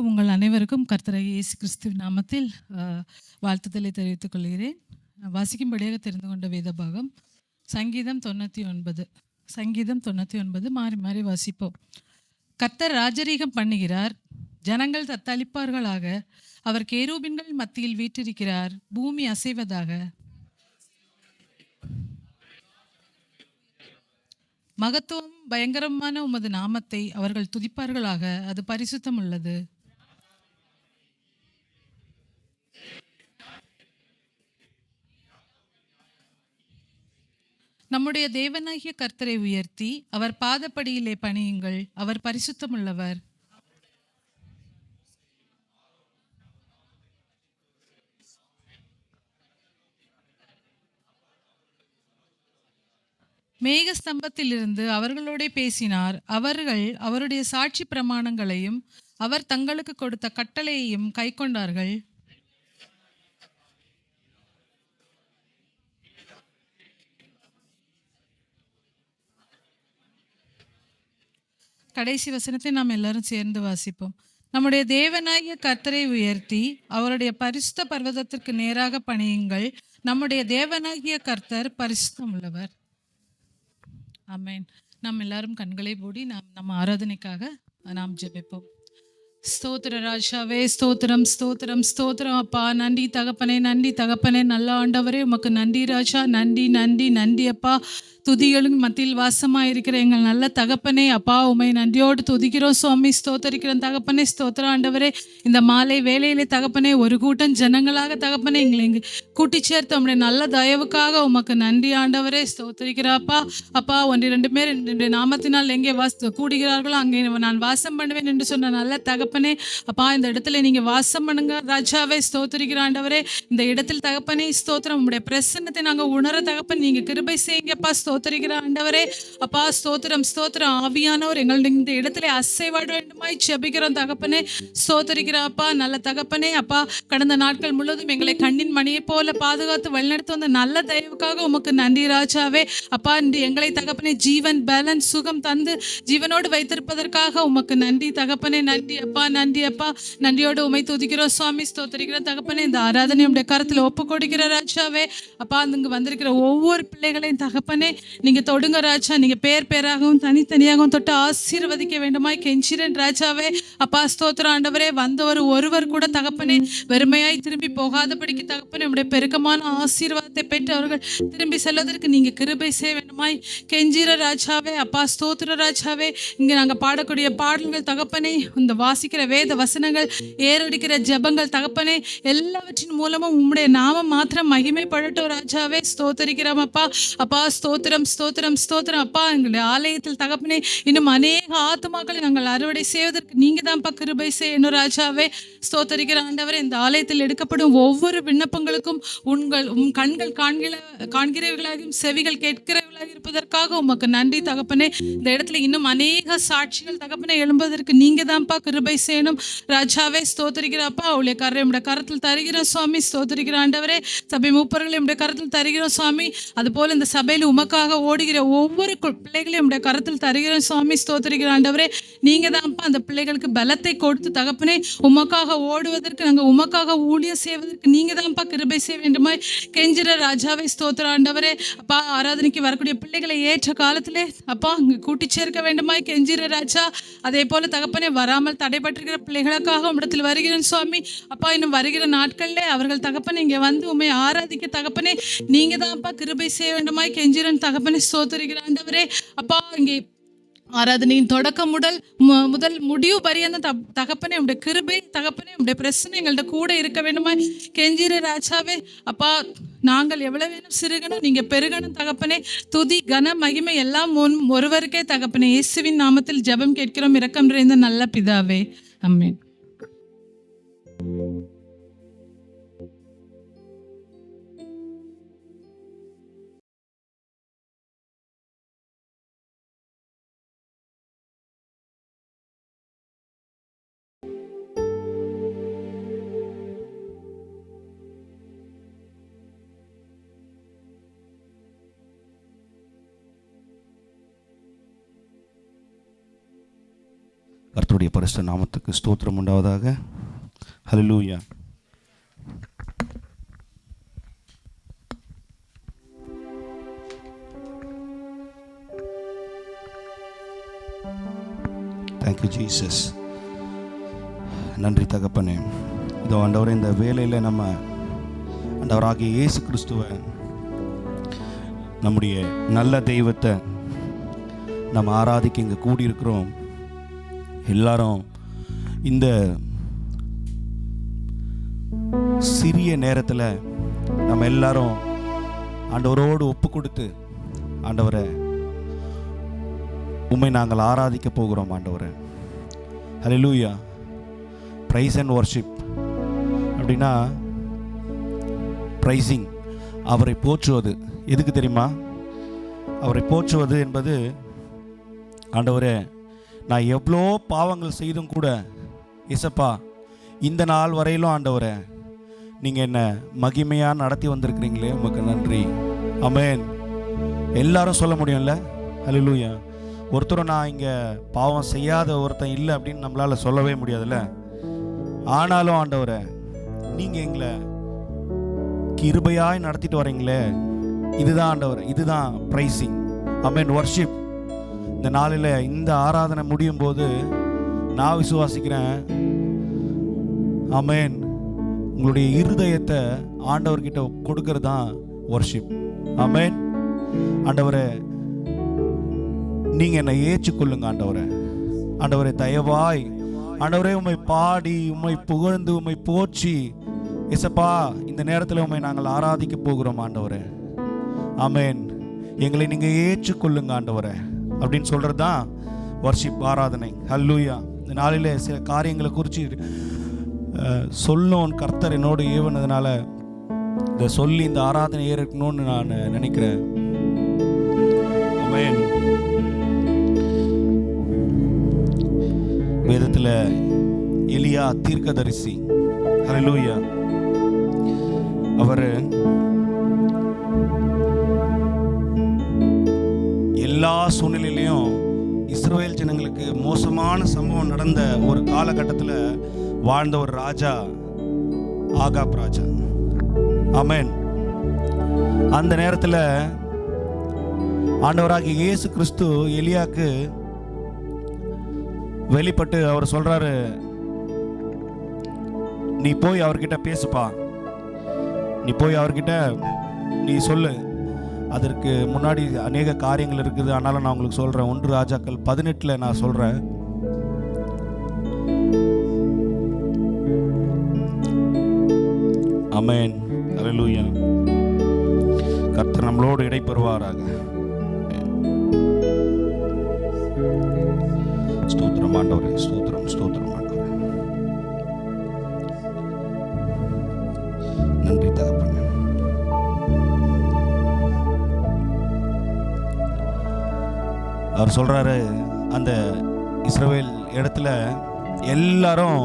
உங்கள் அனைவருக்கும் கர்த்தராகிய இயேசு கிறிஸ்துவின் நாமத்தில் வாழ்த்துதலை தெரிவித்துக் கொள்கிறேன். வாசிக்கும்படியாக தெரிந்து கொண்ட வேத பாகம் சங்கீதம் 99. சங்கீதம் 99 மாறி மாறி வாசிப்போம். கர்த்தர் ராஜரீகம் பண்ணுகிறார், ஜனங்கள் தத்தளிப்பார்களாக. அவர் கேரூபின்கள் மத்தியில் வீற்றிருக்கிறார், பூமி அசைவதாக. மகத்துவம் பயங்கரமான உமது நாமத்தை அவர்கள் துதிப்பார்களாக, அது பரிசுத்தம் உள்ளது. நம்முடைய தேவனாகிய கர்த்தரை உயர்த்தி அவர் பாதப்படியிலே பணியுங்கள், அவர் பரிசுத்தமுள்ளவர். மேக ஸ்தம்பத்திலிருந்து அவர்களோட பேசினார். அவர்கள் அவருடைய சாட்சி பிரமாணங்களையும் அவர் தங்களுக்கு கொடுத்த கட்டளையையும் கைக்கொண்டார்கள். கடைசி வசனத்தை நாம் எல்லாரும் சேர்ந்து வாசிப்போம். நம்முடைய தேவனாகிய கர்த்தரை உயர்த்தி அவருடைய பரிசுத்த பர்வதத்திற்கு நேராக பணியுங்கள், நம்முடைய தேவனாகிய கர்த்தர் பரிசுத்தம் உள்ளவர். ஆமென். நாம் எல்லாரும் கண்களை மூடி நம்ம ஆராதனைக்காக நாம் ஜெபிப்போம். ஸ்தோத்திர ராஜாவே, ஸ்தோத்திரம் ஸ்தோத்திரம் ஸ்தோத்திரம் அப்பா. நன்றி தகப்பனே, நன்றி தகப்பனே, நல்ல ஆண்டவரே, உமக்கு நன்றி ராஜா. நன்றி நன்றி நன்றி அப்பா. துதிகளின் மத்தியில் வாசமாக இருக்கிற எங்கள் நல்ல தகப்பனே அப்பா, உமை நன்றியோடு துதிக்கிறோம் சுவாமி. ஸ்தோத்தரிக்கிறோம் தகப்பனே. ஸ்தோத்திரம் ஆண்டவரே. இந்த மாலை வேலையிலே தகப்பனே ஒரு கூட்டம் ஜனங்களாக தகப்பனே எங்களை இங்கு கூட்டி சேர்த்து உம்முடைய நல்ல தயவுக்காக உமக்கு நன்றி ஆண்டவரே. ஸ்தோத்தரிக்கிறாப்பா அப்பா. 1-2 பேர் என்னுடைய நாமத்தினால் எங்கே கூடுகிறார்களோ அங்கே நான் வாசம் பண்ணுவேன் என்று சொன்ன நல்ல தகப்பனே அப்பா, இந்த இடத்துல நீங்க வாசம் பண்ணுங்க ராஜாவே. ஸ்தோத்திரிக்கிற ஆண்டவரே. இந்த இடத்தில் தகப்பனே ஸ்தோத்திரம், உம்முடைய பிரசன்னத்தை நாங்கள் உணர தகப்பன் நீங்க கிருபை செய்யுங்கப்பா. ஸ்தோத்திரிக்கிற ஆண்டவரே அப்பா. ஸ்தோத்திரம் ஸ்தோத்திரம். ஆவியானவர் எங்கள் இந்த இடத்துல அசைவாட வேண்டுமாய் ஜெபிக்கிறோம் தகப்பனே. ஸ்தோத்திரிக்கிற அப்பா, நல்ல தகப்பனே அப்பா. கடந்த நாட்கள் முழுவதும் எங்களை கண்ணின் மணியை போல பாதுகாத்து வழிநடத்தி வந்த நல்ல தயவுக்காக உமக்கு நன்றி ராஜாவே அப்பா. இன்று எங்களை தகப்பனே ஜீவன் பேலன்ஸ் சுகம் தந்து ஜீவனோடு வைத்திருப்பதற்காக உமக்கு நன்றி தகப்பனே. நன்றி அப்பா, நன்றி அப்பா. நன்றியோடு உமை துதிக்கிறோம் சுவாமி. ஸ்தோத்திரிக்கிற தகப்பனே. இந்த ஆராதனை உடைய கருத்தில் ஒப்பு கொடுக்கிற ராஜாவே அப்பா. இங்கு வந்திருக்கிற ஒவ்வொரு பிள்ளைகளையும் தகப்பனே நீங்க தொடுங்க ராஜா. நீங்க பேர் பேராகவும் தனித்தனியாகவும் தொட்டு ஆசீர்வதிக்க வேண்டுமாய் கெஞ்சிரன் ராஜாவே அப்பா. ஸ்தோத்திர ஆண்டவரே. வந்தவர் ஒருவர் கூட தகப்பனே வெறுமையாய் திரும்பி போகாதபடிக்கு தகப்பனே உடைய பெருக்கமான ஆசீர்வாதத்தை பெற்று அவர்கள் திரும்பி செல்வதற்கு நீங்க கிருபை செய்ய வேண்டுமாய் கெஞ்சிர ராஜாவே அப்பா. ஸ்தோத்திர ராஜாவே. இங்க நாங்க பாடக்கூடிய பாடல்கள் தகப்பனே, இந்த வாசிக்கிற வேத வசனங்கள், ஏறடிக்கிற ஜெபங்கள் தகப்பனே, எல்லாவற்றின் மூலமும் உம்முடைய நாமம் மாத்திரம் மகிமைப்படட்டும் ராஜாவே. ஸ்தோத்தரிக்கிறோம் அப்பா. அப்பா ஸ்தோத்திரம் ஸ்தோத்திரம் ஸ்தோத்திரம் அப்பா. எங்களுடைய ஆலயத்தில் தகப்பனே இன்னும் அநேக ஆத்துமாக்களை நாங்கள் அறுவடை செய்வதற்கு நீங்க தான்ப்பா கிருபை செய்யணும் ராஜாவே. ஸ்தோத்தரிக்கிற ஆண்டவரே. இந்த ஆலயத்தில் எடுக்கப்படும் ஒவ்வொரு விண்ணப்பங்களுக்கும் உம் கண்கள் காண்கிறவர்களாகவும் செவிகள் கேட்கிறவர்களாக இருப்பதற்காக உமக்கு நன்றி தகப்பனே. இந்த இடத்துல இன்னும் அநேக சாட்சிகள் தகப்பனே எழும்புவதற்கு நீங்க தான்ப்பா கிருபை செய்யணும் ராஜாவே. ஸ்தோத்தரிக்கிறப்பா. அவளுடைய கரத்தில் தருகிறோம் சுவாமி. ஸ்தோத்தரிக்கிற ஆண்டவரே. சபை மூப்பர்களை உடைய கரத்தில் தருகிறோம் சுவாமி. அதுபோல இந்த சபையில் உமக்காக ஓடுகிற ஒவ்வொரு பிள்ளைகளையும் உடைய கரத்தில் தருகிறோம் சுவாமி. ஸ்தோத்தரிக்கிற ஆண்டவரே. நீங்க தான்ப்பா அந்த பிள்ளைகளுக்கு பலத்தை கொடுத்து தகப்பனே உமக்காக ஓடுவதற்கு, நாங்கள் உமக்காக ஊழியம் செய்வதற்கு நீங்க தான்ப்பா கிருபை செய்ய வேண்டுமாய் கெஞ்சிர ராஜாவே. ஸ்தோத்திர ஆண்டவரே அப்பா. ஆராதனைக்கு வரக்கூடிய பிள்ளைகளை ஏற்ற காலத்திலே அப்பா அங்கு கூட்டி சேர்க்க வேண்டுமாய் கெஞ்சிர ராஜா. அதே போல தகப்பனே வராமல் தடைபட்டிருக்கிற பிள்ளைகளுக்காக உம்மிடத்தில் வருகிறேன் சுவாமி அப்பா. இன்னும் வருகிற நாட்களில் அவர்கள் தகப்பனே இங்கே வந்து உண்மை ஆராதிக்க தகப்பனே நீங்க தான்ப்பா கிருபை செய்ய வேண்டுமாய் கெஞ்சிரன் தகப்பனே. ஸ்தோத்திரிக்கிற ஆண்டவரே அப்பா. இங்கே ஆராதனையின் தொடக்கம் முதல் முடிவு பரியந்த தகப்பனே உடைய கிருபை தகப்பனே உடைய பிரச்சனை எங்கள்கிட்ட கூட இருக்க வேண்டுமா கெஞ்சிர ராஜாவே அப்பா. நாங்கள் எவ்வளவு வேணும் சிறுகணும், நீங்க பெருகணும் தகப்பனே. துதி கன மகிமை எல்லாம் ஒருவருக்கே தகப்பனே. இயேசுவின் நாமத்தில் ஜெபம் கேட்கிறோம் இரக்கம் நிறைந்த நல்ல பிதாவே, ஆமென். கர்த்தருடைய பரிசுத்த நாமத்துக்கு ஸ்தோத்திரம் உண்டாவதாக. ஹல்லேலூயா. Thank you Jesus. நன்றி தகப்பனே. இதோ ஆண்டவரே, இந்த வேலையில் நம்ம ஆண்டவராகிய இயேசு கிறிஸ்துவை, நம்முடைய நல்ல தெய்வத்தை நம்ம ஆராதிக்க இங்கே கூடியிருக்கிறோம். எல்லாரும் இந்த சிறிய நேரத்தில் நம்ம எல்லாரும் ஆண்டவரோடு ஒப்பு கொடுத்து, ஆண்டவரை உம்மை நாங்கள் ஆராதிக்க போகிறோம். ஆண்டவரே, ஹல்லேலூயா. ப்ரைஸ் அண்ட் வர்ஷிப் அப்படின்னா ப்ரைஸிங், அவரை போற்றுவது. எதுக்கு தெரியுமா? அவரை போற்றுவது என்பது, ஆண்டவரே, நான் எவ்வளோ பாவங்கள் செய்தும் கூட இசப்பா, இந்த நாள் வரையிலும் ஆண்டவரே நீங்கள் என்னை மகிமையாக நடத்தி வந்திருக்கிறீங்களே, உமக்கு நன்றி. ஆமென். எல்லாரும் சொல்ல முடியும்ல? ஹல்லேலூயா. ஒருத்தரும் நான் இங்கே பாவம் செய்யாத ஒருத்தன் இல்லை அப்படின்னு நம்மளால் சொல்லவே முடியாதுல்ல. ஆனாலும் ஆண்டவரே, நீங்கள் எங்களை கிருபையாய் நடத்திட்டு வரீங்களே, இதுதான் ஆண்டவர், இதுதான் ப்ரைஸிங். ஆமென். வர்ஷிப். இந்த நாளில் இந்த ஆராதனை முடியும் போது நான் விசுவாசிக்கிறேன், ஆமென், உங்களுடைய இருதயத்தை ஆண்டவர்கிட்ட கொடுக்கறது தான் வர்ஷிப். ஆமென். ஆண்டவரே, நீங்கள் என்னை ஏற்றுக்கொள்ளுங்க ஆண்டவரே. ஆண்டவரே, தயவாய் ஆண்டவரே, உம்மை பாடி, உம்மை புகழ்ந்து, உம்மை போற்றி, இசப்பா, இந்த நேரத்தில் உம்மை நாங்கள் ஆராதிக்க போகிறோம் ஆண்டவரே. ஆமென். எங்களை நீங்கள் ஏற்றுக்கொள்ளுங்க ஆண்டவரே அப்படின்னு சொல்கிறது தான் வர்ஷிப், ஆராதனை. ஹல்லேலூயா. இந்த நாளில் சில காரியங்களை குறித்து சொல்லணும் கர்த்தர் என்னோடு ஏவனதுனால இதை சொல்லி இந்த ஆராதனை ஏற்கணும்னு நான் நினைக்கிறேன். ஆமென். வேதத்தில் எலியா தீர்க்கதரிசி, ஹல்லேலூயா, அவர் எல்லா சூழ்நிலையிலையும் இஸ்ரவேல் ஜனங்களுக்கு மோசமான சம்பவம் நடந்த ஒரு காலகட்டத்தில் வாழ்ந்த ஒரு ராஜா, ஆகாப் ராஜா. ஆமென். அந்த நேரத்தில் ஆண்டவராகிய இயேசு கிறிஸ்து எலியாக்கு வெளிப்பட்டு அவர் சொல்றாரு, நீ போய் அவர்கிட்ட பேசுப்பா, நீ போய் அவர்கிட்ட நீ சொல்லு. அதற்கு முன்னாடி அநேக காரியங்கள் இருக்குது, ஆனாலும் நான் உங்களுக்கு சொல்றேன். 1 ராஜாக்கள் 18 நான் சொல்றேன். ஆமென். ஹல்லேலூயா. கர்த்தர் நம்மளோடு இடைபெறுவாராக. ஸ்தோத்திரம் ஆண்டவரே, ஸ்தோத்திரம், ஸ்தோத்திரம் ஆண்டவரே. நன்றி தகப்பனே. அவர் சொல்றாரு, அந்த இஸ்ரவேல் இடத்துல எல்லாரும்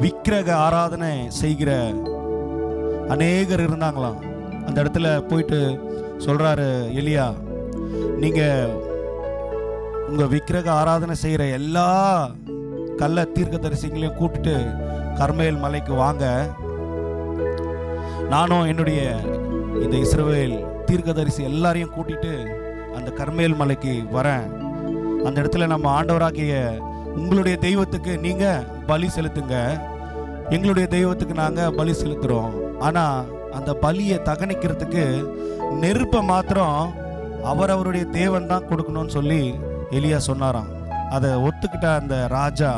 விக்கிரக ஆராதனை செய்கிற அநேகர் இருந்தாங்களாம். அந்த இடத்துல போயிட்டு சொல்றாரு எலியா, நீங்க உங்க விக்கிரக ஆராதனை செய்கிற எல்லா கள்ள தீர்க்கதரிசிகளையும் கூட்டிட்டு கர்மேல் மலைக்கு வாங்க, நானும் என்னுடைய இந்த இஸ்ரவேல் தீர்க்கதரிசி எல்லாரையும் கூட்டிட்டு அந்த கர்மேல் மலைக்கு வரேன். அந்த இடத்துல நம்ம ஆண்டவராகிய உங்களுடைய தெய்வத்துக்கு நீங்க பலி செலுத்துங்க, எங்களுடைய தெய்வத்துக்கு நாங்க பலி செலுத்துறோம். ஆனா அந்த பலியை தகனிக்கிறதுக்கு நெருப்பை மாத்திரம் அவருடைய தேவன் தான் கொடுக்கணும்னு சொல்லி எலியா சொன்னாராம். அதை ஒத்துக்கிட்ட அந்த ராஜா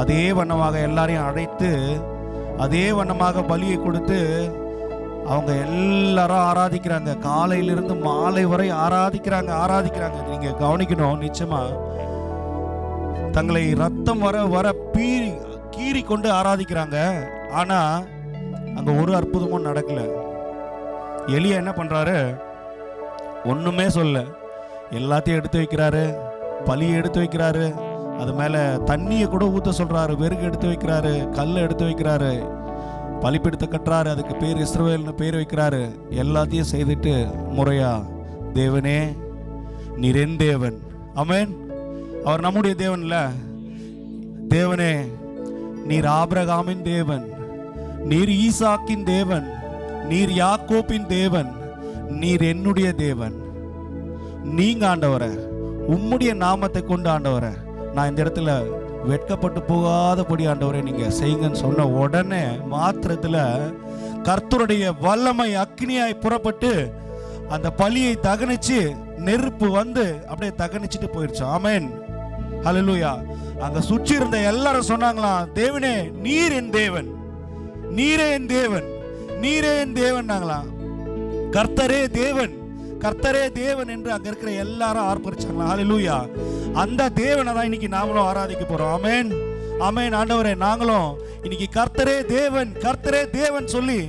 அதே வண்ணமாக எல்லாரையும் அழைத்து அதே வண்ணமாக பலியை கொடுத்து அவங்க எல்லாரும் ஆராதிக்கிறாங்க. காலையிலிருந்து மாலை வரை ஆராதிக்கிறாங்க. நீங்க கவனிக்கணும், நிச்சயமா தங்களை ரத்தம் வர வர கீறி கொண்டு ஆராதிக்கிறாங்க. ஆனா அங்க ஒரு அற்புதமும் நடக்கல. எலியா என்ன பண்றாரு? ஒண்ணுமே சொல்ல, எல்லாத்தையும் எடுத்து வைக்கிறாரு, பலியை எடுத்து வைக்கிறாரு, அது மேல தண்ணியை கூட ஊத்த சொல்றாரு, வெறுகு எடுத்து வைக்கிறாரு, கல்லை எடுத்து வைக்கிறாரு, பலிப்பிடுத்த கட்டுறாரு, அதுக்கு பேர் இஸ்ரவேல்னு பேர் வைக்கிறாரு. எல்லாத்தையும் செய்துட்டு முறையா, தேவனே நீர் என் தேவன், ஆமென், அவர் நம்முடைய தேவன் இல்ல. தேவனே, நீர் ஆபிரகாமின் தேவன், நீர் ஈசாக்கின் தேவன், நீர் யாக்கோப்பின் தேவன், நீர் என்னுடைய தேவன். நீங்க ஆண்டவரே, உம்முடைய நாமத்தை கொண்டு ஆண்டவரே நான் இந்த இடத்துல வெட்கப்பட்டு போகாதபடி ஆண்டவரே நீங்க செய்யுங்கன்னு சொன்ன உடனே மாத்திரத்துல கர்த்தருடைய வல்லமை அக்னியாய் புறப்பட்டு அந்த பலியை தகனிச்சு நெருப்பு வந்து அப்படியே தகனிச்சுட்டு போயிடுச்சு. ஆமென், ஹல்லேலூயா. அங்க சுற்றி இருந்த எல்லாரும் சொன்னாங்களாம், தேவனே நீர் என் தேவன், நீரே என் தேவன், நீரே என் தேவன் நாங்களாம். கர்த்தரே தேவன், கர்த்தரே தேவன் என்று அங்க இருக்கிற எல்லாரும் ஆர்ப்பரிச்சாங்களா. ஹல்லேலூயா. அந்த தேவனை தான் இன்னைக்கு நாமளும் ஆராதிக்க போறோம். ஆமென், ஆமென். ஆண்டவரே, நாங்களும் இன்னைக்கு கர்த்தரே தேவன், கர்த்தரே தேவன் சொல்லி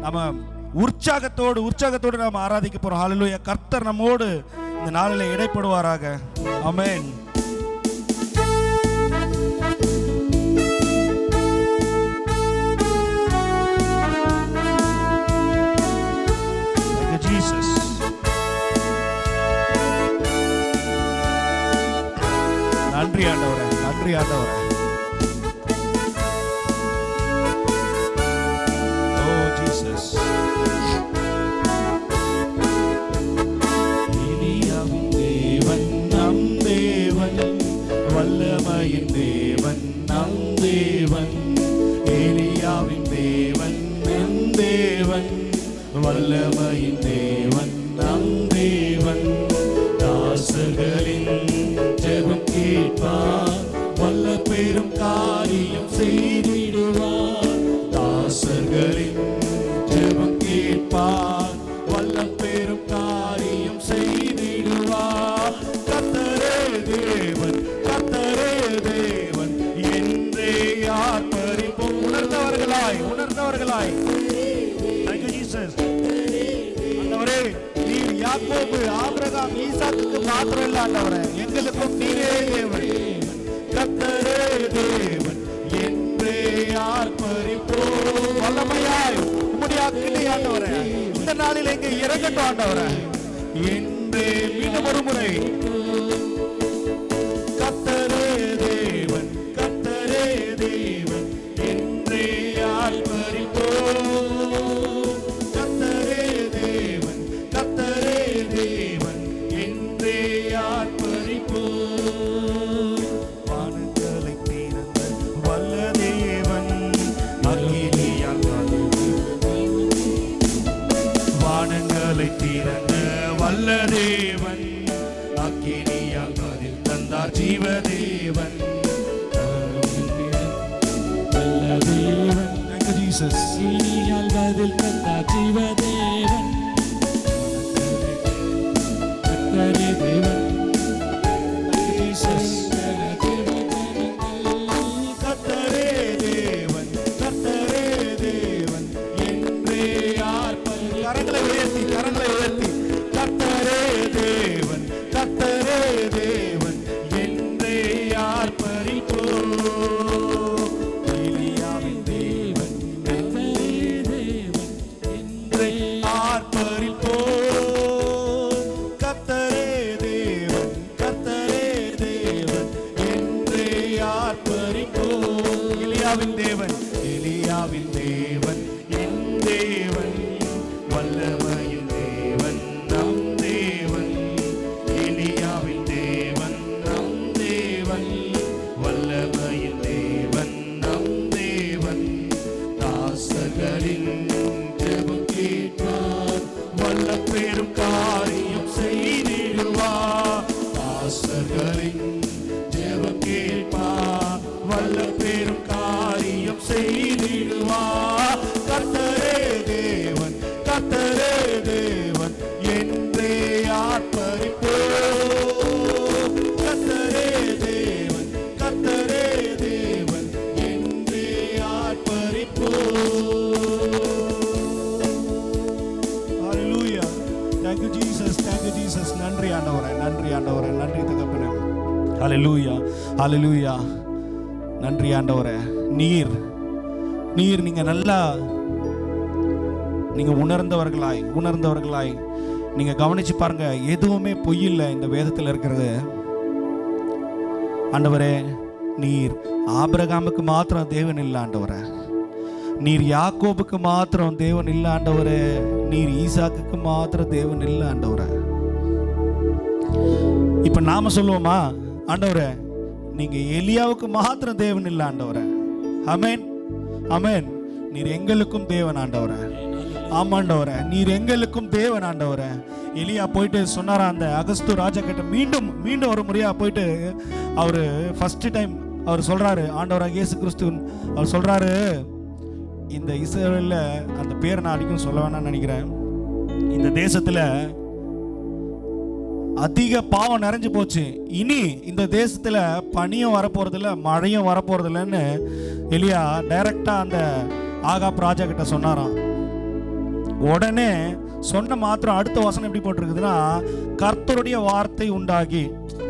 நம்ம உற்சாகத்தோடு நாம ஆராதிக்க போறோம். ஹல்லேலூயா. கர்த்தர் நம்மோடு இந்த நாளில் இடைப்படுவாராக. ஆமென். Jesus. நன்றி ஆண்டவரே, நன்றி ஆண்டவரே. ஓ ஜீசஸ். எலியாவின் தேவன் நம் தேவன், வல்லமையின் தேவன் நம் தேவன். எலியாவின் தேவன் நம் தேவன், வல்லமையின் தேவன் நம் தேவன். தாசர்களின் ஜெபம் கேட்பார், வல்ல பெரும் காரியம் செய்திடுவார். தாசர்களின் ஜெபம் கேட்பார், வல்ல பெரும் காரியம் செய்திடுவார். கர்த்தரே தேவன், கர்த்தரே தேவன் என்றே ஆர்ப்பரிப்போம். உணர்ந்தவர்களாய் ஆண்டவரே, நீர் யாக்கோபு, ஆபிரகாம், ஈசாக்குக்கு மாத்திரம் இல்ல ஆண்டவரே, எங்களுக்கும் நீரே தேவன், கர்த்தரே தேவன் என்றே ஆர்ப்பரிப்போம். வல்லமையாய் உம்முடைய அக்கினி ஆண்டவரே இந்த நாளில் எங்க இறங்கட்டும் ஆண்டவரே என்றே. மீண்டும் ஒரு முறை, கர்த்தரே தேவன், கர்த்தரே தேவன் என்றே ஆர்ப்பரிப்போம். வல்ல தேவன் அக்கினியால் அதில் தந்தார் ஜீவதேவன். வல்ல தேவன், thank you Jesus. அக்கினியால் பதில் தந்தார் ஜீவதேவன். கர்த்தரே தேவன், thank you Jesus. கர்த்தரே தேவன், கர்த்தரே தேவன் என்றே ஆர்ப்பரி. கரங்களை உயர்த்தி, கரங்களை உயர்த்தி, கர்த்தரே தேவன், கர்த்தரே தேவன் என்றே ஆர்ப்பரிப்போம். எலியாவின் தேவன், கர்த்தரே தேவன் என்றே ஆர்ப்பரிப்போம். கர்த்தரே தேவன், கர்த்தரே தேவன் என்றே ஆர்ப்பரிப்போம். எலியாவின் தேவன், எலியாவின் தேவன் என் தேவன், வல்லமையின் தேவன் நம் தேவன். எலியாவின் தேவன் நம் தேவன், வல்லமையின் தேவன் நம் தேவன். தாசர்களின் ஜெபம் கேட்பார், வல்ல பெரும் காரியம் செய்திடுவார். தாசர்களின் ஜெபம் கேட்பார், வல்ல பெரும் காரியம் செய்திடுவார். கர்த்தரே தேவன், கர்த்தரே தேவன் என்றே ஆர்ப்பரிப்போம். கர்த்தரே தேவன், கர்த்தரே தேவன் என்றே ஆர்ப்பரிப்போம். ஹல்லேலூயா. Thank you Jesus, thank you Jesus. நன்றி ஆண்டவரே, நன்றி ஆண்டவரே, நன்றி தகப்பனே. ஹல்லேலூயா, ஹல்லேலூயா. நன்றி ஆண்டவரே. நீர் நீங்க நல்லா நீங்க உணர்ந்தவர்களாய் நீங்க கவனிச்சு பாருங்க. எதுவுமே பொய் இல்லை இந்த வேதத்தில் இருக்கிறது. ஆண்டவரே, நீர் ஆபிரகாமுக்கு மாத்திரம் தேவன் இல்லை ஆண்டவரே, நீர் யாக்கோபுக்கு மாத்திரம் தேவன் இல்லை ஆண்டவரே, நீர் ஈசாக்குக்கு மாத்திரம் தேவன் இல்லை ஆண்டவரே. இப்ப நாம சொல்லுவோமா, ஆண்டவரே நீங்க எலியாவுக்கு மாத்திரம் தேவன் இல்லை ஆண்டவரே. ஆமென், ஆமென். நீர் எங்களுக்கும் தேவன் ஆண்டவரே. ஆமாண்டவரே, நீர் எங்களுக்கும் தேவன் ஆண்டவரே. எலியா போயிட்டு சொன்னாரா அந்த அகஸ்து ராஜா கிட்ட, மீண்டும் ஒரு முறையா போயிட்டு அவரு ஃபர்ஸ்ட் டைம் அவர் சொல்றாரு, ஆண்டவராக இயேசு கிறிஸ்து அவர் சொல்றாரு, இந்த இஸ்ரவேல்ல அந்த பேரை நான் அடிக்கும் சொல்ல வேணாம்னு நினைக்கிறேன், இந்த தேசத்துல அதிக பாவம் நிறைஞ்சு போச்சு, இனி இந்த தேசத்துல பனியும் வரப்போறதில்ல மழையும் வரப்போறதில்லன்னு எலியா டைரக்டா அந்த ஆகாப் ராஜா கிட்ட சொன்னாராம். உடனே சொன்ன மாத்திரம் அடுத்த வசனம் எப்படி போட்டிருக்குதுன்னா, கர்த்தருடைய வார்த்தை உண்டாகி,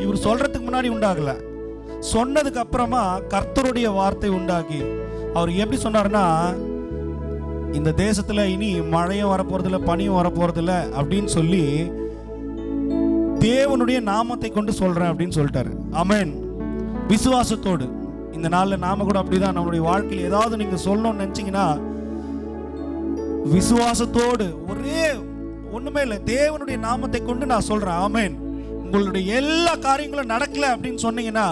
இவர் சொல்றதுக்கு முன்னாடி உண்டாகல, சொன்னதுக்கு அப்புறமா கர்த்தருடைய வார்த்தை உண்டாகி, அவர் எப்படி சொன்னார்னா, இந்த தேசத்துல இனி மழையும் வரப்போறதில்ல பனியும் வரப்போறதில்ல அப்படின்னு சொல்லி தேவனுடைய நாமத்தை கொண்டு சொல்றேன் அப்படின்னு சொல்லிட்டாரு. ஆமென். விசுவாசத்தோடு இந்த நாள்ல நாம கூட அப்படிதான் நம்மளுடைய வாழ்க்கையில் ஏதாவது நீங்க சொல்லணும்னு நினைச்சீங்கன்னா, விசுவாசத்தோடு ஒண்ணுமே இல்லை, தேவனுடைய நாமத்தை கொண்டு நான் சொல்றேன். ஆமென். உங்களுடைய எல்லா காரியங்களும் நடக்கல அப்படின்னு சொன்னீங்கன்னா,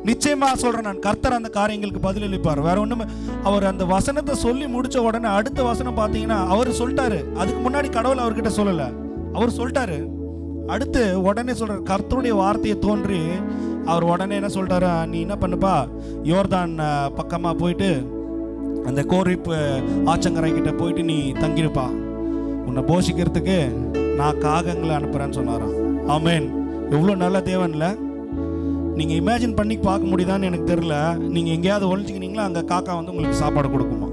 நிச்சயமா சொல்றேன் நான், கர்த்தர் அந்த காரியங்களுக்கு பதிலளிப்பார். வேற ஒண்ணுமே, அவர் அந்த வசனத்தை சொல்லி முடிச்ச உடனே அடுத்த வசனம் பார்த்தீங்கன்னா அவர் சொல்லிட்டாரு. அதுக்கு முன்னாடி கடவுள் அவர்கிட்ட சொல்லல, அவர் சொல்லிட்டாரு. அடுத்து உடனே சொல்றாரு, கர்த்தருடைய வார்த்தையை தோன்றி அவர் உடனே என்ன சொல்லிட்டாரு, நீ என்ன பண்ணுப்பா, யோர்தான் பக்கமா போயிட்டு அந்த கோரிப் ஆச்சங்கரை கிட்ட போயிட்டு நீ தங்கிருப்பா, உன்னை போஷிக்கிறதுக்கு நான் காகங்களை அனுப்புறேன்னு சொன்னாராம். ஆமென். எவ்வளோ நல்ல தேவன்ல. நீங்க இமேஜின் பண்ணி பார்க்க முடியுதான்னு எனக்கு தெரியல. நீங்க எங்கேயாவது ஒழிச்சுக்கினீங்களா, அங்க காக்கா வந்து உங்களுக்கு சாப்பாடு கொடுக்குமா?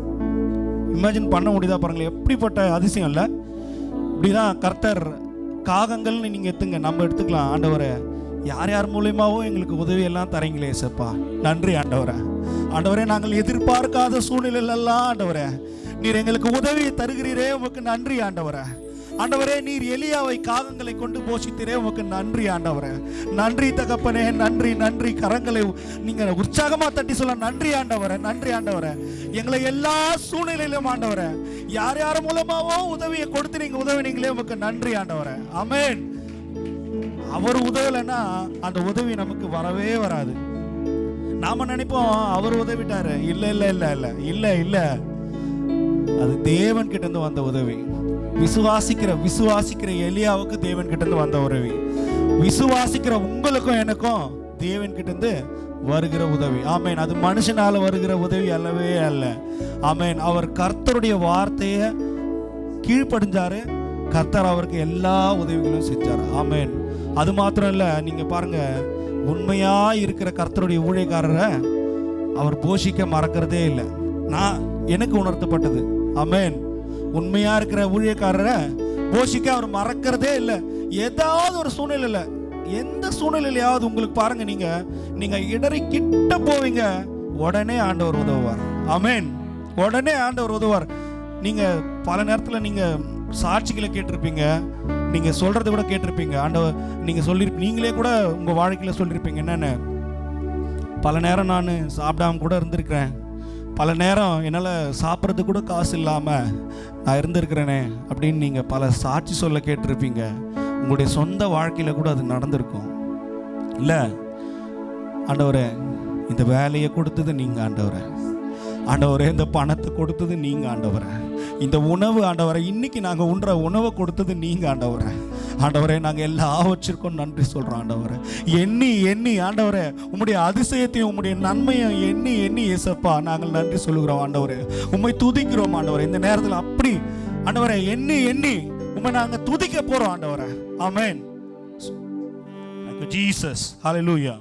இமேஜின் பண்ண முடியுதா பாருங்களேன், எப்படிப்பட்ட அதிசயம் இல்லை. இப்படிதான் கர்த்தர் காகங்கள்னு நீங்க எடுத்துங்க, நம்ம எடுத்துக்கலாம். ஆண்டவரே, யார் யார் மூலியமாவும் எங்களுக்கு உதவி எல்லாம் தரீங்களே சப்பா, நன்றி ஆண்டவரே. ஆண்டவரே, நாங்கள் எதிர்பார்க்காத சூழ்நிலையிலெல்லாம் ஆண்டவரே நீர் எங்களுக்கு உதவி தருகிறீரே, உமக்கு நன்றி ஆண்டவரே. ஆண்டவரே, நீர் எலியாவை காகங்களை கொண்டு போஷித்தீரே, உமக்கு நன்றி ஆண்டவரே. நன்றி தகப்பனே, நன்றி நன்றி. கரங்களை நீங்க உற்சாகமா தட்டி சொல்ல, நன்றி ஆண்டவரே, நன்றி ஆண்டவரே. எங்களை எல்லா சூழ்நிலையிலும் ஆண்டவரே யார் யார் மூலமாவோ உதவியை கொடுத்து நீங்க உதவினீங்களே, உமக்கு நன்றி ஆண்டவரே. ஆமென். அவர் உதவலைன்னா அந்த உதவி நமக்கு வரவே வராது. நாம நினைப்போம் அவர் உதவிட்டாரு, இல்ல இல்ல இல்ல இல்ல இல்ல இல்ல, அது தேவன் கிட்ட இருந்து வந்த உதவி. விசுவாசிக்கிற எலியாவுக்கு தேவன் கிட்ட இருந்து வந்த உதவி, விசுவாசிக்கிற உங்களுக்கும் எனக்கும் தேவன் கிட்ட இருந்து வருகிற உதவி. ஆமென். அது மனுஷனால வருகிற உதவி அல்லவே அல்ல. ஆமென். அவர் கர்த்தருடைய வார்த்தையை கீழ்ப்படிஞ்சாரு, கர்த்தர் அவருக்கு எல்லா உதவிகளும் செஞ்சார். ஆமென். அது மாத்திரம் இல்ல, நீங்க பாருங்க, உண்மையா இருக்கிற கர்த்தருடைய ஊழியக்காரரை அவர் போஷிக்க மறக்கிறதே இல்லை. எனக்கு உணர்த்தப்பட்டது. ஆமென். உண்மையா இருக்கிற ஊழியக்காரரை போஷிக்க அவர் மறக்கிறதே இல்லை. ஏதாவது ஒரு சூழ்நிலையில, எந்த சூழ்நிலையாவது உங்களுக்கு பாருங்க, நீங்க இடறி கிட்ட போவீங்க, உடனே ஆண்டவர் உதவுவார். ஆமென். உடனே ஆண்டவர் உதவுவார். நீங்க பல நேரத்துல நீங்க சாட்சிகளை கேட்டிருப்பீங்க, நீங்க சொல்றதை கூட கேட்டிருப்பீங்க. ஆண்டவர் நீங்களே கூட உங்க வாழ்க்கையில சொல்லியிருப்பீங்க, என்னன்னு, பல நேரம் நான் சாப்பிடாம கூட இருந்திருக்கிறேன், பல நேரம் என்னால் சாப்பிட்றது கூட காசு இல்லாமல் நான் இருந்திருக்கிறேனே அப்படின்னு நீங்கள் பல சாட்சி சொல்ல கேட்டிருப்பீங்க. உங்களுடைய சொந்த வாழ்க்கையில் கூட அது நடந்திருக்கும். இல்லை, ஆண்டவரே இந்த வேலையை கொடுத்தது நீங்கள், ஆண்டவரே இந்த பணத்தை கொடுத்தது நீங்கள், இந்த உணவு ஆண்டவரை இன்னைக்கு நாங்கள் உண்ற உணவை கொடுத்தது நீங்கள் ஆண்டவரே நாங்கள் எல்லாவற்றிற்கும் நன்றி சொல்கிறோம் ஆண்டவரே. எண்ணி ஆண்டவரே உம்முடைய அதிசயத்தையும் உம்முடைய நன்மையும் எண்ணி ஏசப்பா நாங்கள் நன்றி சொல்லுகிறோம் ஆண்டவரே. உம்மை துதிக்கிறோம் ஆண்டவரே. இந்த நேரத்தில் அப்படி ஆண்டவரே எண்ணி உம்மை நாங்கள் துதிக்க போகிறோம் ஆண்டவரே. ஆமென். ஜீசஸ். ஹல்லேலூயா.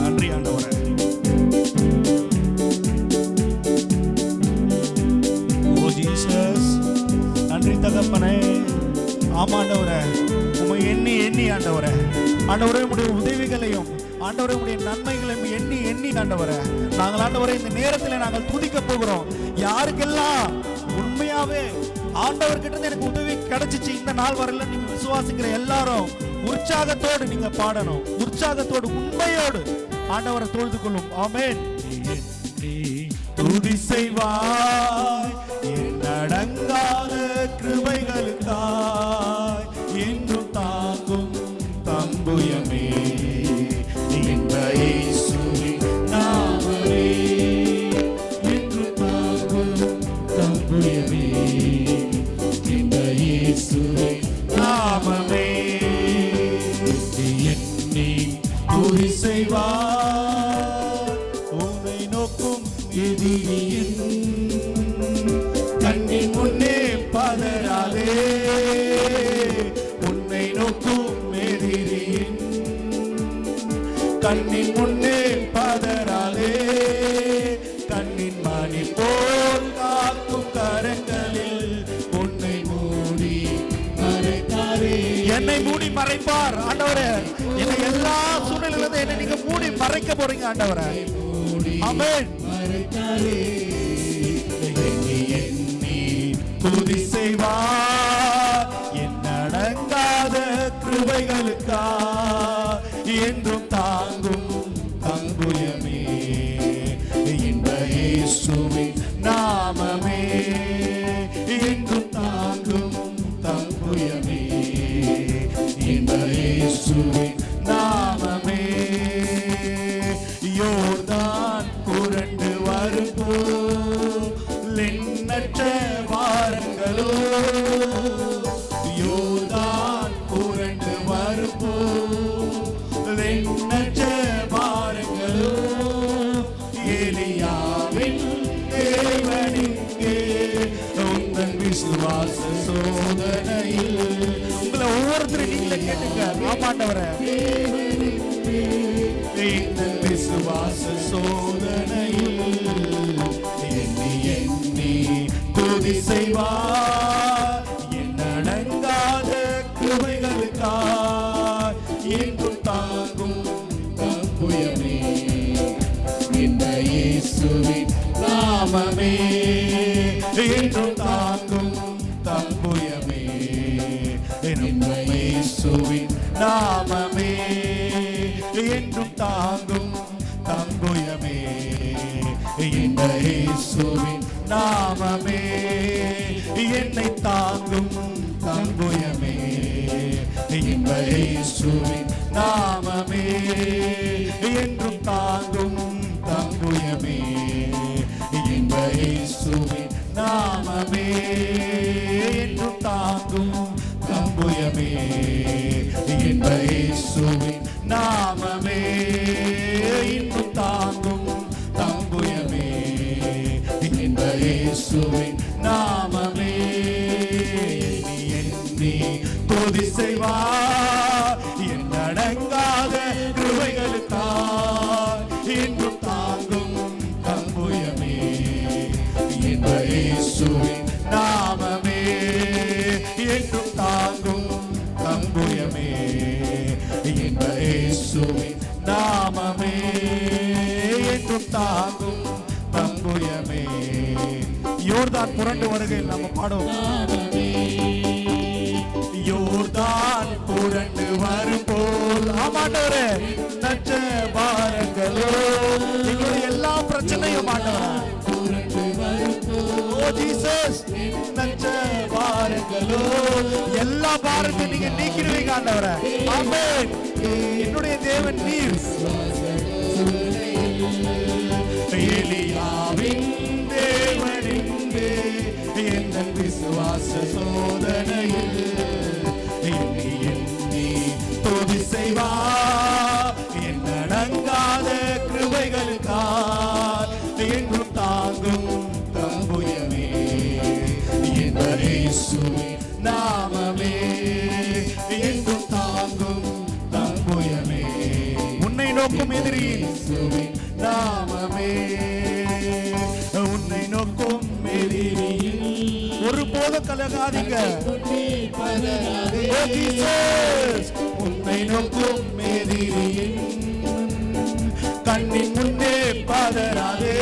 நன்றி ஆண்டவரே. நன்றி தகப்பனே. ஆமா ஆண்டவரே, உம்மை எண்ணி ஆண்டவரே உம்முடைய உதவிகளையும் ஆண்டவரே உம்முடைய நன்மைகளையும் எண்ணி ஆண்டவரே நாங்கள் ஆண்டவரே இந்த நேரத்தில் நாங்கள் துதிக்க போகிறோம். யாருக்கெல்லாம் உண்மையாவே ஆண்டவர்கிட்ட இருந்து எனக்கு உதவி கிடைச்சிச்சு இந்த நாள் வரையில நீங்க விசுவாசிக்கிற எல்லாரும் உற்சாகத்தோடு நீங்க பாடணும். உற்சாகத்தோடு உண்மையோடு ஆண்டவரை தொழுது கொள்ளும். ஆமென். துதி செய்வாய் என் அடங்காத கிருபைகளுக்காய், என்றும் தாங்கும் தம்புயமே இந்த இயேசுவின் நாமமே, என்றும் தாங்கும் தம்புயமே இந்த இயேசுவின் நாமமே. என்னை துதி செய்வாய், உன்னை நோக்கும் எதிரியின் கண்ணின் முன்னே பதறாதே, உன்னை நோக்கும் எதிரியின் கண்ணின் முன்னே பதறாதே, கண்ணின் மணி போல் காக்கும் கரங்களில் உன்னை மூடி மறைத்தாரே. என்னை மூடி மறைப்பார் ஆண்டவரே. என்னை எல்லா சூழ்நிலையிலும் என்னை நீங்க மூடி மறைக்க போறீங்க ஆண்டவரே. ஆமென். மறைத்தாரே. எண்ணி துதி செய்வார் என் அடங்காத கிருபைகளுக்கா, என்றும் தாங்கும் தங்குயமே இந்த இயேசுவின் நாமமே, என்றும் தாங்கும் தங்குயமே இந்த இயேசுவின் நாமமே. யோர்தான் புரண்டு வரும்போல் எண்ணற்ற வாரங்களோ, யோர்தான் புரண்டு வரும்போல் எண்ணற்ற வாரங்களோ, எலியாவின் தேவனிங்கே உங்கள் விசுவாச சோதனையில். உங்களை ஒவ்வொருத்தரும் நீங்களே கேட்டுங்க. ஆமாண்டவரே, இந்த விசுவாச சோதனையில் எண்ணி எண்ணி துதி செய்வார் என் அடங்காத கிருபைகளுக்காய், என்றும் தாங்கும் தம்புயமே இந்த இயேசுவின் நாமமே, என்றும் தாங்கும் தம்புயமே இந்த இயேசுவின் நாமமே, என்றும் தாங்கும் தம்புயமே இந்த இயேசுவின் நாமமே, என்னை தாங்கும் தம்புயமே இந்த இயேசுவின் நாமமே, என்றும் தாங்கும் தம்புயமே இந்த இயேசுவின் நாமமே, என்றும் தாங்கும் தம்புயமே இந்த இயேசுவின் நாமமே, இன்னும் தாங்கும் தம்புயமே இந்த இயேசுவின் நாமமே. எண்ணி துதி செய்வார் என் அடங்காத கிருபைகளுக்காய், இன்னும் தாங்கும் தம்புயமே இந்த இயேசுவின் நாமமே, என்றும் தாங்கும் தம்புயமே இந்த இயேசுவின் நாமமே, என்றும் தாங்கும் தம்புயமே. யோர்தான் புரண்டு வருகையில் நம்ம பாடுவோம். யோர்தான் புரண்டு வரும்போல், ஆமாண்டவரே, நச்ச பாரங்களோ, எங்களுடைய எல்லா பிரச்சனையும் ஆண்டவரே புரண்டு வரும்போல், ஓ ஜீசஸ், நச்ச பாரங்களோ, எல்லா பாரத்தை நீங்க நீக்கிடுவீங்க ஆண்டவரே. ஆமென். என்னுடைய தேவன் நீர். எலியாவின் தேவனிங்கே எங்கள் விசுவாச சோதனையில் எண்ணி எண்ணி துதி செய்வார் என் அடங்காத கிருபைகளுக்காய், என்றும் தாங்கும் தம்புயமே இந்த இயேசுவின் நாமமே, என்றும் தாங்கும் தம்புயமே. உன்னை நோக்கும் எதிரியின் நாமமே, உன்னை நோக்கும் எதிரியில் ஒருபோதும் கலங்காதீங்க. உன்னை நோக்கும் எதிரியின் கண்ணின் முன்னே பதறாதே,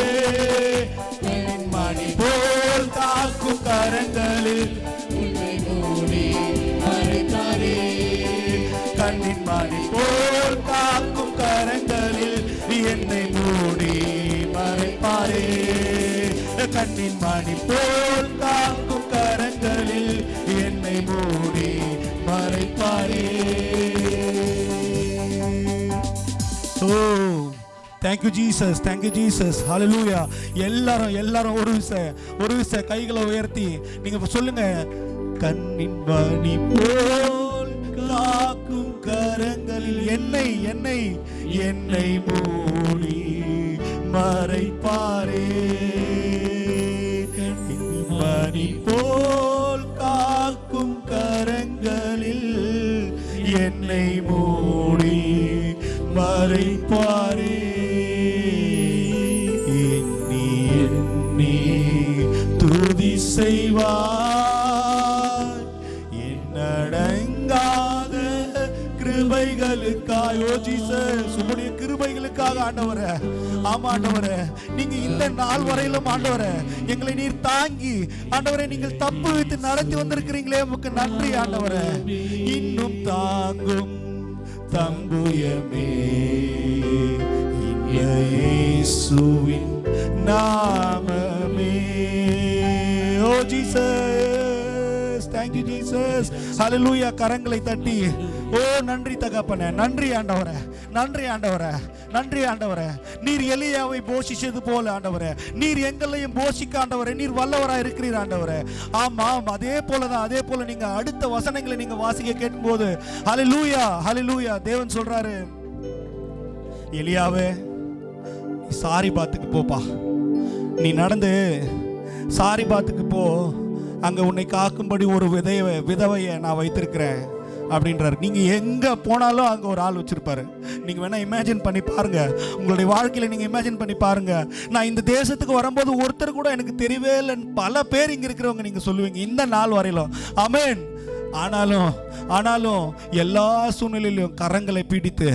மணி போல் காக்கும் கரங்களில் உன்னை மூடி மறைத்தாரே, கண் கண்ணின் மணி போல் காக்கும் கரங்களில் என்னை மூடி மறைப்பாரே. ஓ தேங்க்யூ ஜீசஸ், தேங்க்யூ ஜீசஸ், ஹல்லேலூயா. எல்லாரும் ஒரு விசை கைகளை உயர்த்தி நீங்க சொல்லுங்க, கண்ணின் மணி போல் காக்கும் கரங்களில் என்னை மூடி மறைப்பாரே. கண்ணின் மணி போல் காக்கும் கரங்களில் என்னை மூடி மறைப்பாரே. எண்ணி துதி செய்வார் என்னடங்காத கிருபைகளுக்காக. ஓ ஜீசஸ், உம்முடைய கிருபைகளுக்காக ஆண்டவரே. ஆமா ஆண்டவரே, நீங்க இந்த நாள் வரையிலும் ஆண்டவரே எங்களை நீர் தாங்கி ஆண்டவரே நீங்கள் தப்பு வைத்து நடத்தி வந்திருக்கிறீங்களே, உமக்கு நன்றி ஆண்டவரே. இன்னும் தாங்கும் தம்புயமே இயேசுவின் நாமமே. ஓ ஜீசஸ், thank you ஜீசஸ், ஹல்லேலூயா. கரங்களை தட்டி ஓ நன்றி தகப்பனே, நன்றி ஆண்டவரே, நன்றி ஆண்டவரே, நன்றி ஆண்டவரே. நீர் எலியாவை போஷிச்சது போல ஆண்டவரே நீர் எங்களையும் போஷிக்க ஆண்டவரே நீர் வல்லவராக இருக்கிறீர் ஆண்டவரே. ஆமாம், அதே போல நீங்க அடுத்த வசனங்களை நீங்க வாசிக்க கேட்கும்போது ஹல்லேலூயா, ஹல்லேலூயா. தேவன் சொல்றாரு, எலியாவே சாரிபாத்துக்கு போப்பா, நீ நடந்து சாரிபாத்துக்கு போ, அங்க உன்னை காக்கும்படி ஒரு விதவையை நான் வைத்திருக்கிறேன் அப்படின்றாரு. நீங்க எங்க போனாலும் அங்க ஒரு ஆள் வச்சிருப்பாரு. நீங்க வேணா இமேஜின் பண்ணி பாருங்க, உங்களுடைய வாழ்க்கையில நீங்க இமேஜின் பண்ணி பாருங்க. நான் இந்த தேசத்துக்கு வரும்போது ஒருத்தர் கூட எனக்கு தெரியவே இல்லைன்னு பல பேர் இங்க இருக்கிறவங்க நீங்க சொல்லுவீங்க இந்த நாள் வரையிலும். ஆமென். ஆனாலும் எல்லா சூழ்நிலையிலும் கரங்களை பிடித்து,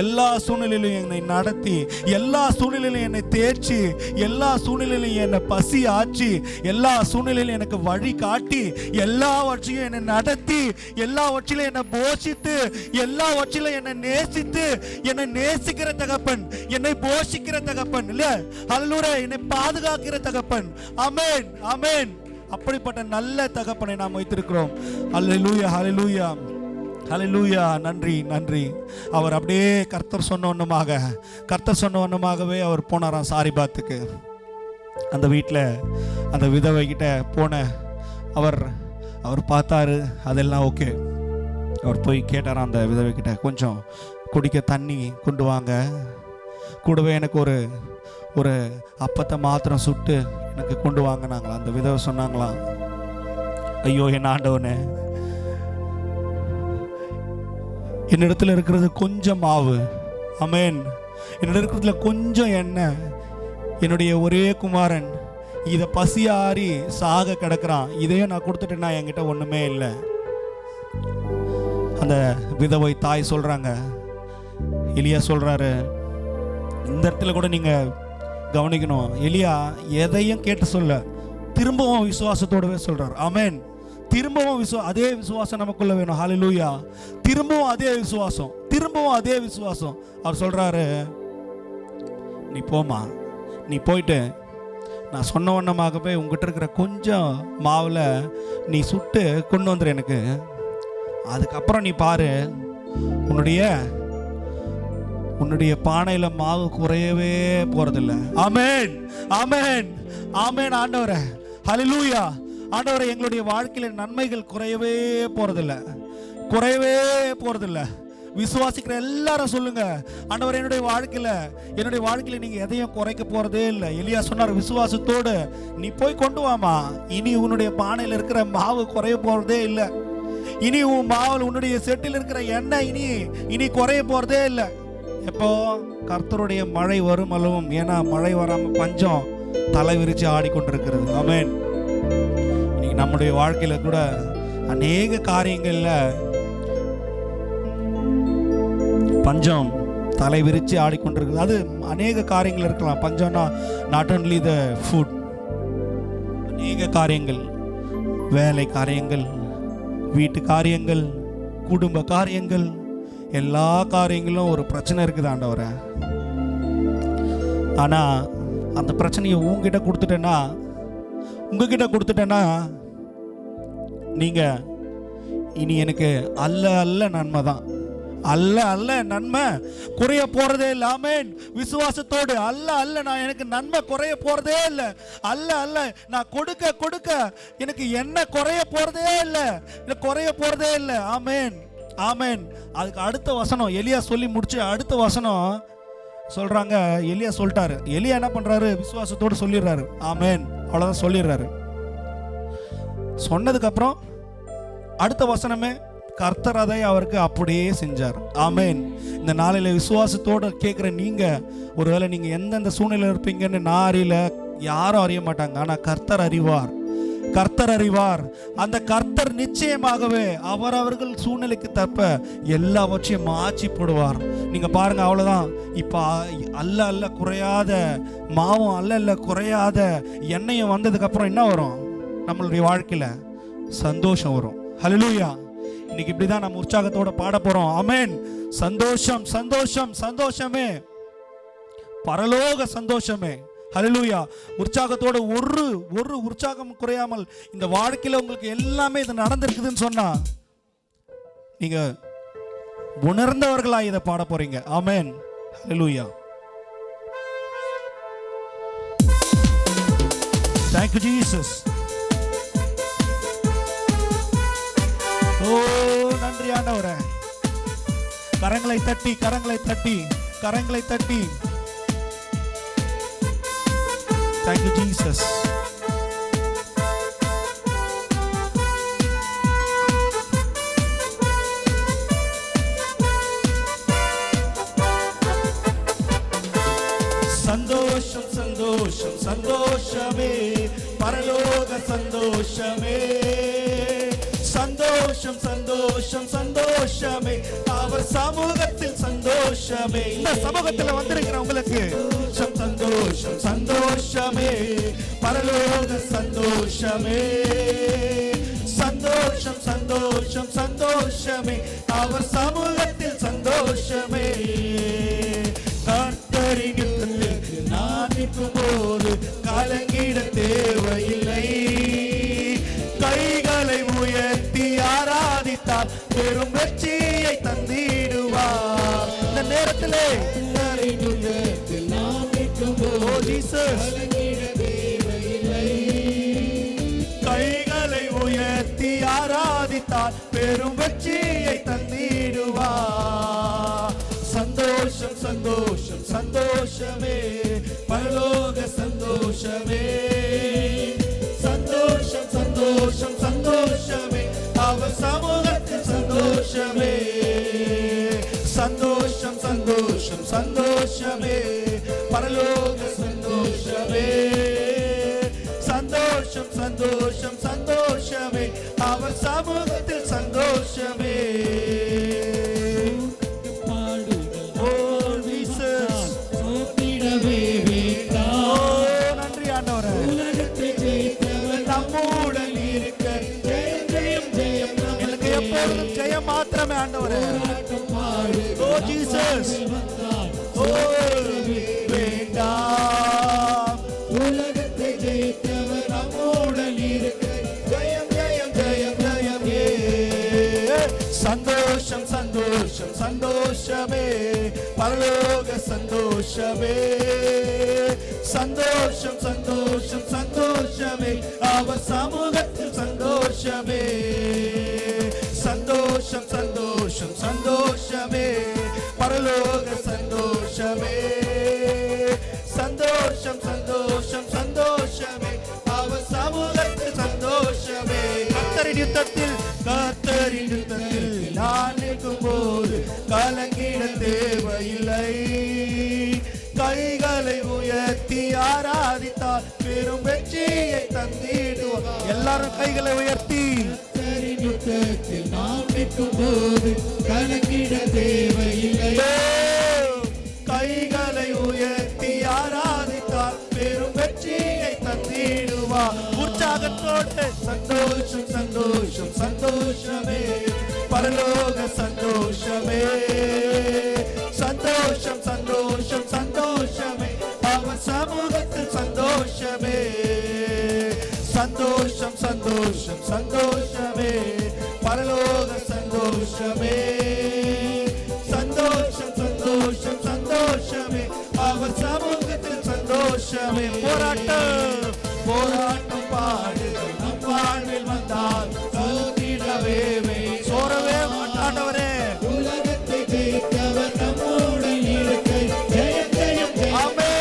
எல்லா சூழ்நிலையிலும் என்னை நடத்தி, எல்லா சூழ்நிலையிலும் என்னை தேர்ச்சி, எல்லா சூழ்நிலையிலும் என்னை பசி ஆச்சு, எல்லா சூழ்நிலையிலும் எனக்கு வழி காட்டி, எல்லாவற்றையும் என்னை நடத்தி, எல்லாவற்றிலும் என்னை போஷித்து, எல்லாவற்றிலும் என்னை நேசித்து, என்னை நேசிக்கிற தகப்பன், என்னை போஷிக்கிற தகப்பன், இல்ல ஹல்லேலூயா, என்னை பாதுகாக்கிற தகப்பன். ஆமென், ஆமென். அப்படிப்பட்ட நல்ல தகப்பனை நாம் வைத்திருக்கிறோம். ஹல்லேலூயா, ஹல்லேலூயா, ஹல்லேலூயா. நன்றி, நன்றி. அவர் அப்படியே கர்த்தர் சொன்ன ஒண்ணுமாகவே அவர் போனாராம் சாரிபாத்துக்கு. அந்த வீட்டில் அந்த விதவை கிட்ட போன அவர் பார்த்தாரு, அதெல்லாம் ஓகே. அவர் போய் கேட்டாராம் அந்த விதவை கிட்ட, கொஞ்சம் குடிக்க தண்ணி கொண்டு வாங்க, கூடவே எனக்கு ஒரு அப்பத்தை மாத்திரம் சுட்டு எனக்கு கொண்டு வாங்கினாங்களா. அந்த விதவை சொன்னாங்களாம், ஐயோ என் ஆண்டவனே, என்னிடத்துல இருக்கிறது கொஞ்சம் மாவு, ஆமென், என்னிடத்துல இருக்கிறதுல கொஞ்சம் எண்ணெய், என்னுடைய ஒரே குமாரன் இதை பசியாரி சாக கிடக்கிறான், இதையும் நான் கொடுத்துட்டேன்னா என்கிட்ட ஒண்ணுமே இல்லை. அந்த விதவை தாய் சொல்றாங்க, எலியா சொல்றாரு, இந்த இடத்துல கூட நீங்க கவனிக்கணும், எலியா எதையும் கேட்டு சொல்ல, திரும்பவும் விசுவாசத்தோடவே சொல்றார். ஆமென். திரும்பவும் அதே விசுவாசம் நமக்குள்ள வேணும். ஹல்லேலூயா. திரும்பவும் அதே விசுவாசம். அவர் சொல்றாரு, நீ போமா, நீ போயிட்டு நான் சொன்ன வண்ணமாகவே உங்ககிட்ட இருக்கிற கொஞ்சம் மாவுல நீ சுட்டு கொண்டு வந்துரு எனக்கு, அதுக்கப்புறம் நீ பாரு, உன்னுடைய பானையில மாவு குறையவே போறதில்லை. ஆமென், ஆமென், ஆமென். ஆண்டவரே, ஹல்லேலூயா. ஆண்டவரே, எங்களுடைய வாழ்க்கையில நன்மைகள் குறையவே போறதில்லை. விசுவாசிக்கிற எல்லாரும் சொல்லுங்க, ஆண்டவரே, என்னுடைய வாழ்க்கையில நீங்க எதையும் குறைக்க போறதே இல்லை. எலியா சொன்னார், விசுவாசத்தோடு நீ போய் கொண்டு வாமா, இனி உன்னுடைய பானையில இருக்கிற மாவு குறைய போறதே இல்லை, இனி உன் மாவில் உன்னுடைய செட்டில் இருக்கிற எண்ணெய் இனி குறைய போறதே இல்லை. எப்போ கர்த்தருடைய மழை வரும் அளவும், ஏன்னா மழை வராம பஞ்சம் தலை விரிச்சு ஆடிக்கொண்டிருக்கிறது. ஆமென். இன்னைக்கு நம்முடைய வாழ்க்கையில கூட அநேக காரியங்கள்ல பஞ்சம் தலை விரிச்சு ஆடிக்கொண்டிருக்கிறது. அது அநேக காரியங்கள் இருக்கலாம். பஞ்சம்னா நாட் ஒன்லி த ஃபுட், அநேக காரியங்கள், வேலை காரியங்கள், வீட்டு காரியங்கள், குடும்ப காரியங்கள், எல்லா காரியங்களும் ஒரு பிரச்சனை இருக்குது ஆண்டவரே. ஆனா அந்த பிரச்சனையை உங்ககிட்ட கொடுத்துட்டேன்னா உங்ககிட்ட கொடுத்துட்டேன்னா நீங்க இனி எனக்கு அல்ல அல்ல நன்மை தான், அல்ல அல்ல நன்மை குறைய போறதே இல்லை. ஆமென். விசுவாசத்தோடு அல்ல அல்ல நான் எனக்கு நன்மை குறைய போறதே இல்லை, அல்ல அல்ல நான் கொடுக்க கொடுக்க எனக்கு என்ன குறைய போறதே இல்லை, குறைய போறதே இல்லை. ஆமென் ஆமென். அதுக்கு அடுத்த வசனம் எலியா சொல்லி முடிச்சு அடுத்த வசனம் சொல்றாங்க. எலியா சொல்லிட்டாரு. எலியா என்ன பண்றாரு? விசுவாசத்தோடு சொல்லிடுறாரு. ஆமென். அவ்வளவுதான் சொல்லிடுறாரு. சொன்னதுக்கு அப்புறம் அடுத்த வசனமே கர்த்தர் அதை அவருக்கு அப்படியே செஞ்சார். ஆமென். இந்த நாளில விசுவாசத்தோடு கேட்குற நீங்க, ஒருவேளை நீங்க எந்தெந்த சூழ்நிலையில் இருப்பீங்கன்னு நான் அறியல, யாரும் அறிய மாட்டாங்க. ஆனா கர்த்தர் அறிவார், கர்த்தர் அறிவார். அந்த கர்த்தர் நிச்சயமாகவே அவரவர்கள் சூழ்நிலைக்கு தப்ப எல்லாவற்றையும் மாற்றி போடுவார். நீங்க பாருங்க, அவ்வளவுதான். இப்ப அல்ல அல்ல குறையாத மாவும் அல்ல அல்ல குறையாத எண்ணெயும் வந்ததுக்கு அப்புறம் என்ன வரும்? நம்மளுடைய வாழ்க்கையில சந்தோஷம் வரும். ஹல்லேலூயா. இன்னைக்கு இப்படிதான் நம்ம உற்சாகத்தோட பாட போறோம். ஆமென். சந்தோஷம் சந்தோஷம் சந்தோஷமே, பரலோக சந்தோஷமே. ஹல்லேலூயா. உற்சாகத்தோட ஒரு ஒரு உற்சாகம் குறையாமல் இந்த வாழ்க்கையில உங்களுக்கு எல்லாமே இது நடந்திருக்குதுன்னு சொன்னா நீங்க உணர்ந்தவர்களா இதை பாட போறீங்க. ஆமென். ஹல்லேலூயா. Thank you Jesus. ஓ நன்றி ஆண்டவரே. கரங்களை தட்டி கரங்களை தட்டி கரங்களை தட்டி. Thank you Jesus. சந்தோஷம் சந்தோஷம் சந்தோஷமே, பரலோக சந்தோஷமே. சந்தோஷம் சந்தோஷம் சந்தோஷமே, அவர் சமூகத்தில் சந்தோஷமே. இந்த சமூகத்தில் வந்திருக்கிற உங்களுக்கு சந்தோஷம் சந்தோஷமே, பரலோக சந்தோஷமே. சந்தோஷம் சந்தோஷம் சந்தோஷமே, அவர் சமூகத்தில் சந்தோஷமே. கர்த்தரின் நான் நிற்கும் போது கலங்கிட தேவையில்லை, கைகளை உயர்த்தி ஆராதித்தால் பெரும் வெற்றியை தந்திடுவார். இந்த நேரத்திலே கைகளை உயர்த்தி ஆராதித்தால் பெரும் வெற்றியை தந்திடுவார். சந்தோஷம் சந்தோஷம் சந்தோஷமே, பரலோக சந்தோஷமே. சந்தோஷம் சந்தோஷம் சந்தோஷமே, அவர் சமூகத்தில் சந்தோஷமே. சந்தோஷம் சந்தோஷம் சந்தோஷமே, பரலோக சந்தோஷமே. சந்தோஷம் சந்தோஷம் சந்தோஷமே, அவர் சமூகத்தில் சந்தோஷமே. நன்றி ஆண்டவரே. நம்முடன் இருக்க ஜெயம் ஜெயம் ஜெயம், எனக்கு எப்பொழுதும் ஜெயம் மாத்திரமே ஆண்டவரே. ஓ ஜீசஸ், ஓ வேண்டாம், உலகத்தை ஜெயித்தவர் நம்முடன் இருக்க ஜெயம் ஜெயம் ஜெயம் ஜெயம். சந்தோஷம் சந்தோஷம் சந்தோஷமே, பரலோக சந்தோஷமே. சந்தோஷம் சந்தோஷம் சந்தோஷமே, அவர் சமூகத்தில் சந்தோஷமே. சந்தோஷம் சந்தோஷம் சந்தோஷமே, பரலோக சந்தோஷமே. சந்தோஷம் சந்தோஷம் சந்தோஷமே, அவர் சமூகத்தில் சந்தோஷமே. கர்த்தரின் யுத்தத்தில் நான் நிற்கும் போது கலங்கிட தேவையில்லை, கைகளை உயர்த்தி ஆராதித்தால் பெரும் வெற்றியை தந்திடுவார். எல்லாரும் கைகளை உயர்த்தி நாம் நிற்கும் போது கலங்கிட தேவையில்லை, கைகளை உயர்த்தி ஆராதித்தால் பெரும் வெற்றியை தந்திடுவார். உற்சாகத்தோடு சந்தோஷம் சந்தோஷம் சந்தோஷமே, பரலோக சந்தோஷமே. சந்தோஷம் சந்தோஷம் சந்தோஷமே, அவர் சமூகத்தில் சந்தோஷமே. சந்தோஷமே, பரலோக சந்தோஷமே. சந்தோஷம் சந்தோஷம் சந்தோஷமே, அவர் சமூகத்தில் சந்தோஷமே. போராட்டம் போராட்டம் பாடுகள் நம் வாழ்வில் வந்தால் சோதிடவே சோரவே மாட்டாண்டவரே. உலகத்தை ஜெயித்தவர் நம்மோடு இருக்கை. ஜெயம் ஜெயம் ஜெயமே.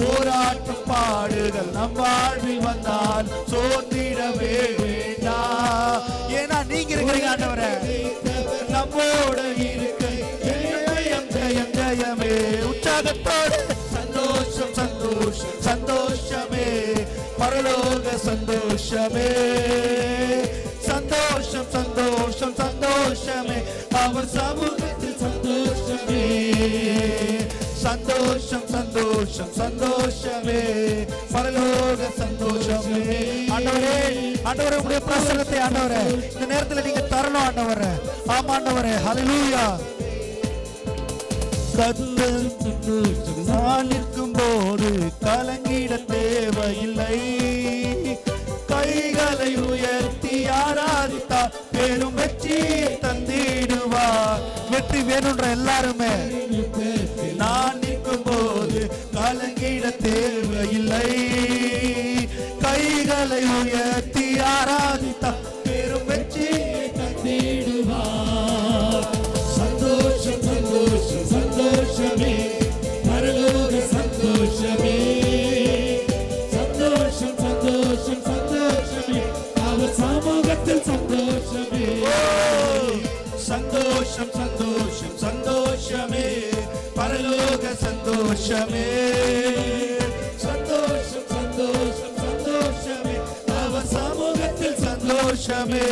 போராட்டம் பாடுகள் நம் வாழ்வில் வந்தால் சோதிடவே வேண்டாம். ஏன்னா நீங்க இருக்கிறீங்க ஆண்டவரே, நம்மோடு இருக்கை. ஜெயம் ஜெயம் ஜெயமே. உற்சாகத்தோடு சந்தோஷம் சந்தோஷம் சந்தோஷமே, பரலோக சந்தோஷமே. சந்தோஷம் சந்தோஷம் சந்தோஷமே, அவர் சமூகத்தில் சந்தோஷமே. சந்தோஷம் சந்தோஷம் சந்தோஷமே, பரலோக சந்தோஷமே. ஆண்டவரே ஆண்டவரே, உங்களுடைய பிரசன்னத்தை ஆண்டவரே இந்த நேரத்தில் நீங்க தரணும் ஆண்டவரே. ஆமா ஆண்டவரே, ஹல்லேலூயா. நான் நிற்கும் போது கலங்கிட தேவையில்லை. கைகளை உயர்த்தி ஆராதித்தார் பெரும் வெற்றியை தந்திடுவார். வெற்றி வேணுன்ற எல்லாருமே நான் நிற்கும் போது கலங்கிட தேவையில்லை. கைகளை உயர்த்தி ஆராதித்தார் பெரும் வெற்றியை தந்திடுவார். சந்தோஷம் சந்தோஷம் சந்தோஷமே, பரலோக சந்தோஷமே. சந்தோஷம் சந்தோஷம் சந்தோஷமே, அவர் சமூகத்தில் சந்தோஷமே. சந்தோஷம் சந்தோஷம் சந்தோஷமே, பரலோக சந்தோஷமே. சந்தோஷம் சந்தோஷம் சந்தோஷமே, அவர் சமூகத்தில் சந்தோஷமே.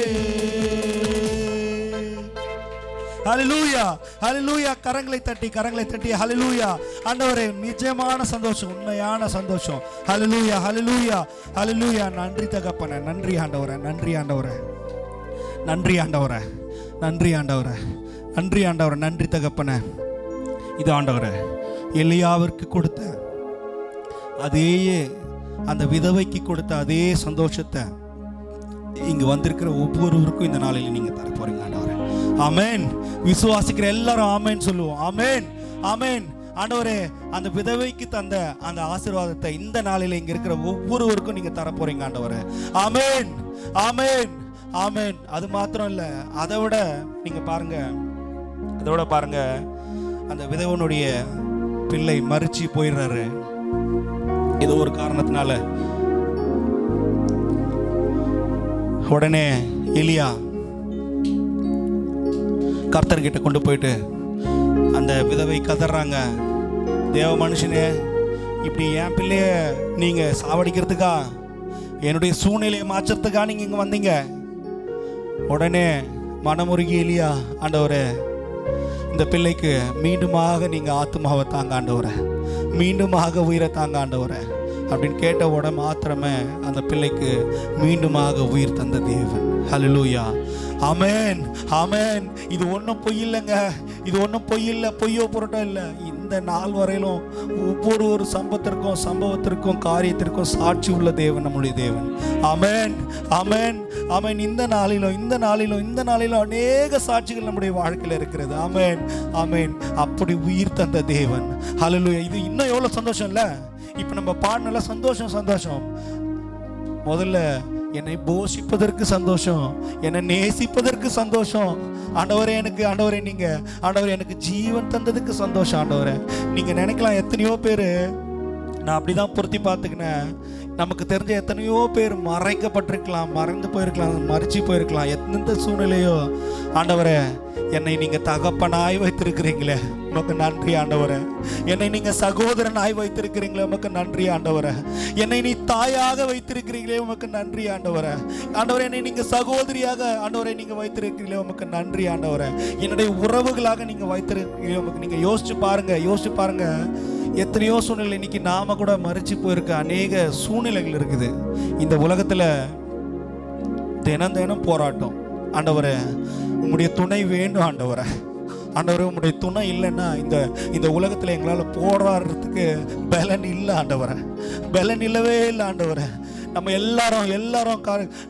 ஹல்லேலூயா ஹல்லேலூயா. கரங்களை தட்டி ஹல்லேலூயா. ஆண்டவரே, நிஜமான சந்தோஷம், உண்மையான சந்தோஷம். ஹல்லேலூயா ஹல்லேலூயா ஹல்லேலூயா. நன்றி தகப்பனே, நன்றி ஆண்டவரே, நன்றி ஆண்டவரே, நன்றி ஆண்டவரே, நன்றி ஆண்டவரே, நன்றி ஆண்டவரே, நன்றி தகப்பனே. இது ஆண்டவரே எலியாவிற்கு கொடுத்த அதே, அந்த விதவைக்கு கொடுத்த அதே சந்தோஷத்தை இங்கு வந்திருக்கிற ஒவ்வொருவருக்கும் இந்த நாளில் நீங்க தர போறீங்க ஆண்டவரே. ஆமென். விசுவாசிக்கிற எல்லாரும் ஆமென் சொல்லுவோம். ஆமென் ஆமென். ஆண்டவரே, அந்த விதவைக்கு தந்த அந்த ஆசீர்வாதத்தை இந்த நாளில் இங்க இருக்கிற ஒவ்வொருவருக்கும் நீங்க தர போறீங்க ஆண்டவரே. ஆமென் ஆமென் ஆமென். அது மாத்திரம் இல்ல, அதை விட நீங்க பாருங்க, அதோட பாருங்க, அந்த விதவனுடைய பிள்ளை மரிச்சு போயிடுறாரு. ஏதோ ஒரு காரணத்தினால உடனே எலியா கர்த்தர்கிட்ட கொண்டு போயிட்டு அந்த விதவை கதறாங்க, தேவ மனுஷனே, இப்படி என் பிள்ளைய நீங்க சாவடிக்கிறதுக்கா, என்னுடைய சூழ்நிலையை மாற்றத்துக்கா நீங்க இங்க வந்தீங்க? உடனே மனமுருகி எலியா, ஆண்டவரே, இந்த பிள்ளைக்கு மீண்டுமாக நீங்க ஆத்துமாவை தாங்க ஆண்டவரே, மீண்டுமாக உயிரை தாங்க ஆண்டவரே அப்படின்னு கேட்ட உடனே மாத்திரமே அந்த பிள்ளைக்கு மீண்டுமாக உயிர் தந்த தேவன். ஹல்லேலூயா. ஆமென் ஆமென். இது ஒன்றும் பொய் இல்லைங்க, இது ஒன்றும் பொய் இல்லை, பொய்யோ புரட்டம் இல்லை. இந்த நாள் வரையிலும் ஒவ்வொரு சம்பவத்திற்கும் காரியத்திற்கும் சாட்சி உள்ள தேவன் நம்முடைய தேவன். ஆமென் ஆமென் ஆமென். இந்த நாளிலும் அநேக சாட்சிகள் நம்முடைய வாழ்க்கையில் இருக்கிறது. ஆமென் ஆமென். அப்படி உயிர் தந்த தேவன். ஹல்லேலூயா. இது இன்னும் எவ்வளோ சந்தோஷம் இல்லை. இப்போ நம்ம பாடினால சந்தோஷம். முதல்ல என்னை போஷிப்பதற்கு சந்தோஷம், என்னை நேசிப்பதற்கு சந்தோஷம். ஆண்டவரே எனக்கு ஜீவன் தந்ததுக்கு சந்தோஷம். ஆண்டவரே, நீங்க நினைக்கலாம் எத்தனையோ பேர், நான் அப்படிதான் பொருத்தி பார்த்துக்கினேன், நமக்கு தெரிஞ்ச எத்தனையோ பேர் மறைக்கப்பட்டிருக்கலாம், மறைந்து போயிருக்கலாம், மறிச்சு போயிருக்கலாம், எந்த சூழ்நிலையோ. ஆண்டவரே, என்னை நீங்க தகப்பனாய் வைத்திருக்கிறீங்களே, உமக்கு நன்றி ஆண்டவரே. என்னை நீங்க சகோதரனாய் வைத்திருக்கிறீங்களே, உமக்கு நன்றி ஆண்டவரே. என்னை நீ தாயாக வைத்திருக்கிறீங்களே, உமக்கு நன்றி ஆண்டவரே. ஆண்டவரே, என்னை நீங்க சகோதரியாக ஆண்டவரை நீங்க வைத்திருக்கிறீங்களே, உமக்கு நன்றி ஆண்டவரே. என்னுடைய உறவுகளாக நீங்க வைத்திருக்கிறீங்களே, உமக்கு. நீங்க யோசிச்சு பாருங்க, எத்தனையோ சூழ்நிலை இன்னைக்கு நாம கூட மறிச்சு போயிருக்க அநேக சூழ்நிலைகள் இருக்குது. இந்த உலகத்துல தினம் போராட்டம். ஆண்டவரே, உம்முடைய துணை வேண்டும் ஆண்டவரே. உம்முடைய துணை இல்லைன்னா இந்த உலகத்தில் எங்களால் போராடுறதுக்கு பலன் இல்லை ஆண்டவரே, பலன் இல்லவே இல்லை ஆண்டவரே. நம்ம எல்லாரும்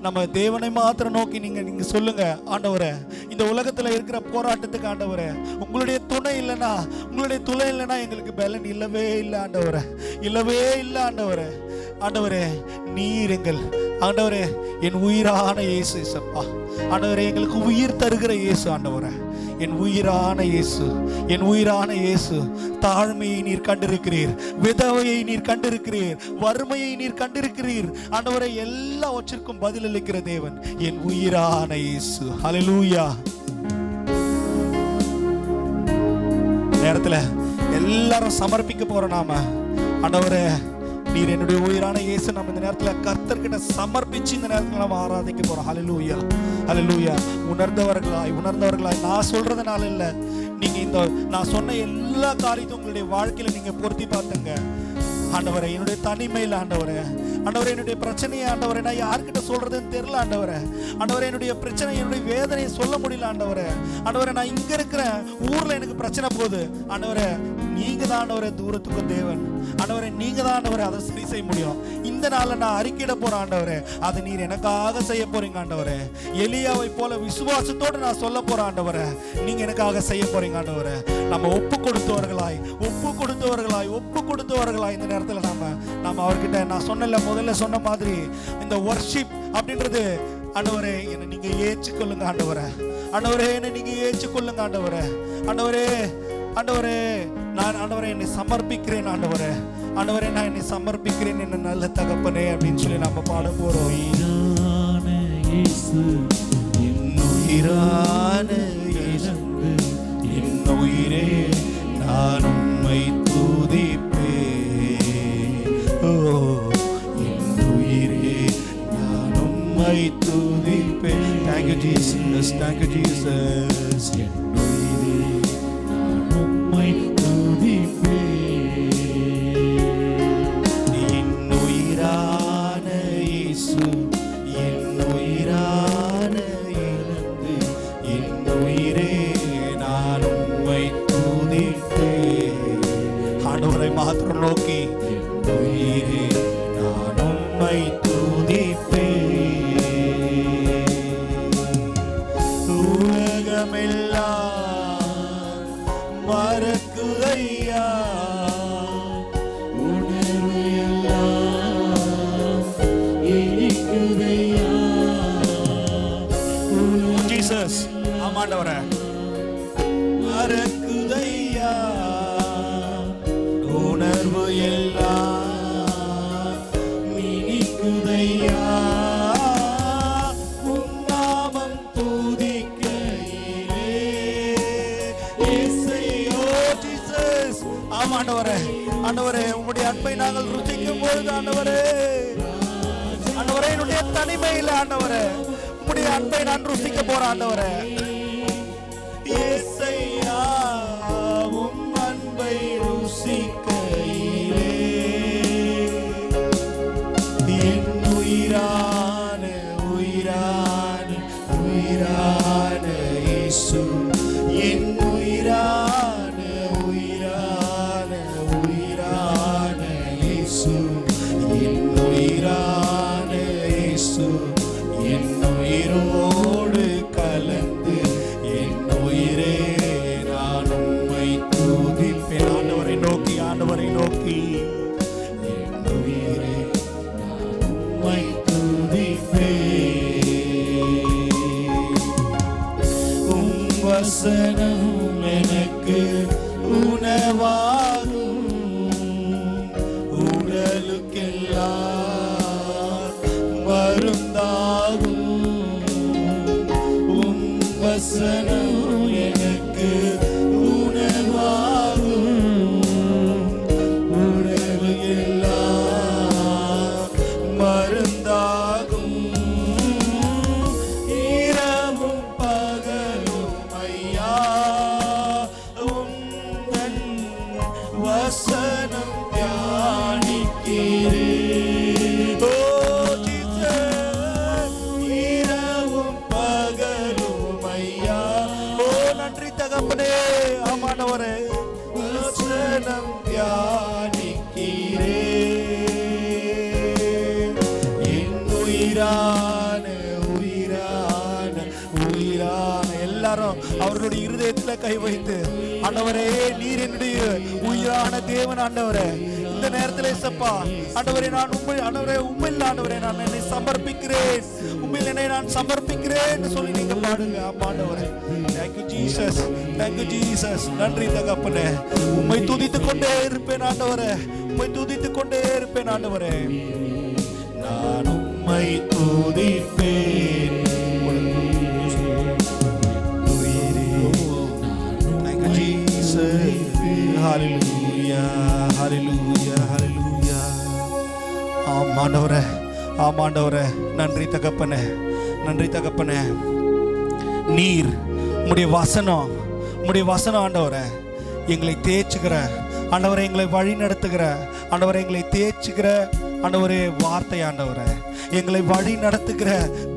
நம்ம தேவனை மாத்திரம் நோக்கி நீங்க சொல்லுங்க, ஆண்டவரே இந்த உலகத்துல இருக்கிற போராட்டத்துக்கு ஆண்டவரே உங்களுடைய துணை இல்லைன்னா, உங்களுடைய துணை இல்லைன்னா எங்களுக்கு பலன் இல்லவே இல்லை ஆண்டவரே, இல்லவே இல்லை ஆண்டவரே. ஆண்டவரே நீர் எங்கள் ஆண்டவரே என் உயிரான இயேசு சப்பா. ஆண்டவரே எங்களுக்கு உயிர் தருகிற இயேசு ஆண்டவரே, என் உயிரான இயேசு, என் உயிரான இயேசு. தாழ்மையை நீர் கண்டிருக்கிறீர், விதவையை நீர் கண்டிருக்கிறீர், வறுமையை நீர் கண்டிருக்கிறீர் ஆண்டவரே. எல்லாவற்றிற்கும் பதிலளிக்கிற தேவன் என் உயிரான இயேசு. ஹல்லேலூயா. நேரத்துல எல்லாரும் சமர்ப்பிக்க போறோம் நாம. ஆண்டவரே நீர் என்னுடைய உயிரான இயேசு. நம்ம இந்த நேரத்துல கர்த்தர்கிட்ட சமர்ப்பிச்சு இந்த நேரத்துல நம்ம ஆராதிக்க போறோம். ஹல்லேலூயா, ஹல்லேலூயா. உணர்ந்தவர்களாய் நான் சொல்றதுனால இல்ல, நீங்க நான் சொன்ன எல்லா காரியத்தையும் உங்களுடைய வாழ்க்கையில நீங்க பொருத்தி பார்த்துங்க. ஆண்டவரே என்னுடைய தனிமையில் ஆண்டவரே, என்னுடைய பிரச்சனையை ஆண்டவரே நான் யார்கிட்ட சொல்றதுன்னு தெரியல ஆண்டவரே. என்னுடைய பிரச்சனை, என்னுடைய வேதனையை சொல்ல முடியல ஆண்டவரே. நான் இங்க இருக்கிறேன், ஊர்ல எனக்கு பிரச்சனை போகுது ஆண்டவரே. நீங்க தான் ஆண்டவரே தூரத்துக்கு தேவன் ஆண்டவரே, நீங்க தான் ஆண்டவரே அதை சரி செய்ய முடியும். இந்த நாள்ல நான் அறிக்கையிட போறேன் ஆண்டவரே, அதை நீர் எனக்காக செய்ய போறீங்க ஆண்டவரே. எலியாவை போல விசுவாசத்தோடு நான் சொல்ல போறேன் ஆண்டவரே, நீங்க எனக்காக செய்ய போறீங்க ஆண்டவரே. நம்ம ஒப்பு கொடுத்தவர்களாய் இந்த நேரத்தில் நாம அவர்கிட்ட நான் முதல்ல சொன்ன மாதிரி இந்த வர்ஷிப் அப்படின்றது ஆண்டவரே என்னை நீங்க ஏற்றுக்கொள்ளுங்க ஆண்டவரே. என்னை நீங்க ஏற்றுக்கொள்ளுங்க ஆண்டவரே. நான் என்னை சமர்ப்பிக்கிறேன் ஆண்டவரே. நான் என்னை சமர்ப்பிக்கிறேன் என்ன நல்ல தகப்பனே அப்படின்னு சொல்லி நம்ம பாட போறோம். என் உயிரே நான் உம்மை துதிப்பேன். என் உயிரே நான் உம்மை துதிப்பேன். Thank you Jesus, thank you Jesus. என் உயிரே நான் உம்மை துதிப்பேன். என் உயிரான இயேசு, என் உயிரான இயேசு, என் உயிரே நான் உம்மை துதிப்பேன். ஆண்டவரை மாத்திரம் நோக்கி உயிரே நான் உம்மை துதிப்பேன். உலகமெல்லாம் மறக்குதையா, உணர்வு எல்லாம் இனிக்குதையா. ஜீசஸ் ஆமாண்டவரே மறக்குதையா, உணர்வு எல்லாம் இனிக்குதையா. உன்னாமம் துதிக்கையிலே இயேசுவோ ஜீசஸ். ஆமாண்டவரே உம்முடைய அன்பை நாங்கள் ருசிக்கும் பொழுது ஆண்டவரே என்னுடைய தனிமையில் ஆண்டவரே உம்முடைய அன்பை நான் ருசிக்க போறேன் ஆண்டவரே. இயேசையா உம் அன்பை ருசிக்கையிலே என் உயிரான இயேசு, என் உயிரான இயேசு, என் உயிரான இயேசு, என் உயிரோடு கலந்து என் உயிரே நான் உம்மை துதிப்பேன். ஆண்டவரை நோக்கி என் உயிரே நான் உம்மை துதிப்பேன். உம் வசனம் எனக்கு உணவாகும், உடலுக்கெல்லாம் மருந்தாகும். உம் வசனம் எனக்கு உணவாகும், உடலுக்கெல்லாம் மருந்தாகும். இரவும் பகலும் ஐயா உந்தன் வசனம் தியானிக்கிறேன். ஓ ஜீசஸ், இரவும் பகலும் ஐயா. ஓ நன்றி தகப்பனே. ஆமாண்டவரே வசனம் தியானிக்கிறேன். அவர்களுடைய இருதயத்துல கை வைத்து, ஆண்டவரே நீர் என்னுடைய உயிரான தேவன் ஆண்டவரே, இந்த நேரத்தில் ஏசப்பா ஆண்டவரே நான் ஆண்டவரே உண்மையில் ஆண்டவரே நான் என்னை சமர்ப்பிக்கிறேன், உண்மையில் என்னை நான் சமர்ப்பிக்கிறேன் சொல்லி நீங்க பாடுங்க. ஆமா ஆண்டவரே, thank you Jesus, thank you Jesus. நன்றி தகப்பனே, உம்மை துதித்துக் கொண்டே இருப்பேன் ஆண்டவரே, உம்மை துதித்துக் கொண்டே இருப்பேன் ஆண்டவரே, நான் உம்மை துதிப்பேன். Thank you Jesus. Hallelujah, hallelujah, hallelujah. ஆமாண்டவரே, ஆமாண்டவரே, நன்றி தகப்பனே, நன்றி தகப்பனே. நீர் உம்முடைய வசனம் ஆண்டவரே எங்களை தேய்ச்சுகிற ஆண்டவரை, எங்களை வழி நடத்துகிற ஆண்டவரை, எங்களை தேய்ச்சுகிற ஆண்டவரே வார்த்தை ஆண்டவரே, எங்களை வழி நடத்துகிற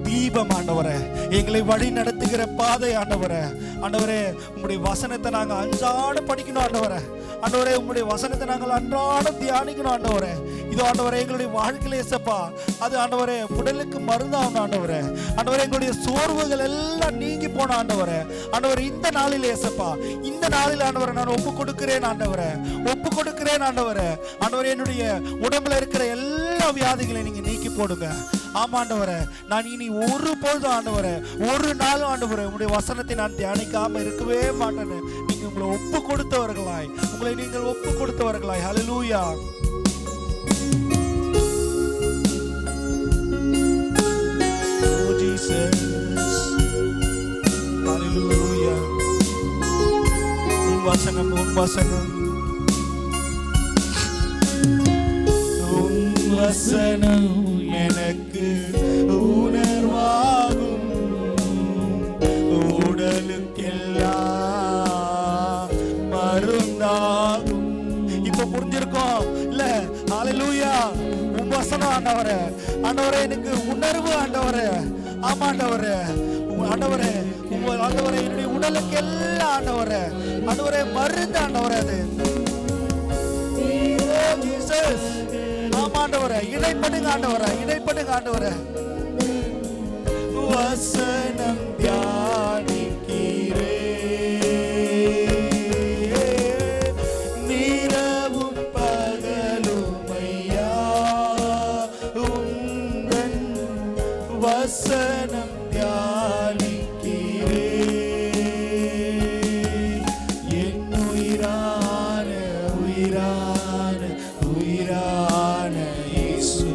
தீபம் ஆண்டவரே, எங்களை வழி நடத்துகிற பாதை ஆண்டவரே. ஆண்டவரே உம்முடைய வசனத்தை நாங்கள் அன்றாட படிக்கணும் ஆண்டவரே, ஆண்டவரே உம்முடைய வசனத்தை நாங்கள் அன்றாட தியானிக்கணும் ஆண்டவரே. இது ஆண்டவரே எங்களுடைய வாழ்க்கையில ஏசப்பா அது ஆண்டவரே உடலுக்கு மருந்தாகணும் ஆண்டவரே. ஆண்டவரே எங்களுடைய சோர்வுகள் எல்லாம் நீங்கி போன ஆண்டவரே. ஆண்டவரே இந்த நாளில் ஏசப்பா, இந்த நாளில் ஆண்டவரை நான் ஒப்பு கொடுக்கிறேன் ஆண்டவரே, ஒப்பு கொடுக்கிறேன் ஆண்டவரே. ஆண்டவரே என்னுடைய உடம்புல இருக்கிற எல்லா வியாதிகளையும் நீங்க நீக்கி போடுங்க. ஆமாண்டவரே, நான் இனி ஒரு பொழுது ஆண்டவரே, ஒரு நாளும் ஆண்டவரே உங்களுடைய வசனத்தை நான் தியானிக்காம இருக்கவே மாட்டேன்னு நீங்க உங்களை ஒப்பு கொடுத்தவர்களாய், உங்களை நீங்கள் ஒப்பு கொடுத்தவர்களாய். ஹல்லேலூயா. Oh Jesus. Hallelujah. வசனம் வசனம் வசனம் எனக்கு உணர்வாகும், உடலுக்கெல்லாம் மருந்தாகும். இப்ப புரிஞ்சிருக்கோம் இல்ல? ஹல்லேலூயா. உம் வசனம் ஆண்டவரே, ஆண்டவரே எனக்கு உணர்வு ஆண்டவரே. ஆமா ஆண்டவரே, ஆண்டவரே ஆண்டவரே என்னுடைய உடலுக்கு எல்லாம் ஆண்டவரே, ஆண்டவரே மருந்து ஆண்டவரே அது. ஜீசஸ். ஆமாண்டவரே, இடைப்படுங்க ஆண்டவரே, இடைப்படுங்க ஆண்டவரே. வசனம் தியானிக்கிறே, நீரவும் பகலும் ஐயா, உந்தன் வசனம் தியானிக்கிறே. என் உயிரான உயிரான உயிரான இயேசு,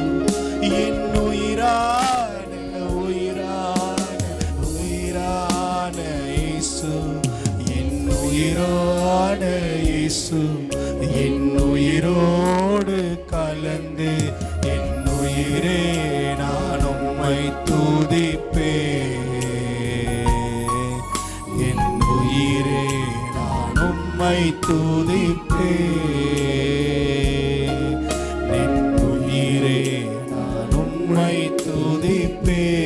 என் உயிரான உயிரான உயிரான இயேசு, என் உயிரான இயேசு, என் உயிரோடு கலந்து என் உயிரே நான் உம்மை துதிப்பேன், என் உயிரே நான் உம்மை துதிப்பேன், என் உயிரே நான் உம்மை துதிப்பேன்.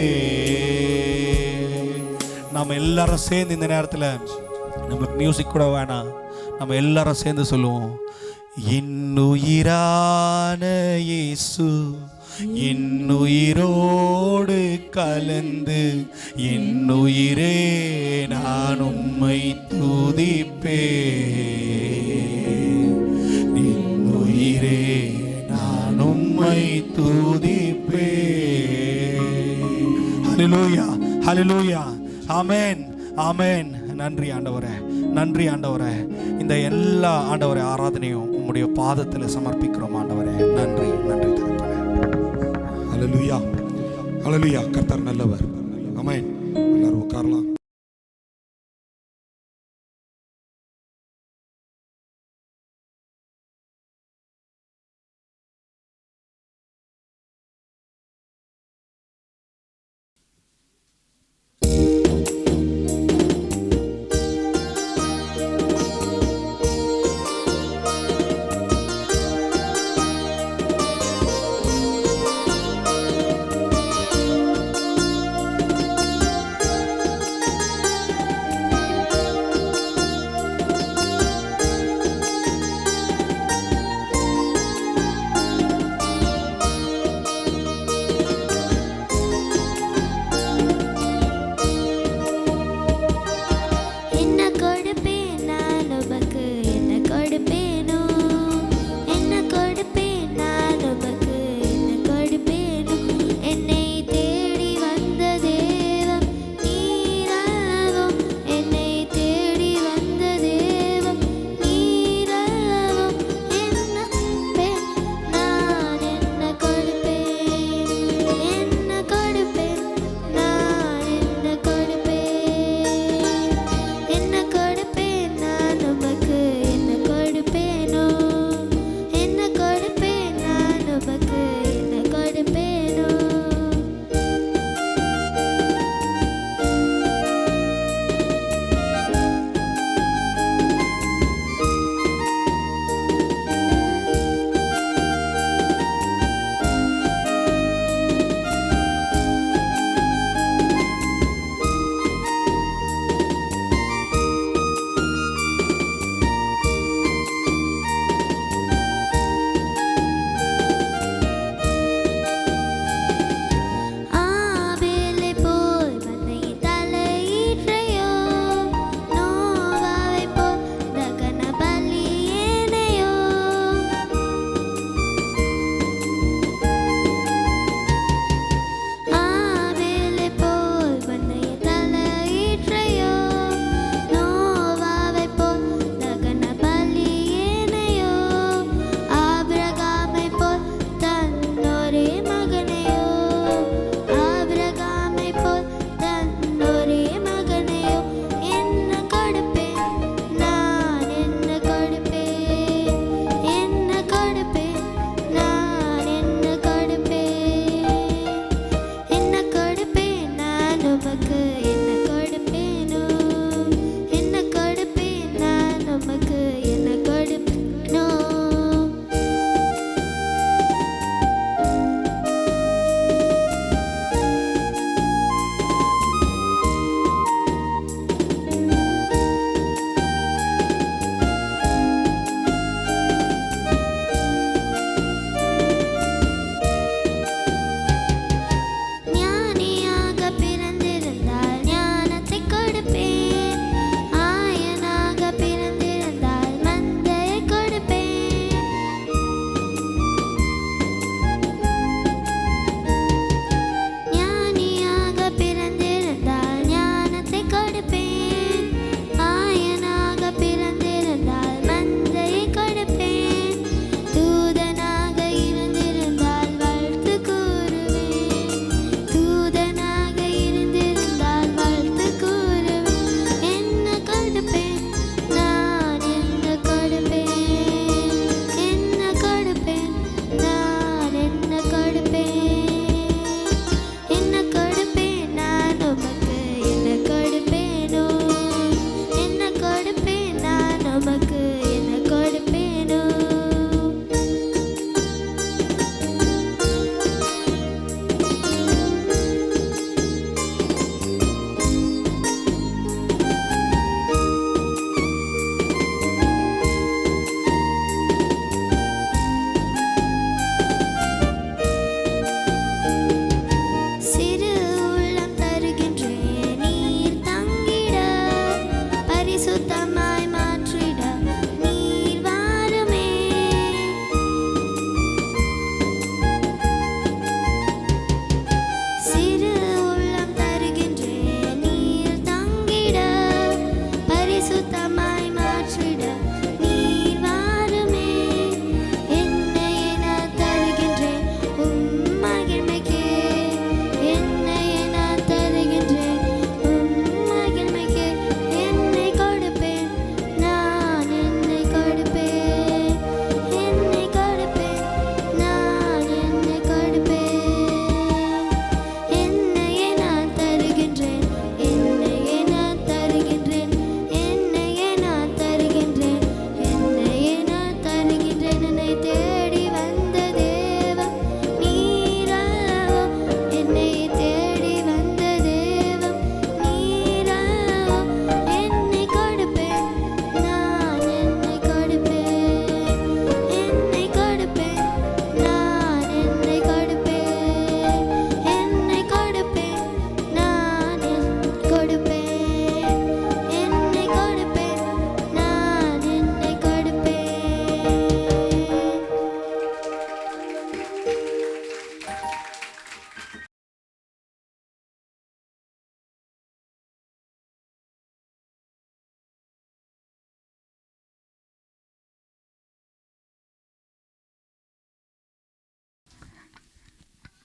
நம்ம எல்லாரும் சேர்ந்து இந்த நேரத்தில், நம்மளுக்கு மியூசிக் கூட வேணாம், நம்ம எல்லாரும் சேர்ந்து சொல்லுவோம். இன்னுயிரான இயேசு, இன்னுயிரோடு கலந்து இன்னுயிரே நான் உம்மை துதிப்பேன், இன்னுயிரே நான் உம்மை துதிப்பேன். ஹல்லேலூயா, ஹல்லேலூயா, ஆமென், ஆமென். நன்றி ஆண்டவரே, நன்றி ஆண்டவரே. இந்த எல்லா ஆண்டவரே ஆராதனையும் உம்முடைய பாதத்தில் சமர்ப்பிக்கிறோம் ஆண்டவரே. நன்றி, நன்றி தகப்பனே. ஹல்லேலூயா, ஹல்லேலூயா. கர்த்தர் நல்லவர். ஆமென். எல்லாரும் உட்காரலாம்.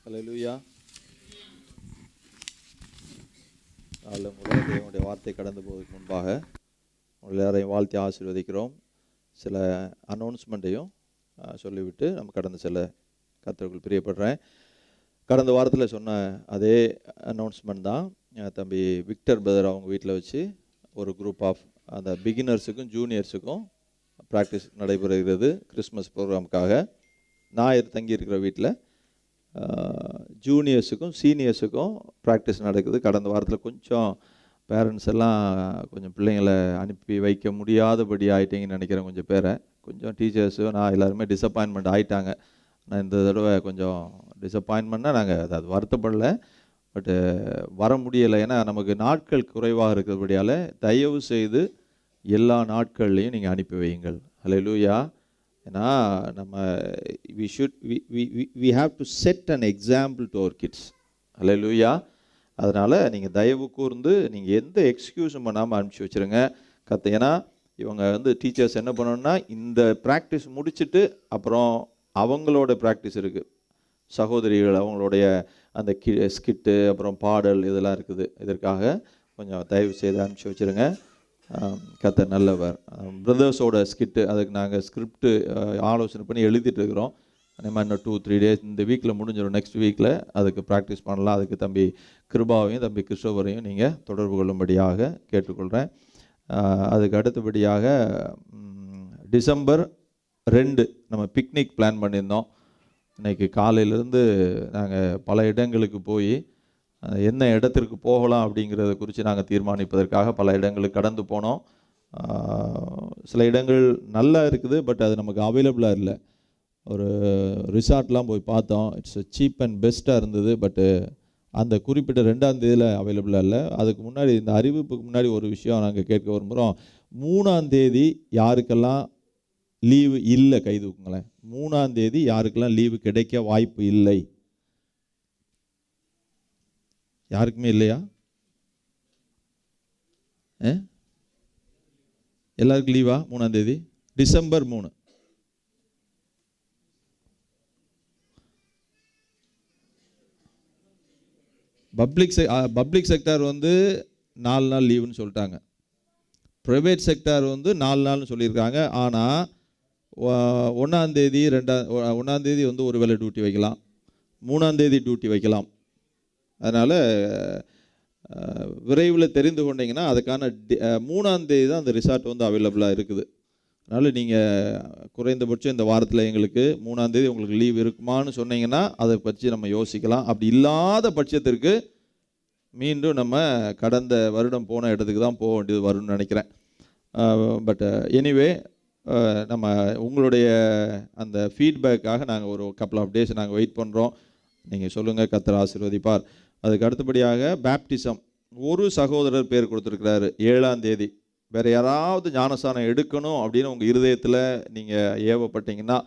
ஹல்லேலூயா. நல்ல முறை தேவனுடைய வார்த்தை கடந்து போவதற்கு முன்பாக உங்கள் எல்லாரையும் வாழ்த்தி ஆசீர்வதிக்கிறோம். சில அனௌன்ஸ்மெண்ட்டையும் சொல்லிவிட்டு நம்ம கடந்து செல்ல கர்த்தருக்குள் பிரியப்படுறேன். கடந்த வாரத்தில் சொன்ன அதே அனௌன்ஸ்மெண்ட் தான். தம்பி விக்டர் பிரதர் அவங்க வீட்டில் வச்சு ஒரு குரூப் ஆஃப் அந்த பிகினர்ஸுக்கும் ஜூனியர்ஸுக்கும் ப்ராக்டிஸ் நடைபெறுகிறது கிறிஸ்மஸ் ப்ரோக்ராமுக்காக. ஞாயிறு தங்கியிருக்கிற வீட்டில் ஜூனியர்ஸுக்கும் சீனியர்ஸுக்கும் ப்ராக்டிஸ் நடக்குது. கடந்த வாரத்தில் கொஞ்சம் பேரண்ட்ஸ் எல்லாம் கொஞ்சம் பிள்ளைங்களை அனுப்பி வைக்க முடியாதபடி ஆகிட்டீங்கன்னு நினைக்கிறேன். கொஞ்சம் பேரை கொஞ்சம் டீச்சர்ஸும் நான் எல்லாருமே டிசப்பாயின்மெண்ட் ஆகிட்டாங்க. நான் இந்த தடவை கொஞ்சம் டிசப்பாயின்மெண்ட்னா நாங்கள் அது வருத்தப்படலை, பட்டு வர முடியலை. ஏன்னா நமக்கு நாட்கள் குறைவாக இருக்கிறபடியால் தயவு செய்து எல்லா நாட்கள்லையும் நீங்கள் அனுப்பி வையுங்கள். ஹல்லேலூயா. ஏன்னா நம்ம we have to set an example to our kids. ஹல்லேலூயா. அதனால் நீங்கள் தயவு கூர்ந்து நீங்கள் எந்த எக்ஸ்கியூஸும் பண்ணாமல் அனுப்பிச்சி வச்சுருங்க ஏன்னா இவங்க டீச்சர்ஸ் என்ன பண்ணணும்னா இந்த ப்ராக்டிஸ் முடிச்சுட்டு அப்புறம் அவங்களோட ப்ராக்டிஸ் இருக்குது. சகோதரிகள் அவங்களுடைய அந்த ஸ்கிட்டு அப்புறம் பாடல் இதெல்லாம் இருக்குது. இதற்காக கொஞ்சம் தயவு செய்து அனுப்பிச்சி வச்சுருங்க. கர்த்தர் நல்லவர். பிரதர்ஸோட ஸ்கிட்டு அதுக்கு நாங்கள் ஸ்கிரிப்டு ஆலோசனை பண்ணி எழுதிட்டு இருக்கிறோம். நம்ம இன்னும் 2-3 days இந்த வீக்கில் முடிஞ்சிடும். நெக்ஸ்ட் வீக்கில் அதுக்கு ப்ராக்டிஸ் பண்ணலாம். அதுக்கு தம்பி கிருபாவையும் தம்பி கிறிஸ்டோவரையும் நீங்கள் தொடர்பு கொள்ளும்படியாக கேட்டுக்கொள்கிறேன். அதுக்கு அடுத்தபடியாக டிசம்பர் 2 நம்ம பிக்னிக் பிளான் பண்ணியிருந்தோம். இன்றைக்கி காலையிலேருந்து நாங்கள் பல இடங்களுக்கு போய் என்ன இடத்திற்கு போகலாம் அப்படிங்கிறத குறித்து நாங்கள் தீர்மானிப்பதற்காக பல இடங்களுக்கு கடந்து போனோம். சில இடங்கள் நல்லா இருக்குது, பட் அது நமக்கு அவைலபிளாக இல்லை. ஒரு ரிசார்ட்லாம் போய் பார்த்தோம். இட்ஸ் சீப் அண்ட் பெஸ்ட்டாக இருந்தது, பட்டு அந்த குறிப்பிட்ட 2ஆம் தேதியில் அவைலபிளாக இல்லை. அதுக்கு முன்னாடி இந்த அறிவிப்புக்கு முன்னாடி ஒரு விஷயம் நாங்கள் கேட்க விரும்புகிறோம். 3ஆம் தேதி யாருக்கெல்லாம் லீவு இல்லை கை தூக்குங்களேன். 3ஆம் தேதி யாருக்கெல்லாம் லீவு கிடைக்க வாய்ப்பு இல்லை? யாருக்குமே இல்லையா? எல்லாருக்கும் லீவா 3ஆம் தேதி? டிசம்பர் 3. பப்ளிக் செக்டார் 4 நாள் லீவுன்னு சொல்லிட்டாங்க. ப்ரைவேட் செக்டார் 4 நாள்னு சொல்லியிருக்காங்க. ஆனால் 1ஆம் தேதி 1ஆம் தேதி ஒரு வேளை டியூட்டி வைக்கலாம், 3ஆம் தேதி டியூட்டி வைக்கலாம். அதனால் விரைவில் தெரிந்து கொண்டீங்கன்னா அதுக்கான 3ஆம் தேதி தான் அந்த ரிசார்ட் அவைலபிளாக இருக்குது. அதனால் நீங்கள் குறைந்தபட்சம் இந்த வாரத்தில் எங்களுக்கு 3ஆம் தேதி உங்களுக்கு லீவ் இருக்குமான்னு சொன்னீங்கன்னா அதை பற்றி நம்ம யோசிக்கலாம். அப்படி இல்லாத பட்சத்திற்கு மீண்டும் நம்ம கடந்த வருடம் போன இடத்துக்கு தான் போக வேண்டியது வரும்னு நினைக்கிறேன். பட் எனிவே நம்ம உங்களுடைய அந்த ஃபீட்பேக்காக நாங்கள் ஒரு கப்பல் ஆஃப் டேஸ் நாங்கள் வெயிட் பண்ணுறோம். நீங்கள் சொல்லுங்கள், கர்த்தர் ஆசீர்வதிப்பார். அதுக்கு அடுத்தபடியாக பேப்டிசம் ஒரு சகோதரர் பேர் கொடுத்துருக்கிறாரு 7ஆம் தேதி. வேறு யாராவது ஞானஸ்தானம் எடுக்கணும் அப்படின்னு உங்கள் இருதயத்தில் நீங்கள் ஏவப்பட்டீங்கன்னா,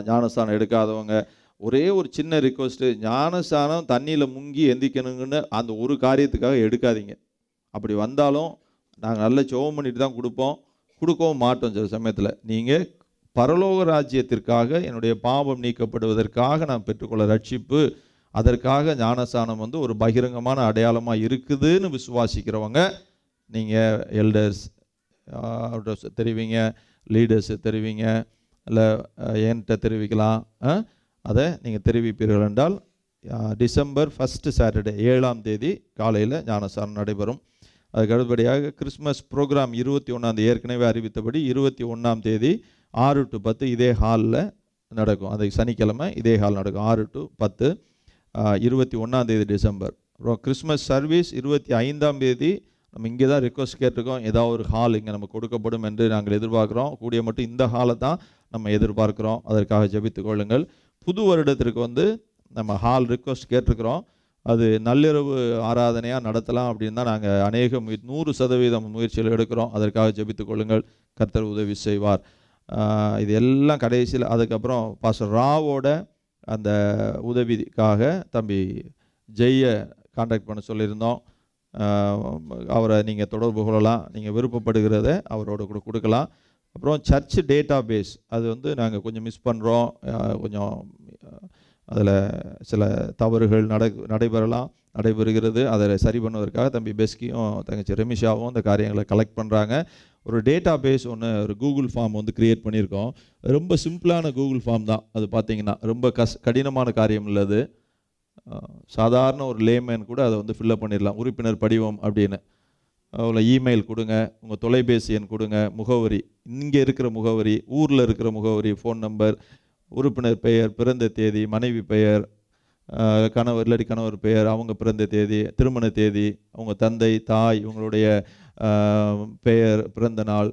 ஞானஸ்தானம் எடுக்காதவங்க ஒரே ஒரு சின்ன ரிக்வஸ்ட்டு, ஞானஸ்தானம் தண்ணியில் முங்கி எந்திக்கணுங்கன்னு அந்த ஒரு காரியத்துக்காக எடுக்காதீங்க. அப்படி வந்தாலும் நாங்கள் நல்ல ஜெபம் பண்ணிட்டு தான் கொடுக்கவும் மாட்டோம். சில சமயத்தில் நீங்கள் பரலோக ராஜ்யத்திற்காக என்னுடைய பாவம் நீக்கப்படுவதற்காக நான் பெற்றுக்கொள்ள ரட்சிப்பு, அதற்காக ஞானஸ்தானம் ஒரு பகிரங்கமான அடையாளமாக இருக்குதுன்னு விசுவாசிக்கிறவங்க நீங்கள் எல்டர்ஸ் தெரிவிங்க, லீடர்ஸ் தெரிவிங்க, இல்லை என்கிட்ட தெரிவிக்கலாம். அதை நீங்கள் தெரிவிப்பீர்கள் என்றால் டிசம்பர் 1 சாட்டர்டே 7ஆம் தேதி காலையில் ஞானஸ்தானம் நடைபெறும். அதுக்கு அடுத்தபடியாக கிறிஸ்மஸ் ப்ரோக்ராம் 21ஆம் தேதி ஏற்கனவே அறிவித்தபடி 21ஆம் தேதி 6 to 10 இதே ஹாலில் நடக்கும். அது சனிக்கிழமை இதே ஹால் நடக்கும் 6 to 10 21ஆம் தேதி டிசம்பர். அப்புறம் கிறிஸ்மஸ் சர்வீஸ் 25ஆம் தேதி நம்ம இங்கே தான் ரிக்வஸ்ட் கேட்டிருக்கோம். ஏதாவது ஒரு ஹால் இங்கே நம்ம கொடுக்கப்படும் என்று நாங்கள் எதிர்பார்க்குறோம். கூடிய மட்டும் இந்த ஹாலை தான் நம்ம எதிர்பார்க்குறோம். அதற்காக ஜெபித்துக் கொள்ளுங்கள். புது வருடத்திற்கு நம்ம ஹால் ரிக்வஸ்ட் கேட்டிருக்கிறோம். அது நள்ளிரவு ஆராதனையாக நடத்தலாம் அப்படின்னு தான் நாங்கள் 100% முயற்சிகள் எடுக்கிறோம். அதற்காக ஜெபித்துக் கொள்ளுங்கள், கர்த்தர் உதவி செய்வார். இது எல்லாம் கடைசியில் அதுக்கப்புறம் பாஸ்டர் ராவோட அந்த உதவிக்காக தம்பி ஜெய்யை கான்டாக்ட் பண்ண சொல்லியிருந்தோம். அவரை நீங்கள் தொடர்பு கொள்ளலாம். நீங்கள் விருப்பப்படுகிறத அவரோட கூட கொடுக்கலாம். அப்புறம் சர்ச் டேட்டா பேஸ் அது நாங்கள் கொஞ்சம் மிஸ் பண்ணுறோம். கொஞ்சம் அதில் சில தவறுகள் நடைபெறுகிறது. அதை சரி பண்ணுவதற்காக தம்பி பெஸ்கியும் தங்கச்சி ரெமிஷாவும் அந்த காரியங்களை கலெக்ட் பண்ணுறாங்க. ஒரு டேட்டா பேஸ் ஒன்று, ஒரு கூகுள் ஃபார்ம் வந்து க்ரியேட் பண்ணியிருக்கோம். ரொம்ப சிம்பிளான கூகுள் ஃபார்ம் தான் அது. பார்த்தீங்கன்னா ரொம்ப கடினமான காரியம் இல்லை அது. சாதாரண ஒரு லேமேன் கூட அதை வந்து ஃபில்லப் பண்ணிடலாம். உறுப்பினர் படிவம் அப்படின்னு அவ்வளோ இமெயில் கொடுங்க, உங்கள் தொலைபேசி எண் கொடுங்க, முகவரி, இங்கே இருக்கிற முகவரி, ஊரில் இருக்கிற முகவரி, ஃபோன் நம்பர், உறுப்பினர் பெயர், பிறந்த தேதி, மனைவி பெயர், கணவர் இல்லாட்டி கணவர் பெயர், அவங்க பிறந்த தேதி, திருமண தேதி, அவங்க தந்தை தாய் இவங்களுடைய பெயர், பிறந்த நாள்,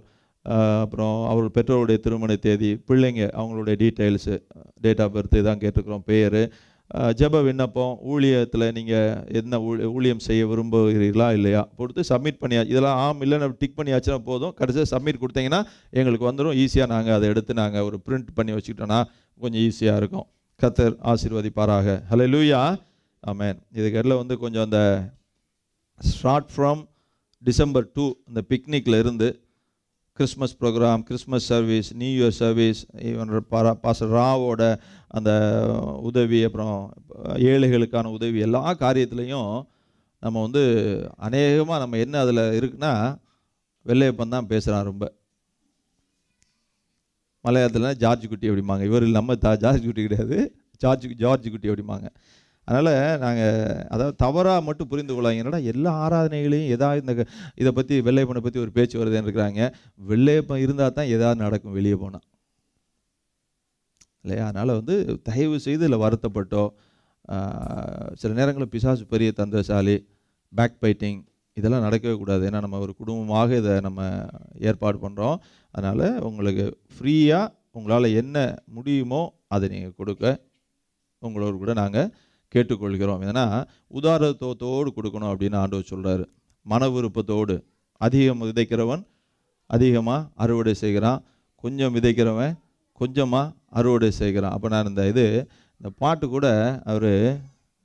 அப்புறம் அவர் பெற்றோருடைய திருமண தேதி, பிள்ளைங்க அவங்களுடைய டீட்டெயில்ஸு, டேட் ஆஃப் பர்த் இதான் கேட்டுருக்குறோம், பெயர், ஜெப விண்ணப்பம், ஊழியத்தில் நீங்கள் என்ன ஊழியம் செய்ய விரும்புகிறீர்களா இல்லையா கொடுத்து சப்மிட் பண்ணியா. இதெல்லாம் இல்லைன்னு டிக் பண்ணியாச்சுன்னா போதும். கடைசியாக சப்மிட் கொடுத்தீங்கன்னா எங்களுக்கு வந்துடும். ஈஸியாக நாங்கள் அதை எடுத்து நாங்கள் ஒரு பிரிண்ட் பண்ணி வச்சுக்கிட்டோன்னா கொஞ்சம் ஈஸியாக இருக்கும். கர்த்தர் ஆசீர்வதிப்பாராக. ஹல்லேலூயா, ஆமென். இதுக்கெல்லாம் வந்து கொஞ்சம் அந்த ஸ்டார்ட் ஃப்ரம் December 2 இந்த பிக்னிக்கில் இருந்து Christmas programme, Christmas service, new year service, even pastor ராவோட அந்த உதவி, அப்புறம் ஏழைகளுக்கான உதவி, எல்லா காரியத்துலேயும் நம்ம வந்து அநேகமாக நம்ம என்ன அதில் இருக்குன்னா வெள்ளையப்பன் தான் பேசுகிறான். ரொம்ப மலையாளத்தில் ஜார்ஜ் குட்டி அப்படிம்பாங்க. இவர் நம்ம ஜார்ஜ் குட்டி கிடையாது, ஜார்ஜ் குட்டி அப்படிம்பாங்க. அதனால் நாங்கள் அதாவது தவறாக மட்டும் புரிந்து கொள்ளாங்க. என்னடா எல்லா ஆராதனைகளையும் ஏதாவது இதை பற்றி வெள்ளையப்பனை பற்றி ஒரு பேச்சு வருதுன்னு இருக்கிறாங்க. வெள்ளையப்பன் இருந்தால் தான் ஏதாவது நடக்கும் வெளியே போனால் இல்லையா? அதனால் வந்து தயவு செய்து இதில் வருத்தப்பட்டோ, சில நேரங்களில் பிசாசு பெரிய தந்திரசாலி, பேக் பைட்டிங், இதெல்லாம் நடக்கவே கூடாது. ஏன்னா நம்ம ஒரு குடும்பமாக இதை நம்ம ஏற்பாடு பண்ணுறோம். அதனால் உங்களுக்கு ஃப்ரீயாக உங்களால் என்ன முடியுமோ அதை நீங்கள் கொடுக்க உங்களோடு கூட நாங்கள் கேட்டுக்கொள்கிறோம். ஏன்னா உதாரணத்தோடு கொடுக்கணும் அப்படின்னு ஆண்டவர் சொல்கிறாரு. மன விருப்பத்தோடு. அதிகம் விதைக்கிறவன் அதிகமாக அறுவடை செய்கிறான், கொஞ்சம் விதைக்கிறவன் கொஞ்சமாக அறுவடை செய்கிறான். அப்போ நான் இந்த பாட்டு கூட அவர்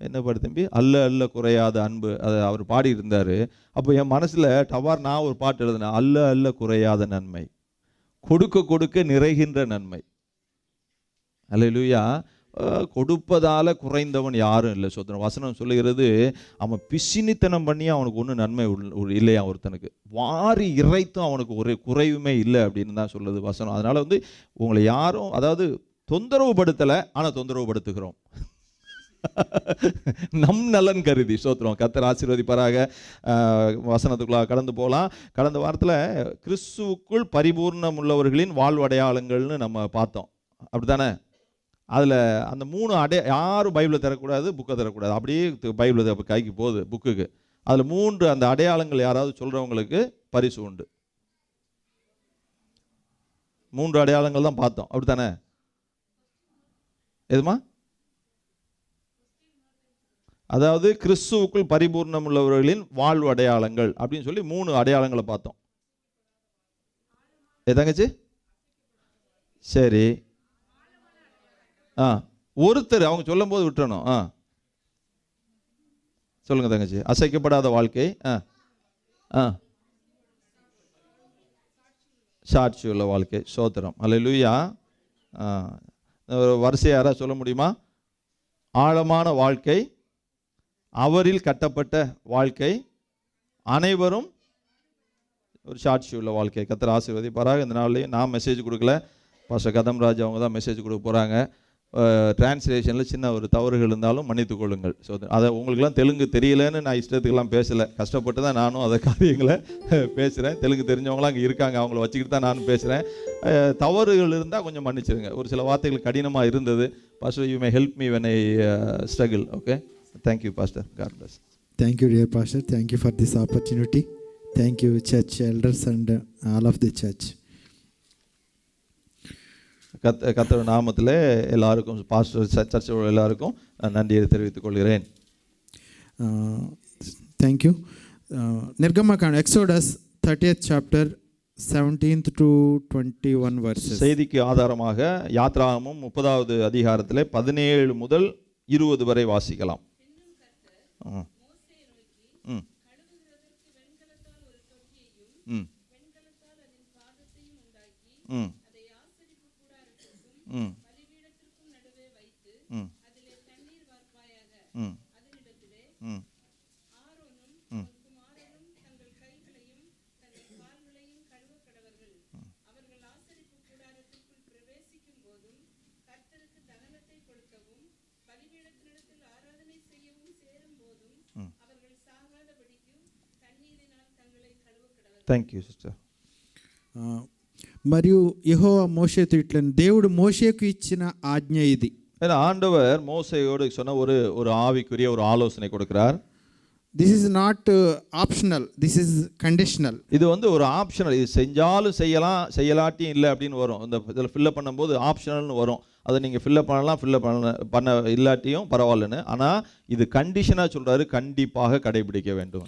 என்ன பாடு தம்பி, அல்ல குறையாத அன்பு, அதை அவர் பாடி இருந்தார். அப்போ என் மனசில் நான் ஒரு பாட்டு எழுதினேன், அல்ல குறையாத நன்மை, கொடுக்க நிறைகின்ற நன்மை. அல்லேலூயா. கொடுப்பதால் குறைந்தவன் யாரும் இல்லை. சொந்தம் வசனம் சொல்லுகிறது, அவன் பிசினித்தனம் பண்ணி அவனுக்கு ஒன்றும் நன்மை இல்லையா, ஒருத்தனுக்கு வாரி இறைத்தும் அவனுக்கு ஒரு குறைவுமே இல்லை அப்படின்னு தான் சொல்லுது வசனம். அதனால் வந்து உங்களை யாரும் அதாவது தொந்தரவு படுத்தலை, ஆனால் தொந்தரவு படுத்துகிறோம் நம் நலன் கருதி. சோத்திரம். கர்த்தர் ஆசீர்வதிப்பாராக. வசனத்துக்குள்ளாக கடந்து போகலாம். கடந்த வாரத்தில் கிறிஸ்துவுக்குள் பரிபூர்ணம் உள்ளவர்களின் வாழ்வடையாளங்கள்னு நம்ம பார்த்தோம், அப்படி தானே? அதில் அந்த 3 யாரும் பைபிளை தரக்கூடாது, புக்கை தரக்கூடாது. அப்படியே பைபிளை கைக்கு போகுது புக்குக்கு. அதில் 3 அந்த அடையாளங்கள் யாராவது சொல்கிறவங்களுக்கு பரிசு உண்டு. 3 அடையாளங்கள் தான் பார்த்தோம், அப்படி தானே? எதுமா? அதாவது கிறிஸ்துவுக்குள் பரிபூர்ணம் உள்ளவர்களின் வாழ்வு அடையாளங்கள் அப்படின்னு சொல்லி 3 அடையாளங்களை பார்த்தோம். தங்கச்சி சரி, ஒருத்தர் அவங்க சொல்லும் போது விட்டுறணும். சொல்லுங்க தங்கச்சி. அசைக்கப்படாத வாழ்க்கை, சாட்சி உள்ள வாழ்க்கை. சோத்திரம். அல்லேலூயா. வரிசை யாராவது சொல்ல முடியுமா? ஆழமான வாழ்க்கை, அவரில் கட்டப்பட்ட வாழ்க்கை, அனைவரும் ஒரு சாட்சி உள்ள வாழ்க்கை. கர்த்தர் ஆசீர்வதிப்பாராக. இந்த நாள்லையும் நான் மெசேஜ் கொடுக்கல, பாஸ்டர் கதம்ராஜ் அவங்க தான் மெசேஜ் கொடுக்க போகிறாங்க. டிரான்ஸ்லேஷனில் சின்ன ஒரு தவறுகள் இருந்தாலும் மன்னித்துக் கொள்ளுங்கள். ஸோ அதை உங்களுக்குலாம் தெலுங்கு தெரியலன்னு நான் இஷ்டத்துக்கெல்லாம் பேசலை, கஷ்டப்பட்டு தான் நானும் அதை காரியங்களை பேசுகிறேன். தெலுங்கு தெரிஞ்சவங்களாம் அங்கே இருக்காங்க, அவங்கள வச்சுக்கிட்டு தான் நானும் பேசுகிறேன். தவறுகள் இருந்தால் கொஞ்சம் மன்னிச்சிருங்க. ஒரு சில வார்த்தைகள் கடினமாக இருந்தது. Pastor, you may help me when I struggle. Okay, thank you pastor. God bless. Thank you, dear Pastor. Thank you for this opportunity. Thank you, church elders and all of the church. கர்த்தர் நாமத்தில் எல்லாருக்கும், pastor சர்ச்சோட எல்லாருக்கும் நன்றியை தெரிவித்துக் கொள்கிறேன். Thank you. Nirgamakan, Exodus 30th chapter 17th to 21 verses. செய்திக்கு ஆதாரமாக யாத்ராகமம் 30வது அதிகாரத்தில் 17 முதல் 20 வரை வாசிக்கலாம். Thank you sister. మరియు యెహోవా మోషేతో ఇట్లని, దేవుడు మోషేకు ఇచ్చిన ఆజ్ఞ ఇది. ஏன்னா ஆண்டவர் மோசையோடு சொன்ன ஒரு ஆவிக்குரிய ஒரு ஆலோசனை கொடுக்கிறார். This is not optional, this is conditional. இது வந்து ஒரு ஆப்ஷனல், இது செஞ்சாலும் செய்யலாம், செய்யலாட்டியும் இல்லை அப்படின்னு வரும். இந்த இதில் ஃபில்லப் பண்ணும்போது ஆப்ஷனல்னு வரும். அதை நீங்கள் ஃபில்லப் பண்ணலாம், பண்ண இல்லாட்டியும் பரவாயில்லன்னு. ஆனால் இது கண்டிஷனாக சொல்கிறாரு, கண்டிப்பாக கடைபிடிக்க வேண்டும்.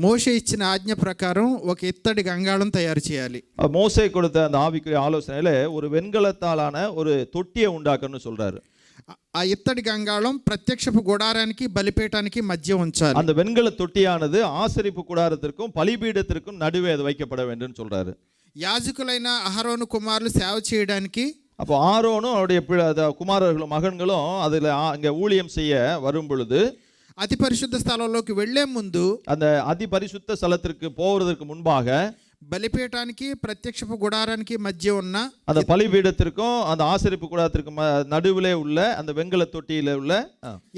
మోషే ఇచ్చిన ఆజ్ఞ ప్రకారం ఒక ఇత్తడి గంగాళం తయారు చేయాలి. மோசே கொடுத்த அந்த ஆவிக்குரிய ஆலோசனையில ஒரு வெண்கலத்தாலான ஒரு தொட்டியை உண்டாக்கணும்னு சொல்றாரு. ఆ ఇత్తడి గంగాళం ప్రత్యక్షపు గుడారానికి బలిపీఠానికి మధ్య ఉంచాలి. அந்த வெண்கல தொட்டியானது ஆசரிப்பு கூடாரத்திற்கும் பலிபீடத்திற்கும் நடுவே அது வைக்கப்பட வேண்டும் சொல்றாரு. యాజకులైన అహరోను కుమారులు సేవ చేయడానికి, அப்போ ஆரோனும் அவருடைய குமாரர்களும் மகன்களும் அதில் அங்கே ஊழியம் செய்ய வரும் பொழுது అతి పరిశుద్ధ స్థలంలోకి వెళ్లే ముందు, அந்த அதி பரிசுத்த ஸ்தலத்திற்கு போவதற்கு முன்பாக బలిపీఠానికి ప్రత్యక్షపు గుడారానికి మధ్య ఉన్న அந்த பலிபீடத்திற்கும் அந்த ஆசரிப்பு கூடாரத்திற்கும் நடுவிலே உள்ள அந்த வெண்கல தொட்டியில உள்ள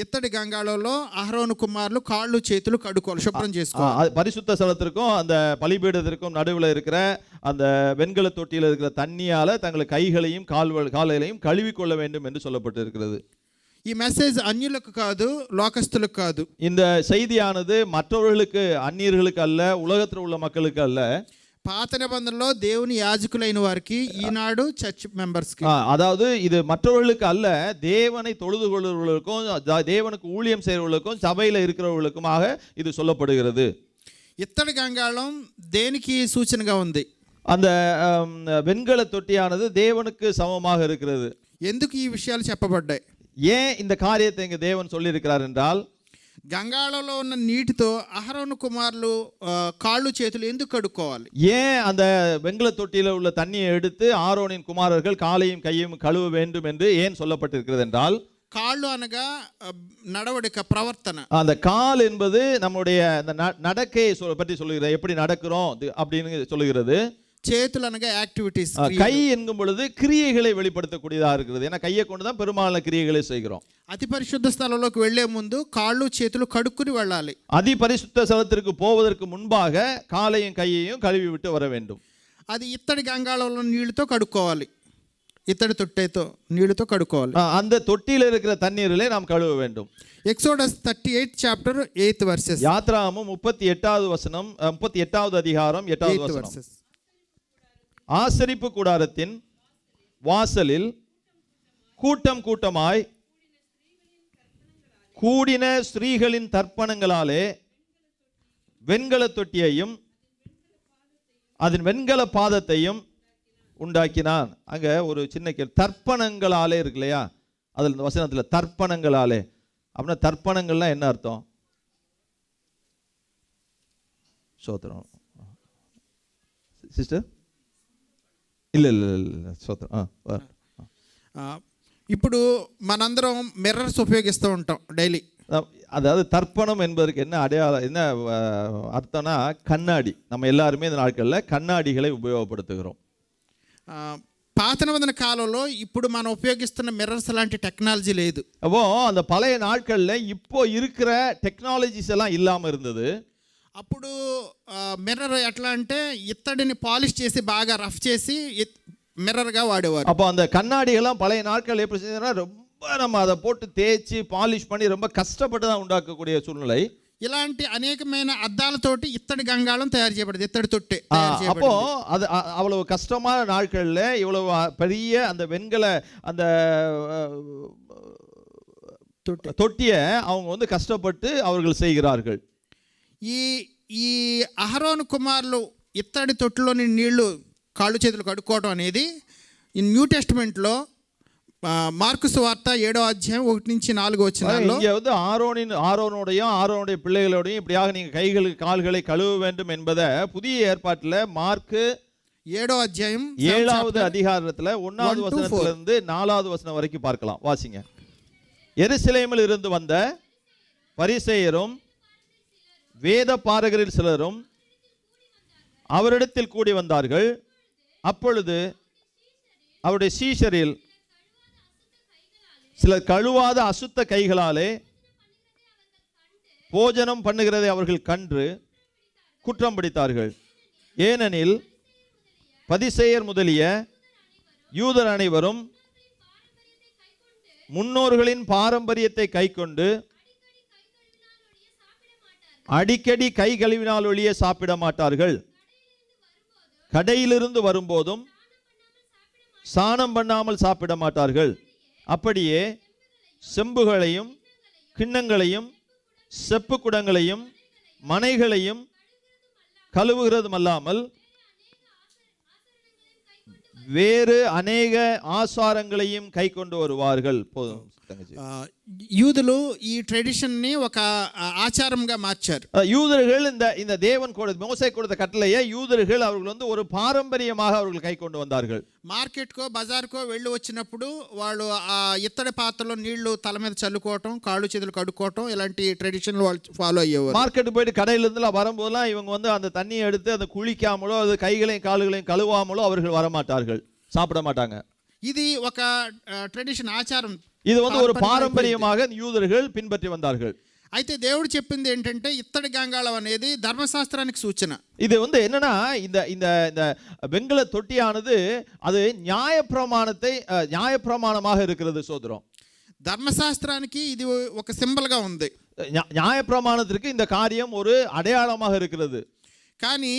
ఇత్తడి గంగాళంలో అహరోను కుమారులు కాళ్ళు చేతులు కడుక్కోవాలి, శుభ్రం చేసుకోవాలి. பரிசுத்த ஸ்தலத்திற்கும் அந்த பலிபீடத்திற்கும் நடுவில் இருக்கிற அந்த வெண்கல தொட்டியில் இருக்கிற தண்ணியால தங்கள் கைகளையும் கால்களையும் கழுவிக்கொள்ள வேண்டும் என்று சொல்லப்பட்டு இருக்கிறது. ఈ మెసేజ్ అన్యులకు కాదు, లోకస్తులకు కాదు. இந்த செய்தியானது மற்றவர்களுக்கு, அந்நியர்களுக்கு அல்ல, உலகத்தில் உள்ள மக்களுக்கு அல்ல. పాత నిబంధనలో దేవుని యాజకులైన వారికి, ఈనాడు చర్చ్ మెంబర్స్ కి. அதாவது இது மற்றவர்களுக்கு அல்ல, தேவனை தொழுது கொள்ளுவர்களுக்கும் தேவனுக்கு ஊழியம் செய்கிறவர்களுக்கும் சபையில் இருக்கிறவர்களுக்குமாக இது சொல்லப்படுகிறது. ఇత్తడి గంగాళం దేనికి సూచనగా ఉంది? அந்த வெண்கல தொட்டியானது தேவனுக்கு சமமாக இருக்கிறது. ఎందుకు ఈ విషయాలు చెప్పబడ్డాయి? ஏன் இந்த காரியத்தை இங்கே தேவன் சொல்லியிருக்கிறார் என்றால், గంగాళంలో ఉన్న నీటితో అహరోను కుమారులు కాళ్ళు చేతులు ఎందుకు కడుక్కోవాలి? ஏன் அந்த வெண்கல தொட்டியில் உள்ள தண்ணியை எடுத்து ஆரோனின் குமாரர்கள் காலையும் கையும் கழுவ வேண்டும் என்று ஏன் சொல்லப்பட்டிருக்கிறது என்றால், కాళ్ళు అనగా నడవడిక, ప్రవర్తన. அந்த கால் என்பது நம்முடைய அந்த நடக்கையை பற்றி சொல்லுகிறது, எப்படி நடக்கிறோம் அப்படின்னு சொல்லுகிறது. చేతులు అనగా యాక్టివిటీస్. கை என்கும் பொழுது கிரியைகளை வெளிப்படுத்தக்கூடியதா இருக்கிறது. ஏன்னா கையை கொண்டு தான் பெரும்பாலான கிரியைகளை செய்கிறோம். అతి పరిశుద్ధ స్థలంలోకి వెళ్లే ముందు కాళ్ళు చేతులు కడుక్కుని వెళ్ళాలి. அதி பரிசுத்த ஸ்தலத்திற்கு போவதற்கு முன்பாக காலையும் கையையும் கழுவி விட்டு வர வேண்டும். అది ఇత్తడి గంగాళంలో నీళ్లతో కడుక్కోవాలి, ఇత్తడి తొట్టెతో నీళ్లతో కడుక్కోవాలి. அந்த தொட்டியில் இருக்கிற தண்ணீரிலே நாம் கழுவ வேண்டும். Exodus 38 chapter 8 versus. யாத்ராகமம் 38வது வசனம், 38வது அதிகாரம் 8வது வசனம். ஆசரிப்பு கூடாரத்தின் வாசலில் கூட்டம் கூட்டமாய் கூடின ஸ்திரீகளின் தர்ப்பணங்களாலே வெண்கல தொட்டியையும் அதன் வெண்கல பாதத்தையும் உண்டாக்கினான். அங்க ஒரு சின்ன தர்ப்பணங்களாலே இருக்கு இல்லையா, அதில் இந்த வசனத்தில் தர்ப்பணங்களாலே அப்படின்னா தர்ப்பணங்கள்லாம் என்ன அர்த்தம்? சோத்திரம் சிஸ்டர், இல்லை இல்லை இல்லை சோத்திரம். ఇప్పుడు మనందరం మిర్రర్స్ ఉపయోగిస్తూ ఉంటాం డైలీ. அதாவது தர்ப்பணம் என்பதற்கு என்ன அடையாளம், என்ன அர்த்தம்னா கண்ணாடி. நம்ம எல்லாருமே இந்த நாட்களில் கண்ணாடிகளை உபயோகப்படுத்துகிறோம். పాత నిబంధన కాలంలో ఇప్పుడు మనం ఉపయోగిస్తున్న మిర్రర్స్ లాంటి టెక్నాలజీ లేదు. அப்போ அந்த பழைய நாட்களில் இப்போ இருக்கிற டெக்னாலஜிஸ் எல்லாம் இல்லாமல் இருந்தது. అప్పుడు మిర్రర్ ఎట్లా అంటే ఇత్తడిని పాలిష్ చేసి బాగా రఫ్ చేసి మిర్రర్గా వాడేవారు. அப்போ அந்த கண்ணாடிகள்லாம் பழைய நாட்கள் எப்படி செஞ்சதுன்னா ரொம்ப நம்ம அதை போட்டு தேய்ச்சி பாலிஷ் பண்ணி ரொம்ப கஷ்டப்பட்டு தான் உண்டாக்கக்கூடிய சூழ்நிலை. ఇలాంటి అనేకమైన అద్దాలతోటి ఇత్తడి గంగాళం తయారు చేయబడింది, ఇత్తడి తొట్టె. அப்போ அது அவ்வளவு கஷ்டமான நாட்கள்ல இவ்வளவு பெரிய அந்த வெண்கல அந்த தொட்டியை அவங்க வந்து கஷ்டப்பட்டு அவர்கள் செய்கிறார்கள். ఈ అహరోను కుమారులు ఇత్తడి తొట్టులోని నీళ్లు కాళ్ళు చేతులు కడుక్కోవడం అనేది ఈ న్యూ టెస్టిమెంట్లో మార్కు సువార్త 7వ అధ్యాయం 1-4 వచనాల్లో இங்கே வந்து ஆரோனுடைய பிள்ளைகளோடையும் இப்படியாக நீங்கள் கைகள் கால்களை கழுவ வேண்டும் என்பதை புதிய ஏற்பாட்டில் மார்க்கு 7వ అధ్యాయం 7வது அதிகாரத்தில் 1வது வசனத்திலிருந்து 4வது வசனம் வரைக்கும் பார்க்கலாம். வாசிங்க. எருசலேமில் இருந்து வந்த பரிசேயரும் வேத பாரகரில் சிலரும் அவரிடத்தில் கூடி வந்தார்கள். அப்பொழுது அவருடைய சீஷரில் சிலர் கழுவாத அசுத்த கைகளாலே போஜனம் பண்ணுகிறதை அவர்கள் கண்டு குற்றம் பிடித்தார்கள். ஏனெனில் பரிசேயர் முதலிய யூதர் அனைவரும் முன்னோர்களின் பாரம்பரியத்தை கைக்கொண்டு அடிக்கடி கை கழுவினால் ஒழிய சாப்பிட மாட்டார்கள். கடையிலிருந்து வரும்போதும் சாணம் பண்ணாமல் சாப்பிட மாட்டார்கள். அப்படியே செம்புகளையும் கிண்ணங்களையும் செப்பு குடங்களையும் மனைகளையும் கழுவுகிறதுமல்லாமல் வேறு அநேக ஆசாரங்களையும் கை கொண்டு வருவார்கள். போதும் தங்கச்சி. యూదులు ఈ ట్రెడిషన్ని ఒక ఆచారంగా మార్చారు. யூதர்கள் இந்த தேவன் மோசே கொடுத்த கட்டளையை யூதர்கள் அவர்கள் வந்து ஒரு பாரம்பரியமாக அவர்கள் கை கொண்டு வந்தார்கள். మార్కెట్కో బజార్కో వెళ్ళి వచ్చినప్పుడు వాళ్ళు ఆ ఇత్తడి పాత్రలో నీళ్లు తల మీద చల్లుకోవటం, కాళ్ళు చేతులు కడుక్కోవటం, ఇలాంటి ట్రెడిషన్లు వాళ్ళు ఫాలో అయ్యేవారు. மார்க்கெட் போயிட்டு கடையிலிருந்து வரும்போதெல்லாம் இவங்க வந்து அந்த தண்ணியை எடுத்து அந்த குளிக்காமலோ அது கைகளையும் கால்களையும் கழுவாமலோ அவர்கள் வரமாட்டார்கள், சாப்பிட மாட்டாங்க. ఇది ఒక ట్రెడిషన్, ఆచారం. இது வந்து ஒரு பாரம்பரியமாக யூதர்கள் பின்பற்றி வந்தார்கள். అయితే దేవుడు చెప్పింది ఏంటంటే ఇత్తడి గంగాళం అనేది ధర్మశాస్త్రానికి సూచన. இது வந்து என்னன்னா இந்த இந்த இந்த வெண்கல தொட்டியானது அது நியாயப்பிரமாணமாக இருக்கிறது சோதரம். ధర్మశాస్త్రానికి ఇది ఒక సింబల్గా ఉంది. நியாயப்பிரமாணத்திற்கு இந்த காரியம் ஒரு அடையாளமாக இருக்கிறது. కానీ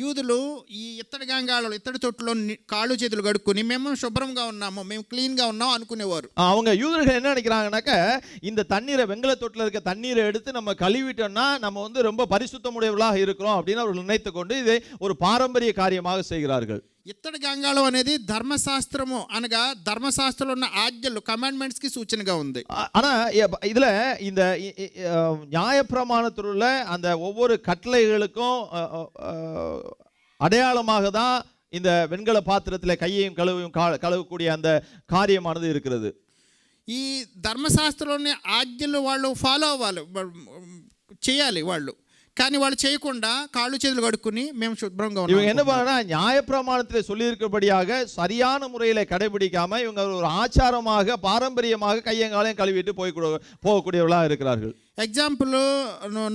యూదులు ఈ ఇత్తడి గంగాళాలు, ఇత్తడి తొట్టులో కాళ్ళు చేతులు కడుక్కుని మేము శుభ్రంగా ఉన్నాము, మేము క్లీన్గా ఉన్నాం అనుకునేవారు. அவங்க யூதர்கள் என்ன நினைக்கிறாங்கன்னாக்க இந்த தண்ணீரை வெண்கல தொட்டில் இருக்க தண்ணீரை எடுத்து நம்ம கழுவிட்டோம்னா நம்ம வந்து ரொம்ப பரிசுத்தமுடையவர்களாக இருக்கிறோம் அப்படின்னு அவர்கள் நினைத்து கொண்டு இதை ஒரு பாரம்பரிய காரியமாக செய்கிறார்கள். ఇత్తడి గంగాళం అనేది ధర్మశాస్త్రము అనగా ధర్మశాస్త్రంలో ఉన్న ఆజ్ఞలు, కమాండ్మెంట్స్కి సూచనగా ఉంది. ஆனா இதுல இந்த நியாயப்பிரமாணத்தில் உள்ள அந்த ஒவ்வொரு கட்டளைகளுக்கும் அடையாளமாக தான் இந்த வெண்கல பாத்திரத்தில் கையையும் கழுவக்கூடிய அந்த காரியமானது இருக்கிறது. ఈ ధర్మశాస్త్రంలోని ఆజ్ఞలు వాళ్ళు ఫాలో అవ్వాలి, చేయాలి వాళ్ళు. కానీ వాళ్ళు చేయకుండా కాళ్ళు చేతులు కడుక్కుని మేము శుభ్రంగా ఉన్నాం. இவங்க என்ன பண்ணா நியாயப்பிரமாணத்தில் சொல்லியிருக்கிறபடியாக சரியான முறையில் கடைபிடிக்காம இவங்க ஒரு ஆச்சாரமாக பாரம்பரியமாக கையங்காலையும் கழுவிட்டு போகக்கூடியவர்களாக இருக்கிறார்கள். ఎగ్జాంపుల్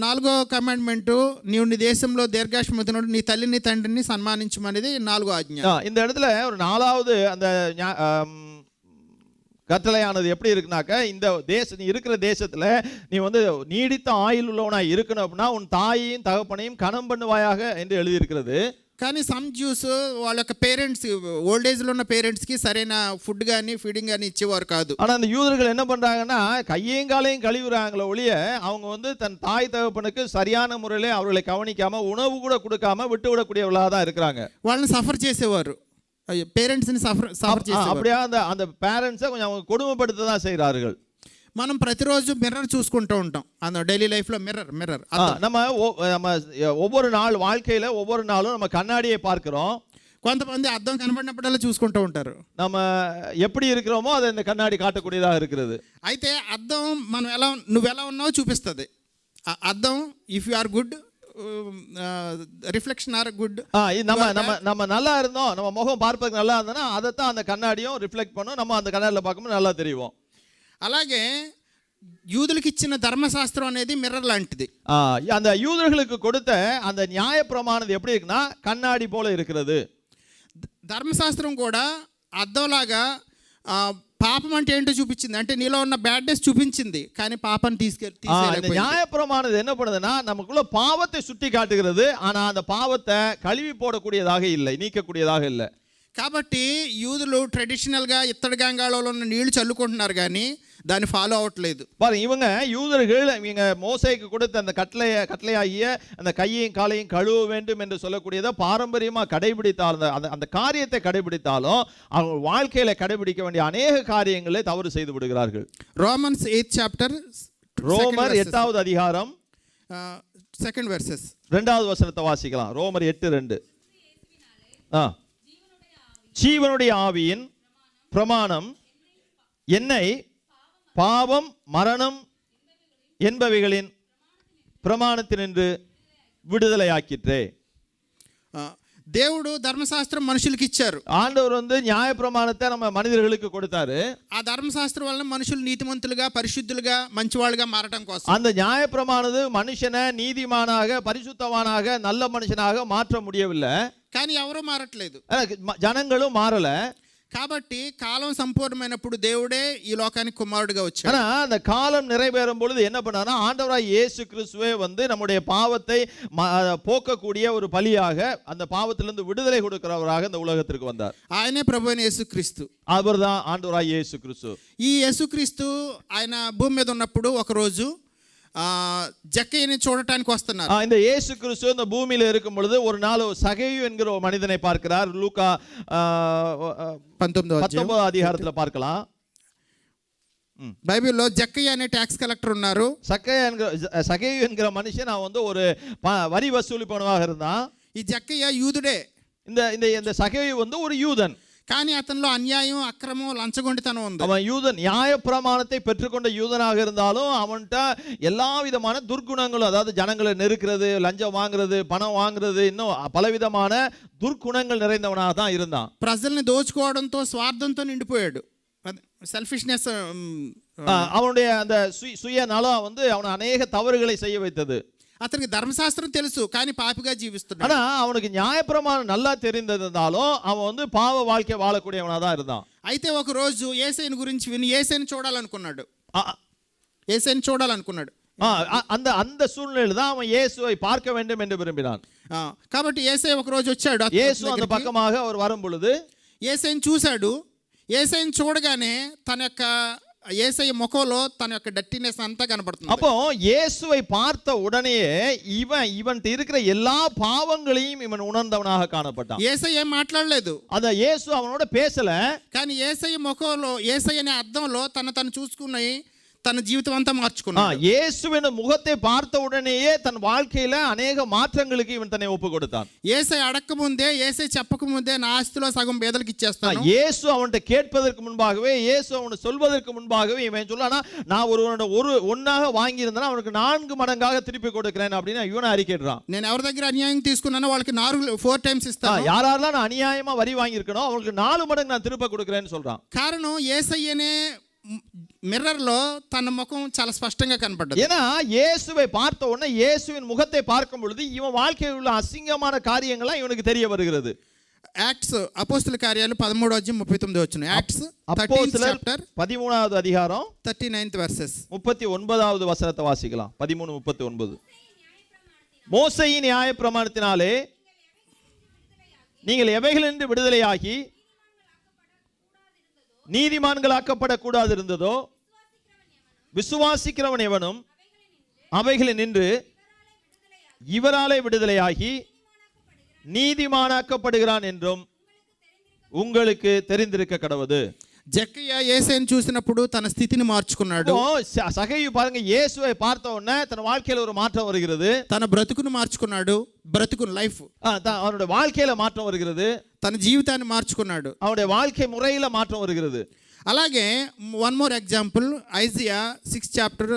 4వ కమాండ్మెంట్, నీవు నీ దేశంలో దీర్ఘాయుష్మంతుడు నీ తల్లిని తండ్రిని సన్మానించమనేది 4వ ఆజ్ఞ. இந்த இடத்துல ஒரு 4வது அந்த கட்டளையானது எப்படி இருக்குனாக்க இந்த நீ இருக்கிற தேசத்துல நீ வந்து நீடித்த ஆயுள் உள்ளவனாய் இருக்கணும் அப்படின்னா உன் தாயையும் தகப்பனையும் கனம் பண்ணுவாயாக என்று எழுதியிருக்கிறது. కానీ సమ్ జ్యూస్ వాళ్ళ యొక్క పేరెంట్స్, ఓల్డ్ ఏజ్లో ఉన్న పేరెంట్స్కి సరైన ఫుడ్ కానీ ఫీడింగ్ కానీ ఇచ్చేవారు కాదు. ஆனால் அந்த யூதர்கள் என்ன பண்ணுறாங்கன்னா கையையும் காலையும் கழுவுறாங்களே ஒழிய அவங்க வந்து தன் தாய் தகப்பனுக்கு சரியான முறையில் அவர்களை கவனிக்காம உணவு கூட கொடுக்காம விட்டு விடக்கூடியவர்களாக தான் இருக்கிறாங்க. వాళ్ళని సఫర్ చేసేవారు, పేరెంట్స్ని సఫర్ చేసేవారు. அப்படியே அந்த பேரண்ட்ஸை கொஞ்சம் அவங்க கொடுமைப்படுத்த தான் செய்கிறார்கள். మనం ప్రతిరోజు మిర్రర్ చూసుకుంటూ ఉంటాం, அந்த டெய்லி லைஃப்ல மிரர். நம்ம ஒவ்வொரு நாள் வாழ்க்கையில ஒவ்வொரு நாளும் நம்ம கண்ணாடியை பார்க்கிறோம். కొంతమంది అద్దం కనబడినప్పుడల్లా చూసుకుంటూ ఉంటారు. நம்ம எப்படி இருக்கிறோமோ அதை இந்த கண்ணாடி காட்டக்கூடியதாக இருக்கிறது. అయితే అద్దం నువ్వు ఎలా ఉన్నావో చూపిస్తుంది. అద్దం if you are good, reflection are good. நம்ம நல்லா இருந்தோம், நம்ம முகம் பார்ப்பதுக்கு நல்லா இருந்தோம்னா அதை தான் அந்த கண்ணாடியும் ரிஃப்ளெக்ட் பண்ணும். நம்ம அந்த கண்ணாடியில் பார்க்கும்போது நல்லா தெரியும். అలాగే యూదులకు ఇచ్చిన ధర్మశాస్త్రం అనేది మిర్రర్ లాంటిది. அந்த யூதர்களுக்கு கொடுத்த அந்த நியாயப்பிரமாணம் எப்படி இருக்குன்னா கண்ணாடி போல இருக்கிறது. ధర్మశాస్త్రం కూడా అద్దంలాగా పాపం అంటే ఏంటో చూపించింది. అంటే నీలో ఉన్న బ్యాడ్నెస్ చూపించింది, కానీ పాపాన్ని తీసుకెళ్ళి நியாயப்பிரமாணம் என்ன பண்ணுதுன்னா நமக்குள்ள பாவத்தை சுட்டி காட்டுகிறது. ஆனா அந்த பாவத்தை கழுவி போடக்கூடியதாக இல்லை, நீக்கக்கூடியதாக இல்லை. కాబట్టి యూదులు ట్రెడిషనల్గా ఇత్తడి గంగాళంలో ఉన్న నీళ్లు చల్లుకుంటున్నారు కానీ దాన్ని ఫాలో అవ్వట్లేదు. பாருங்க, இவங்க யூதர்கள் இவங்க மோசேக்கு கொடுத்த அந்த கட்டளையாகிய அந்த கையையும் காலையும் கழுவ வேண்டும் என்று சொல்லக்கூடியதை பாரம்பரியமாக கடைபிடித்தாலும் அந்த காரியத்தை கடைபிடித்தாலும் அவங்க வாழ்க்கையில கடைபிடிக்க வேண்டிய அநேக காரியங்களை தவறு செய்து விடுகிறார்கள். ரோமன்ஸ் 8th chapter, ரோமர் 8வது அதிகாரம் 2nd verses, 2வது வசனத்தை வாசிக்கலாம். ரோமர் 8:2. ஜீவனுடைய ஆவியின் பிரமாணம் என்னை பாவம் மரணம் என்பவைகளின் பிரமாணத்தினின்று விடுதலையாக்கிற்றே. దేవుడు ధర్మశాస్త్రం మనుషులకి ఇచ్చారు. ஆண்டவர் வந்து நியாயப்பிரமாணத்தை நம்ம மனிதர்களுக்கு கொடுத்தாரு. ఆ ధర్మశాస్త్రం వలన మనుషులు నీతిమంతులుగా, పరిశుద్ధులుగా, మంచివాళ్ళుగా మారటం కోసం. அந்த நியாயப்பிரமானது மனுஷனை நீதிமானாக, பரிசுத்தவானாக, நல்ல மனுஷனாக மாற்ற முடியவில்லை. కానీ ఎవరూ మారట్లేదు. ஜனங்களும் மாறல. కాబట్టి కాలం సంపూర్ణమైనప్పుడు దేవుడే ఈ లోకానికి కుమారుడిగా వచ్చాడు. ஆனா அந்த காலம் நிறைவேறும் பொழுது என்ன பண்ணாருன்னா, ஆண்டவராய் இயேசு கிறிஸ்துவே வந்து நம்முடைய பாவத்தை போக்கக்கூடிய ஒரு பலியாக, அந்த பாவத்திலிருந்து விடுதலை கொடுக்கிறவராக இந்த உலகத்திற்கு வந்தார். ఆయనే ప్రభు అయిన యేసుక్రీస్తు. அவர்தான் ஆண்டவராய் இயேசு கிறிஸ்து. ఈ యేసుక్రీస్తు ఆయన భూమి మీద ఉన్నప్పుడు ఒకరోజు ஜக்கையனை చూడటానికి వస్తున్నారు. இந்த இயேசு கிறிஸ்து இந்த பூமியில இருக்கும் பொழுது ஒரு நாள் சகேயு என்கிற ஒரு மனிதனை பார்க்கிறார். லூக்கா 19 அதிகாரத்துல பார்க்கலாம். బైబిల్లో జక్కయ్య అనే ట్యాక్స్ కలెక్టర్ ఉన్నారు. சகேயு என்கிற மனுஷன் அவன் வந்து ஒரு வரி வசூலிப்பவனாக இருந்தான். ఈ జక్కయ్య యూదుడే. இந்த சகேயு வந்து ஒரு யூதன். కానీ అతనిలో అన్యాయం, అక్రమం, లంచగొండితనం ఉంది. அவன் யூதன், நியாயப்பிரமாணத்தை பெற்றுக்கொண்ட யூதனாக இருந்தாலும் அவன்கிட்ட எல்லா விதமான துர்க்குணங்களும், அதாவது ஜனங்களை நெருக்கிறது, லஞ்சம் வாங்குறது, பணம் வாங்குறது, இன்னும் பலவிதமான துர்க்குணங்கள் நிறைந்தவனாக தான் இருந்தான். ప్రజల్ని దోచుకోవడంతో, స్వార్థంతో నిండిపోయాడు. సెల్ఫిష్నెస్. அவனுடைய அந்த சுயநலம் வந்து அவனை அநேக தவறுகளை செய்ய வைத்தது. అతనికి ధర్మశాస్త్రం తెలుసు, కానీ పాపిగా జీవిస్తున్నాడు. ஆனா அவனுக்கு நியாயப்பிரமாணம் நல்லா தெரிந்திருந்தாலும் அவன் வந்து பாவ வாழ்க்கை வாழக்கூடியவனா தான் இருந்தான். అయితే ఒక రోజు యేసయ్యను గురించి విని యేసయ్యను చూడాలనుకున్నాడు. యేసయ్యను చూడాలనుకున్నాడు. அந்த சூழ்நிலையில தான் அவன் இயேசுவை பார்க்க வேண்டும் என்று விரும்பினான். కాబట్టి యేసయ్య ఒక రోజు వచ్చాడు. இயேசு அந்த பக்கமாக அவர் வரும் பொழுது యేసయ్యను చూశాడు. యేసయ్యను చూడగానే తన యొక్క యేసయ్య ముఖంలో తన యొక్క డర్టీనెస్ అంతా కనబడుతుంది. அப்போ இயேசுவை பார்த்த உடனேயே இவன் இருக்கிற எல்லா பாவங்களையும் இவன் உணர்ந்தவனாக காணப்பட்டான். యేసయ్య ఏం మాట్లాడలేదు. அத இயேசு அவனோட பேசல. కానీ యేసయ్య ముఖంలో, యేసయ్య అనే అద్దంలో తను చూసుకుని తన జీవితం అంతా మార్చుకున్నాడు. இயேசுவின் முகத்தை பார்த்த உடனேயே தன் வாழ்க்கையில அநேக மாற்றங்களுக்கு இவன் தன்னை ஒப்பு கொடுத்தான். యేసయ్య అడక్క ముందే, యేసయ్య చెప్పక ముందే నా ఆస్తిలో సగం పేదలకు ఇచ్చేస్తాను. இயேசு அவன்கிட்ட கேட்பதற்கு முன்பாகவே, இயேசு அவனுக்கு சொல்வதற்கு முன்பாகவே இவன் சொல்லானா, நான் ஒன்னாக வாங்கி இருந்தா அவனுக்கு 4 மடங்காக திருப்பி கொடுக்கிறேன் அப்படின்னு இவனை அறிக்கைறான். నేను ఎవరి దగ్గర అన్యాయం తీసుకున్నానో వాళ్ళకి 4 టైమ్స్ ఇస్తాను. யாரெல்லாம் நான் அநியாயமா வரி வாங்கி இருக்கனோ அவங்களுக்கு 4 மடங்கு நான் திருப்பி கொடுக்கிறேன்னு சொல்றான். కారణం యేసయ్యనే మిర్రర్లో తన ముఖం చాలా స్పష్టంగా కనపడ్డది. ஏன்னா இயேசுவை பார்த்த உடனே இயேசுவின் முகத்தை பார்க்கும் பொழுது இவன் வாழ்க்கையில் உள்ள அசிங்கமான காரியங்கள்லாம் இவனுக்கு தெரிய வருகிறது. యాక్ట్స్ అపోస్తల కార్యాలు 13:39 యాక్ట్స్ 13th చాప్టర్ 13வது அதிகாரம் 39th వెర్సెస్ 39வது வசனத்தை வாசிக்கலாம். 13:39. மோசேயின் நியாயப்பிரமாணத்தினாலே நீங்கள் எவைகளின்றி விடுதலையாகி நீதிமான்களாக்கப்படக்கூடாது இருந்ததோ, விசுவாசிக்கிறவன் எவனும் அவைகளில் நின்று இவராலே விடுதலையாகி நீதிமானாக்கப்படுகிறான் என்றும் உங்களுக்கு தெரிந்திருக்க கடவுது. జక్కయ్య యేసయ్యను చూసినప్పుడు తన స్థితిని మార్చుకున్నాడు. சகேயு பாருங்க, இயேசுவை பார்த்த உடனே தன் வாழ்க்கையில ஒரு மாற்றம் வருகிறது. తన బ్రతుకును మార్చుకున్నాడు. బ్రతుకును లైఫ్, அவனுடைய வாழ்க்கையில மாற்றம் வருகிறது. తన జీవితాన్ని మార్చుకున్నాడు. அவனுடைய வாழ்க்கை முறையில மாற்றம் வருகிறது. అలాగే one more example, Isaiah 6th chapter.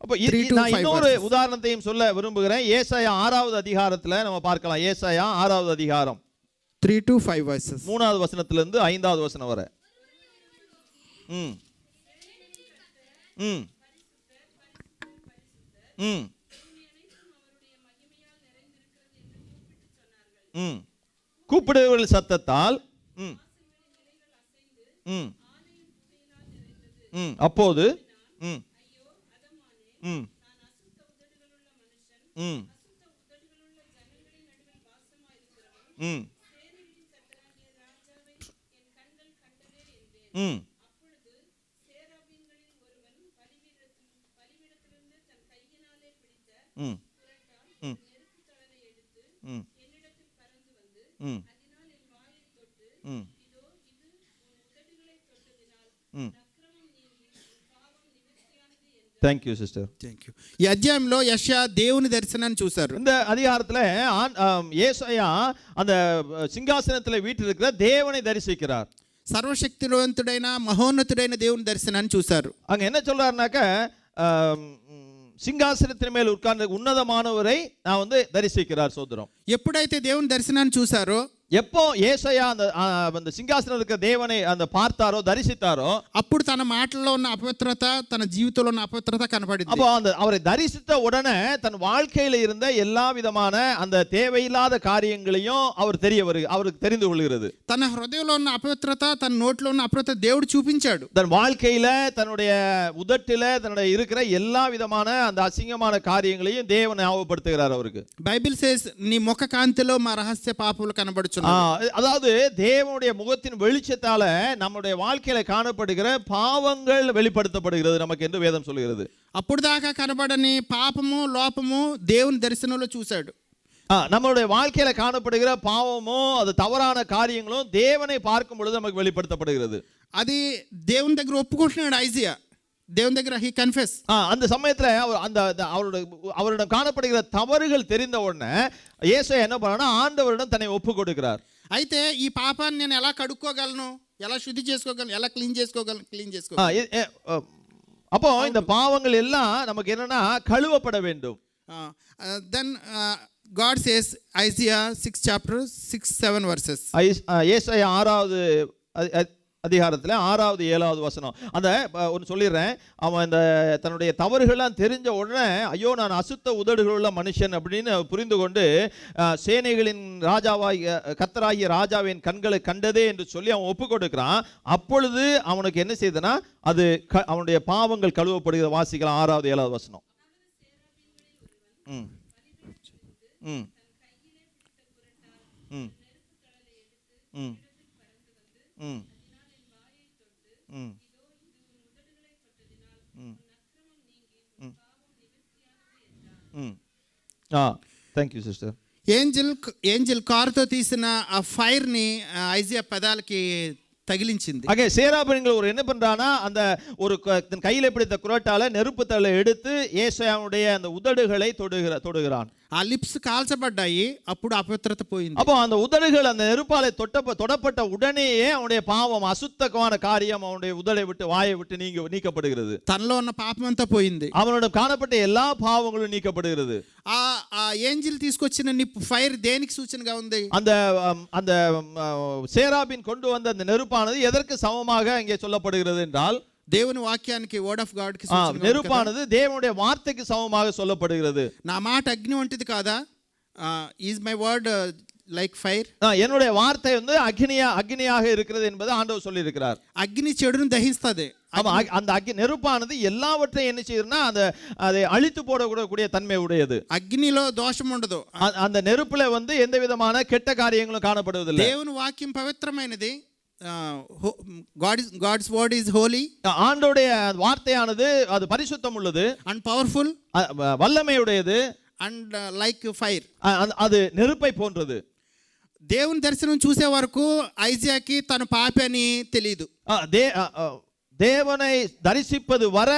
அப்போ நான் இன்னொரு உதாரணத்தையும் சொல்ல விரும்புகிறேன். ஏசாயா 6வது அதிகாரத்துல நம்ம பார்க்கலாம். ஏசாயா 6வது அதிகாரம் 3 to 5 verses. 3வது வசனத்திலிருந்து 5வது வசனம் வரை. ம் ம் ம் ம் கூப்பிடுவர்கள் சத்தத்தால் ம் ம் ம் அப்போது ம் ம் ம் ம் ம் ம் ம் ம் ம் ம் ம் thank you sister. Thank you. ఈ అధ్యాయంలో యెషయా దేవుని దర్శనాన్ని చూశారు. இந்த அதிகாரத்துல ஏசாயா அந்த சிங்காசனத்துல வீற்றிருக்கிற தேவனை தரிசிக்கிறார். సర్వశక్తివంతుడైన మహోన్నతుడైన దేవుని దర్శనాన్ని చూశారు. அங்க என்ன சொல்றாருனாக்க, சிங்காசனத்தின் மேல் உட்கார்ந்து உன்னதமானவரை நான் வந்து தரிசிக்கிறார். சோதரம், ఎప్పుడైతే దేవుని దర్శనాన్ని చూసారో, எப்போ ஏசாயா அந்த சிங்காசனம் இருக்கிற தேவனை அந்த பார்த்தாரோ தரிசித்தாரோ అప్పుడు తన మాటల్లో ఉన్న అపవిత్రత, తన జీవితంలో ఉన్న అపవిత్రత కనపడింది. அப்போ அந்த அவரை தரிசித்த உடனே தன் வாழ்க்கையில இருந்த எல்லா விதமான அந்த தேவையில்லாத காரியங்களையும் அவருக்கு தெரிந்து கொள்கிறது. తన హృదయంలో ఉన్న అపవిత్రత, తన నోట్లో ఉన్న అపవిత్రత దేవుడు చూపించాడు. தன் வாழ்க்கையில தன்னுடைய உதட்டில தன்னுடைய இருக்கிற எல்லா விதமான அந்த அசிங்கமான காரியங்களையும் தேவன் ஞாபகப்படுத்துகிறார் அவருக்கு. బైబిల్ సేస్ నీ ముఖ కాంతిలో మా రహస్య పాపములు కనబడుచున్నాయి. அதாவது தேவனுடைய முகத்தின் வெளிச்சத்தால நம்முடைய வாழ்க்கையில காணப்படுகிற பாவங்கள் வெளிப்படுத்தப்படுகிறது நமக்கு என்று வேதம் சொல்கிறது. అప్పుడు దాకా కనబడని పాపము, లోపము దేవుని దర్శనంలో చూశాడు. நம்மளுடைய வாழ்க்கையில காணப்படுகிற பாவமோ அது தவறான காரியங்களும் தேவனை பார்க்கும் பொழுது நமக்கு வெளிப்படுத்தப்படுகிறது. అది దేవుని దగ్గర ఒప్పుకుంటున్నాడు ఐజియా. దేవుని దగ్గర హీ కన్ఫెస్. அந்த சமயத்துல அவரிடம் காணப்படுகிற தவறுகள் தெரிந்த உடனே ஏசாயா என்ன பண்ணானா ஆண்டவரிடம் தன்னை ஒப்பு கொடுக்கிறார். అయితే ఈ పాపాన్ని నేను ఎలా కడుక్కోగలను, ఎలా శుద్ధి చేసుకోగలను, ఎలా క్లీన్ చేసుకోగలను. அப்போ இந்த பாவங்கள் எல்லாம் நமக்கு என்னன்னா கழுவப்பட வேண்டும். Then God says, Isaiah 6 chapter 6-7 verses. ஏசாயா 6வது அதிகாரத்தில் 6வது 7வது வசனம். அந்த ஒன்று சொல்லிடுறேன். அவன் இந்த தன்னுடைய தவறுகள்லாம் தெரிஞ்ச உடனே ஐயோ நான் அசுத்த உதடுகள் உள்ள மனுஷன் அப்படின்னு புரிந்து கொண்டு சேனைகளின் கர்த்தராகிய ராஜாவின் கண்களை கண்டதே என்று சொல்லி அவன் ஒப்பு கொடுக்கிறான். அப்பொழுது அவனுக்கு என்ன செய்தனா அது அவனுடைய பாவங்கள் கழுவப்படுகிற. வாசிக்கலாம் 6வது 7வது வசனம். ம் ம் ம் ம் ம் థ్యాంక్ యూ సిస్టర్. ఏంజిల్ కారుతో తీసిన ఆ ఫైర్ని ఐజియా పెదాలకి தகிலிஞ்சிந்து. அங்கே சேராபீன்கள் ஒரு என்ன பண்றானா அந்த ஒரு தன் கையில பிடித்த குரட்டால நெருப்பு தழை எடுத்து ஏசாயாவுடைய அந்த உதடுகளை தொடுகிறான். ఆ లిప్స్ కాల్చబడ్డాయి. అప్పుడు అపవిత్రత పోయింది. அப்போ அந்த உதடுகள் அந்த நெருப்பால தொடப்பட்ட உடனேயே அவனுடைய பாவம் அசுத்தமான காரியம் அவனுடைய உதடை விட்டு வாயை விட்டு நீக்கப்படுகிறது. తనలో ఉన్న పాపం అంతా పోయింది. அவனோட காணப்பட்ட எல்லா பாவங்களும் நீக்கப்படுகிறது. ఆ ఏంజిల్ తీసుకొచ్చిన నిప్పు ఫైర్ దేనికి సూచనగా ఉంది? அந்த சேராபீன் கொண்டு வந்த அந்த நெருப்பானது எதற்கு சமமாக இங்கே சொல்லப்படுகிறது என்றால் దేవుని వాక్యానికి, వర్డ్ ఆఫ్ గాడ్ కి நெருப்பானது தேவனுடைய வார்த்தைக்கு சமமாக சொல்லப்படுகிறது. నా మాట అగ్ని వంటిది కాదా? Is my word like fire? என்னுடைய வார்த்தை வந்து அக்னியாக இருக்கிறது என்பது ஆண்டவர் சொல்லி இருக்கிறார். అగ్ని చెడును దహిస్తది. அந்த நெருப்பானது எல்லாவற்றையும் என்ன செய்யுதுன்னா அதை அழித்து போடக்கூடிய தன்மை உடையது. అగ్నిలో దోషం ఉండదు. அந்த நெருப்புல வந்து எந்த விதமான கெட்ட காரியங்களும் காணப்படுவதில்லை. దేవుని వాక్యం పవిత్రమైనది. God's word is holy. ஆண்டவருடைய வார்த்தையானது அது பரிசுத்தம் உள்ளது and powerful, வல்லமையுடையது and like fire. அது நெருப்பை போன்றது. దేవుని దర్శనం చూసే వరకు ఐజియాకి తన పాపి అని తెలియదు. தேவனை தரிசிப்பது வர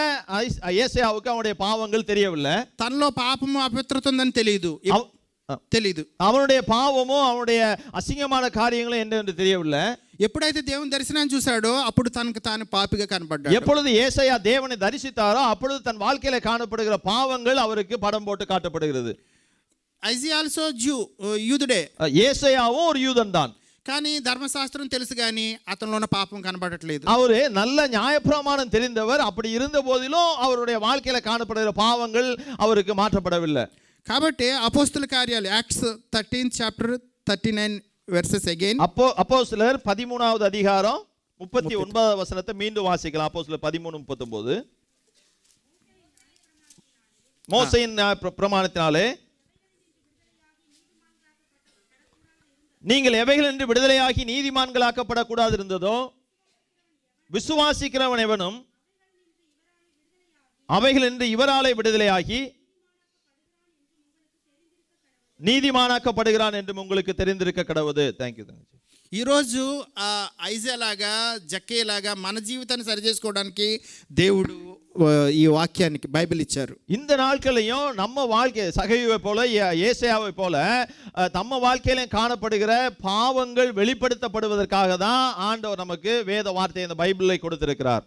ஏசாயாவுக்கு அவனுடைய பாவங்கள் தெரியவில்லை. తనలో పాపము అపవిత్రత ఉందని తెలియదు. அவனுடைய பாவமோ அவனுடைய அசிங்கமான காரியங்களும் என்று தெரியவில்லை. ఎప్పుడైతే దేవుని దర్శనాన్ని చూశాడో అప్పుడు తనకు తాను పాపిగా కనపడ్డాడు. எப்பொழுது ஏசாயா தேவனை தரிசித்தாரோ அப்பொழுது தன் வாழ்க்கையில காணப்படுகிற பாவங்கள் அவருக்கு படம் போட்டு காட்டப்படுகிறது. Isaiah also యూదుడే. ஏசாயாவும் ஒரு யூதன் தான். కానీ ధర్మశాస్త్రం తెలుసు కానీ అతనిలో ఉన్న పాపం కనబడట్లేదు. அவரு நல்ல நியாயப்பிரமாணம் தெரிந்தவர். அப்படி இருந்த போதிலும் அவருடைய வாழ்க்கையில காணப்படுகிற பாவங்கள் அவருக்கு மாற்றப்படவில்லை. కాబట్టి అపోస్తల కార్యాలు యాక్ట్స్ 13 chapter 39 verses again. அப்போஸ்தலர் 13வது அதிகாரம் 39வது வசனத்தை மீண்டும் வாசிக்கலாம். அப்போஸ்தலர் 13:39. மோசேயின் பிரமாணத்தினாலே நீங்கள் எவைகள் என்று விடுதலையாகி நீதிமான்களாக்கப்படக்கூடாது இருந்ததோ விசுவாசிக்கிறவன் எவனும் அவைகள் என்று இவராலே விடுதலையாகி நீதிமானாக்கப்படுகிறான் என்று உங்களுக்கு தெரிந்திருக்க கடவுது. தேங்க்யூ. ఈరోజు ఐజియా లాగా, జక్కయ్య లాగా మన జీవితాన్ని సరి చేసుకోవడానికి దేవుడు ఈ వాక్యానికి బైబిల్ ఇచ్చారు. இந்த நாட்களையும் நம்ம வாழ்க்கை சகைவை போல ஏசாயாவை போல நம்ம வாழ்க்கையிலும் காணப்படுகிற பாவங்கள் வெளிப்படுத்தப்படுவதற்காக தான் ஆண்டவர் நமக்கு வேத வார்த்தை இந்த பைபிளை கொடுத்திருக்கிறார்.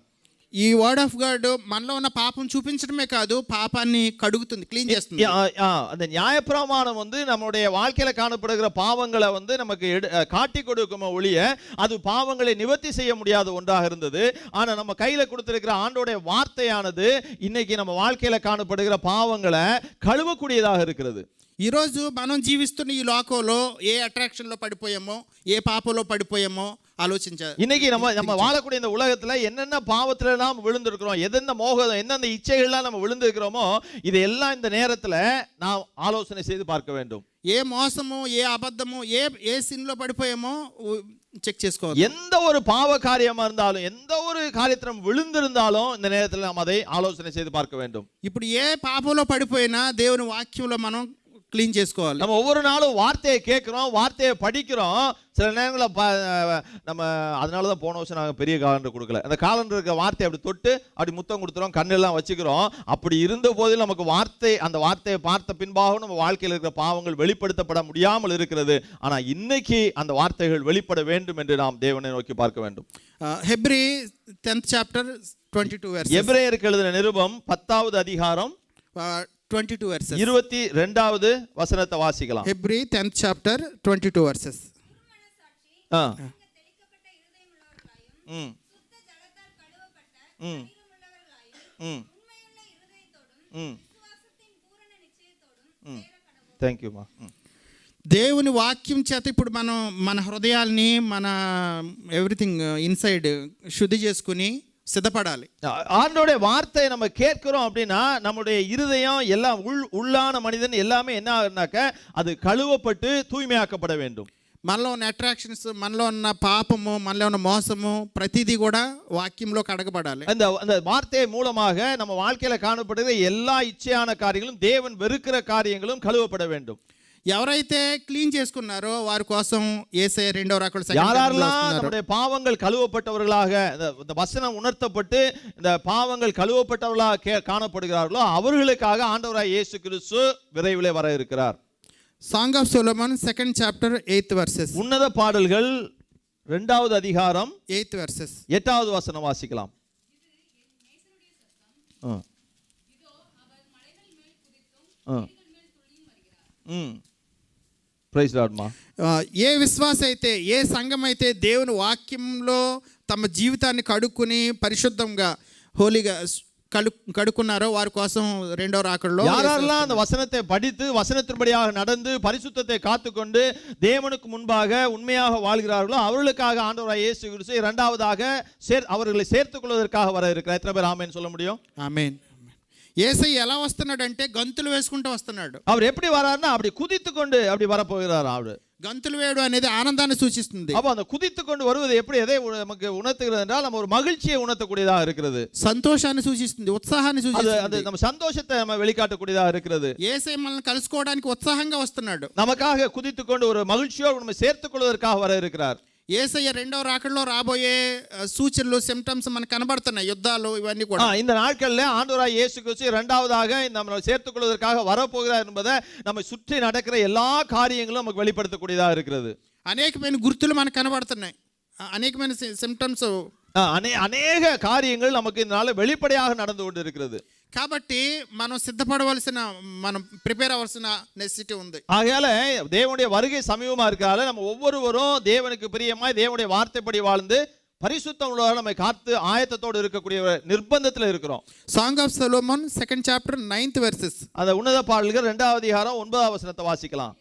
ఈ వర్డ్ ఆఫ్ గాడ్ మనలో ఉన్న పాపం చూపించడమే కాదు, పాపాన్ని కడుగుతుంది, క్లీన్ చేస్తుంది. அந்த நியாயப்பிரமாணம் வந்து நம்முடைய வாழ்க்கையில காணப்படுகிற பாவங்களை வந்து நமக்கு காட்டி கொடுக்கும் ஒழிய அது பாவங்களை நிவர்த்தி செய்ய முடியாத ஒன்றாக இருந்தது. ஆனா நம்ம கையில கொடுத்திருக்கிற ஆண்டோடைய வார்த்தையானது இன்னைக்கு நம்ம வாழ்க்கையில காணப்படுகிற பாவங்களை கழுவக்கூடியதாக இருக்கிறது. ఈరోజు మనం జీవిస్తున్న ఈ లోకంలో ఏ అట్రాక్షన్లో పడిపోయామో, ఏ పాపంలో పడిపోయామో ఆలోచించాలి. இன்னைக்கு நம்ம வாழக்கூடிய இந்த உலகத்துல என்னென்ன பாவத்துல நாம் விழுந்திருக்கிறோம், எந்தெந்த மோகம், எந்தெந்த இச்சைகள்லாம் நம்ம விழுந்திருக்கிறோமோ இதெல்லாம் இந்த நேரத்துல நாம் ஆலோசனை செய்து பார்க்க வேண்டும். ఏ మోసమో, ఏ అబద్ధమో, ఏ సిన్లో పడిపోయామో చెక్ చేసుకోవాలి. எந்த ஒரு பாவ காரியமா இருந்தாலும், எந்த ஒரு காரியத்துல நம்ம விழுந்திருந்தாலும் இந்த நேரத்துல நாம் அதை ஆலோசனை செய்து பார்க்க வேண்டும். ఇప్పుడు ఏ పాపంలో పడిపోయినా దేవుని వాక్యంలో మనం క్లీన్ చేసుకోవాలి. நம்ம ஒவ்வொரு நாளும் வார்த்தையை கேட்கிறோம், வார்த்தையை படிக்கிறோம். சில நேரங்களில் நம்ம அதனால தான் போன வருஷம் நாங்கள் பெரிய காலண்டர் கொடுக்கல. அந்த காலண்டர் இருக்க வார்த்தையை அப்படி தொட்டு அப்படி முத்தம் கொடுத்துறோம், கண்ணெல்லாம் வச்சுக்கிறோம். அப்படி இருந்த போதில் நமக்கு அந்த வார்த்தையை பார்த்த பின்பாகவும் நம்ம வாழ்க்கையில் இருக்கிற பாவங்கள் வெளிப்படுத்தப்பட முடியாமல் இருக்கிறது. ஆனால் இன்னைக்கு அந்த வார்த்தைகள் வெளிப்பட வேண்டும் என்று நாம் தேவனை நோக்கி பார்க்க வேண்டும். ஹெப்ரி 10th chapter 22 verses. எபிரேயருக்கு எழுதின நிருபம் 10வது அதிகாரம் 22 verses. 22வது வசனத்தை வாசிக்கலாம். ஹெப்ரி 10th chapter 22 verses. தேங்க்யூமா. దేవుని వాక్యం చేత ఇప్పుడు మనం మన హృదయాల్ని, మన ఎవ్రీథింగ్ ఇన్సైడ్ శుద్ధి చేసుకుని సిద్ధపడాలి. ஆண்டோடைய வார்த்தை நம்ம கேட்கிறோம் அப்படின்னா நம்முடைய இருதயம் எல்லாம் உள்ளான மனிதன் எல்லாமே என்ன ஆகுனாக்க அது கழுவப்பட்டு தூய்மையாக்கப்பட வேண்டும். మనలో ఉన్న అట్రాక్షన్స్, మనలో ఉన్న పాపము, మనలో ఉన్న మోసము ప్రతిదీ కూడా వాక్యంలో కడగబడాలి. அந்த வார்த்தை மூலமாக நம்ம வாழ்க்கையில காணப்படுகிற எல்லா இச்சையான காரியங்களும், தேவன் வெறுக்கிற காரியங்களும் கழுவப்பட வேண்டும். ఎవరైతే క్లీన్ చేసుకున్నారో వారి కోసం యేసయ్య రెండవ రాకడ யாரெல்லாம் நம்முடைய பாவங்கள் கழுவப்பட்டவர்களாக இந்த வசனம் உணர்த்தப்பட்டு இந்த பாவங்கள் கழுவப்பட்டவர்களாக காணப்படுகிறார்களோ அவர்களுக்காக ஆண்டவராய் இயேசு கிறிஸ்து விரைவிலே வர இருக்கிறார். Song of Solomon 2nd chapter 8th verses. உன்னத பாடல்கள் 2வது அதிகாரம் 8th verses. 8வது வசனம் வாசிக்கலாம். ప్రైజ్ లార్డ్ మా. ఏ విశ్వాస అయితే, ఏ సంఘం అయితే దేవుని వాక్యంలో తమ జీవితాన్ని కడుక్కుని పరిశుద్ధంగా హోలీగా கடுக்குனாரோ వారి కోసం రెండో రాకడలో யாரெல்லாம் அந்த வசனத்தை படித்து வசனத்தின்படியாக நடந்து பரிசுத்தத்தை காத்துக்கொண்டு தேவனுக்கு முன்பாக உண்மையாக வாழ்கிறார்களோ அவர்களுக்காக ஆண்டவராய் இயேசு கிறிஸ்து இரண்டாவதாக அவர்களை சேர்த்துக் கொள்வதற்காக வர இருக்கிறார். எத்தனை பேர் ஆமென் சொல்ல முடியும்? ஆமென். యేసయ్య ఎలా వస్తున్నాడంటే గంతులు వేసుకుంటూ వస్తున్నాడు. அவர் எப்படி வராருன்னா அப்படி குதித்துக்கொண்டு அப்படி வர போகிறார். அவர் గంతులు వేయడం అనేది ఆనందాన్ని సూచిస్తుంది. அப்ப அந்த குதித்துக்கொண்டு வருவது எப்படி எதை நமக்கு உணர்த்துகிறது என்றால் நம்ம ஒரு மகிழ்ச்சியை உணர்த்தக்கூடியதாக இருக்கிறது. సంతోషాన్ని సూచిస్తుంది, ఉత్సాహాన్ని సూచిస్తుంది. அது நம்ம சந்தோஷத்தை நம்ம வெளிக்காட்டக்கூடியதாக இருக்கிறது. యేసయ్య మనల్ని కలుసుకోవడానికి ఉత్సాహంగా వస్తున్నాడు. நமக்காக குதித்துக்கொண்டு ஒரு மகிழ்ச்சியோடு நம்ம சேர்த்துக் கொள்வதற்காக வர இருக்கிறார். యేసయ్య రెండవ రాకడలో రాబోయే సూచనలు, సిమ్టమ్స్ మనకు కనబడుతున్నాయి, యుద్ధాలు ఇవన్నీ కూడా. இந்த நாட்களில் ஆண்டவராய் இயேசு கிறிஸ்து இரண்டாவதாக நம்ம சேர்த்துக் கொள்வதற்காக வரப்போகிறார் என்பதை நம்ம சுற்றி நடக்கிற எல்லா காரியங்களும் நமக்கு வெளிப்படுத்தக்கூடியதாக இருக்கிறது. అనేకమైన గుర్తులు మనకు కనబడుతున్నాయి, అనేకమైన సిమ్టమ్స్, அநேக காரியங்கள் நமக்கு இந்த நாள் வெளிப்படையாக நடந்து கொண்டு இருக்கிறது. కాబట్టి మనం సిద్ధపడవలసిన, మనం ప్రిపేర్ అవ్వాల్సిన నెసెసిటీ ఉంది. ஆகையால தேவனுடைய வருகை சமீபமா இருக்கிறதால நம்ம ஒவ்வொருவரும் தேவனுக்கு பிரியமாய் தேவனுடைய வார்த்தைப்படி வாழ்ந்து பரிசுத்தம் உள்ளவராக நம்மை காத்து ஆயத்தத்தோடு இருக்கக்கூடிய நிர்பந்தத்தில் இருக்கிறோம். Song of Solomon 2nd chapter 9th verses. அந்த உன்னத பாடல்கள் 2வது அதிகாரம் 9வது வசனத்தை வாசிக்கலாம்.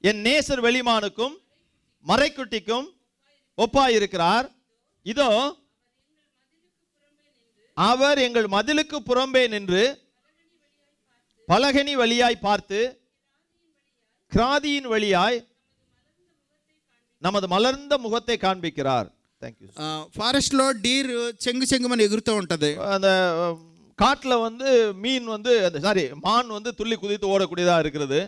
என் நேசர் வெளிமானுக்கும் மறைக்குட்டிக்கும் ஒப்பாய் இருக்கிறார். இதோ அவர் எங்கள் மதிலுக்கு புறம்பே நின்று பலகனி வழியாய் பார்த்து கிராதியின் வழியாய் நமது மலர்ந்த முகத்தை காண்பிக்கிறார். தேங்க்யூ. ஃபாரஸ்ட் లో డీర్ చెంగు చెంగుమని ఎగురుతూ ఉంటది. அந்த காட்டுல வந்து மீன் வந்து மான் வந்து துள்ளி குதித்து ஓடக்கூடியதா இருக்கிறது.